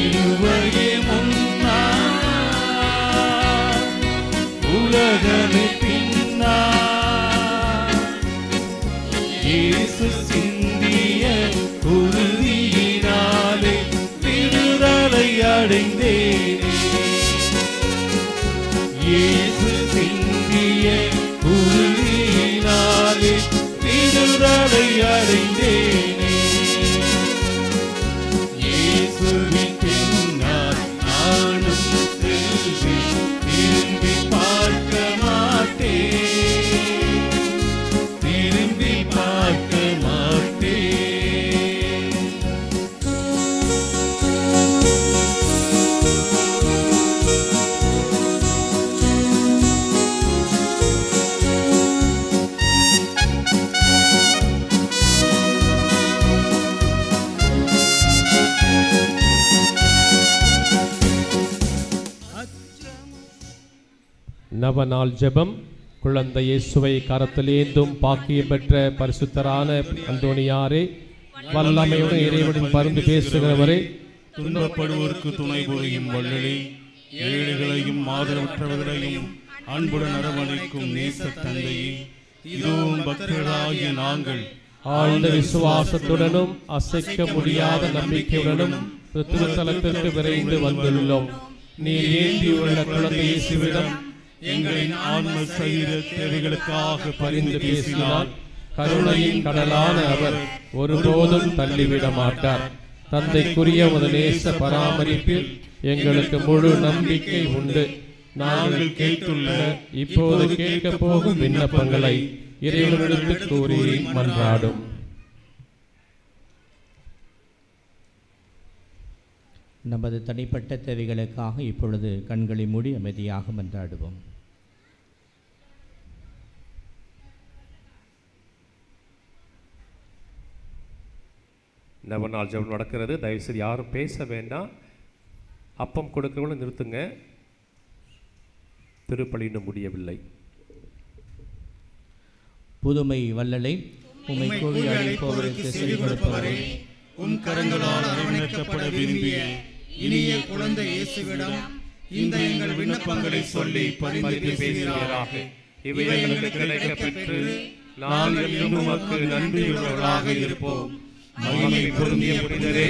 திருவருகே முன்னா உலகமே பின்னா இயேசு சிந்திய குருதியினாலே விடுதலை அடைந்தேனே. இயேசு சிந்திய குருதியினாலே விடுதலை அடைந்தேனே. இயேசுவின் பின்னால் நானும் சென்று திரும்பி பார்க்க மாட்டேன், திரும்பி பார்க்க மாட்டேன். நவநாள் ஜெபம். குழந்தை இயேசுவை கரத்திலேந்தும் பாக்கியம் பெற்ற பரிசுத்தரான அந்தோணியாரே, வல்லமையுடன் இறைவனின் பருந்து பேசுகிறவரே, துன்பப்படுவோருக்கு துணை புரியும் வள்ளலே, ஏழைகளையும் ஆதரவற்றவர்களையும் அன்புடன் அரவணைக்கும் நேச தந்தையே, இதுவும் பக்தர்களாகிய நாங்கள் ஆழ்ந்த விசுவாசத்துடனும் அசைக்க முடியாத நம்பிக்கையுடனும் திருத்தலத்திற்கு விரைந்து வந்துள்ளோம். நீர் ஏந்தியுள்ள குழந்தை இயேசுவிடம் எங்களின் ஆன்ம சரீர தேவைகளுக்காக பரிந்து பேசினார். கருணையின் கடலான அவர் ஒருபோதும் தள்ளிவிட மாட்டார். தந்தைக்குரிய ஒரு நேச பராமரிப்பில் எங்களுக்கு முழு நம்பிக்கை உண்டு. நாங்கள் கேட்டுள்ள இப்போது கேட்க போகும் விண்ணப்பங்களை இறைவனிடத்தில் கூறி மன்றாடும். நமது தனிப்பட்ட தேவைகளுக்காக இப்பொழுது கண்களை மூடி அமைதியாக மன்றாடுவோம். நவநாள் ஜெபம் நடக்கிறது. தயவுசெய்து யாரும் பேச வேண்டாம். அப்பம் கொடுக்கிறவங்களும் நிறுத்துங்க. திருப்பலி இன்னும் முடியவில்லை. புதுமை வல்லலை, உம்மை கூவி அழைப்பவருக்கு செவி கொடுப்பவரே, உம் கரங்களால் அரவணைக்கப்பட விரும்பிய இனிய குழந்தை இயேசுவிடம் இந்த எங்கள் விண்ணப்பங்களை சொல்லி பரிந்து பேசுகிறாராக. இவை எங்களுக்கு கிடைக்க பெற்று நாங்கள் உமக்கு நன்றியுள்ளவர்களாக இருப்போம். மகிமை பொருந்திய புனிதரே,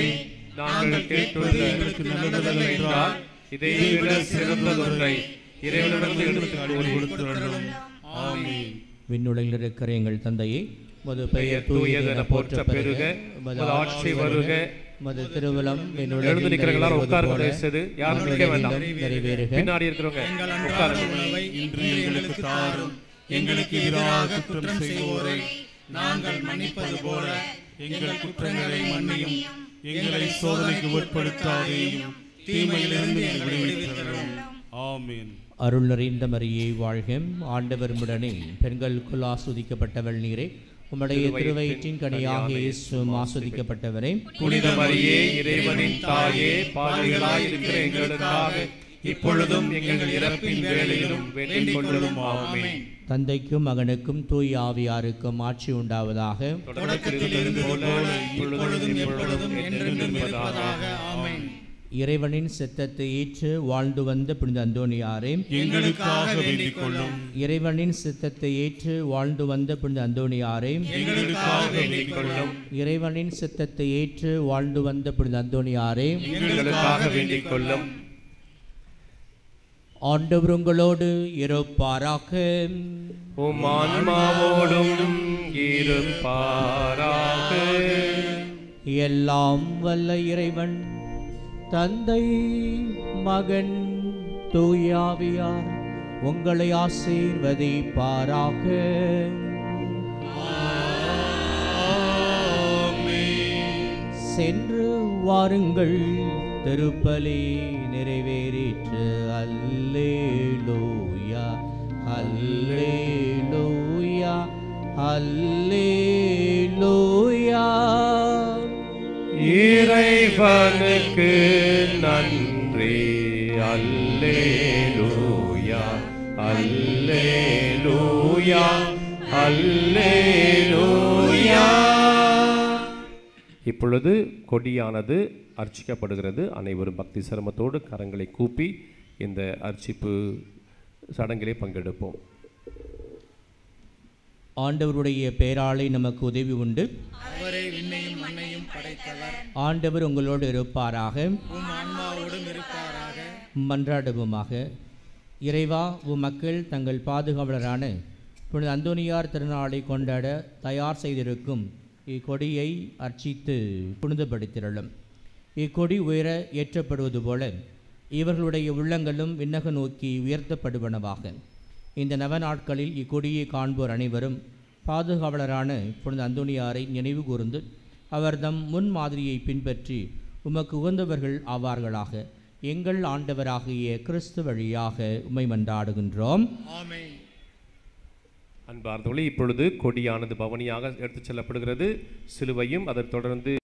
நாங்கள் கேட்டுள்ள எங்களுக்கு நல்லதல்ல என்றால் இதை விட சிறந்ததொன்றை இறைவனிடத்தில் கொடுத்துள்ளோம். ஆமென். விண்ணுலகில் இருக்கிற எங்கள் தந்தையே, மது பெயர் தூயதென போற்ற பெருக, மது ஆட்சி வருக, மது திருவிழம் எழுந்து நிற்கிறவங்களால் உட்கார்ந்து பேசுது. யாரும் நிற்க வேண்டாம். நிறைவேறுக. பின்னாடி இருக்கிறவங்க உட்காருங்க. இன்று எங்களுக்கு தாரும். எங்களுக்கு எதிராக குற்றம் செய்வோரை நாங்கள் மன்னிப்பது போல எங்கள் குற்றங்களை மன்னியும். எங்களை சோதனைக்கு உட்படுத்தாதேயும், தீமையிலிருந்து எங்களை விடுவித்தருளும். ஆமென். அருள் நிறைந்த மரியே வாழ்க, ஆண்டவர் உடனே பெண்களுக்குள் ஆஸ்வதிக்கப்பட்டவள் நீரே. உம்முடைய திருவயிற்றின் கனியாக இயேசு ஆஸ்வதிக்கப்பட்டவரே. புனித மரியே, இறைவனின் தாயே, பாவிகளாய் இருக்கிற எங்களுக்காக இப்பொழுதும் எங்கள் இறப்பின் வேளையிலும் வேண்டிக் கொள்ளும். ஆமென். தந்தைக்கும் மகனுக்கும் தூய் ஆவியாருக்கும் ஆட்சி உண்டாவதாக. தொடக்கத்தில் இருந்தது போல இப்பொழுதும் எப்பொழுதும் என்றென்றும் இருப்பதாக. ஆமென். இறைவனின் சித்தத்தை ஏற்று வாழ்ந்து வந்த புனித அந்தோணியாரே, எங்களுக்காக வேண்டிக் கொள்ளும். இறைவனின் சித்தத்தை ஏற்று வாழ்ந்து வந்த புனித அந்தோணியாரே, எங்களுக்காக வேண்டிக் கொள்ளும். இறைவனின் சித்தத்தை ஏற்று வாழ்ந்து வந்த புனித அந்தோணியாரே, எங்களுக்காக வேண்டிக் கொள்ளும். ஆண்டவர் உங்களோடு இருப்பாராக. உம் ஆன்மாவோடும் இருப்பாராக. எல்லாம் வல்ல இறைவன் தந்தை, மகன், தூயாவியார் உங்களை ஆசீர்வதிப்பாராக. சென்று வாருங்கள், திருப்பலி நிறைவேறிற்று. அல்லேலூயா, அல்லேலூயா, அல்லேலூயா. இறைவனுக்கு நன்றி. அல்லேலூயா, அல்லேலூயா, அல்லேலூயா. இப்பொழுது கொடியானது அர்ச்சிக்கப்படுகிறது. அனைவரும் பக்தி சிரமத்தோடு கரங்களை கூப்பி இந்த அர்ச்சிப்பு சடங்கிலே பங்கெடுப்போம். ஆண்டவருடைய பெயராலே நமக்கு உதவி உண்டு. அவரே விண்ணையும் மண்ணையும் படைத்தவர். ஆண்டவர் உங்களோடு இருப்பாராக. உம் ஆன்மாவோடும் இருப்பாராக. மன்றாடுவோமாக. இறைவா, உம் மக்கள் தங்கள் பாதுகாவலரான புனித அந்தோனியார் திருநாளை கொண்டாட தயார் செய்திருக்கும் இக்கொடியை அர்ச்சித்து புனிதப்படுத்திரலும். இக்கொடி உயர ஏற்றப்படுவது போல இவர்களுடைய உள்ளங்களும் விண்ணக நோக்கி உயர்த்தப்படுவனவாக. இந்த நவ நாட்களில் இக்கொடியை காண்போர் அனைவரும் பாதுகாவலரான புனித அந்தோனியாரை நினைவு கூர்ந்து அவர்தம் முன் மாதிரியை பின்பற்றி உமக்கு உகந்தவர்கள் ஆவார்களாக. எங்கள் ஆண்டவராகிய கிறிஸ்து வழியாக உம்மை மன்றாடுகின்றோம். ஆமென். அன்பார்ந்தவர்களே, இப்பொழுது கொடியானது பவனியாக எடுத்துச் செல்லப்படுகிறது. சிலுவையும் அதைத் தொடர்ந்து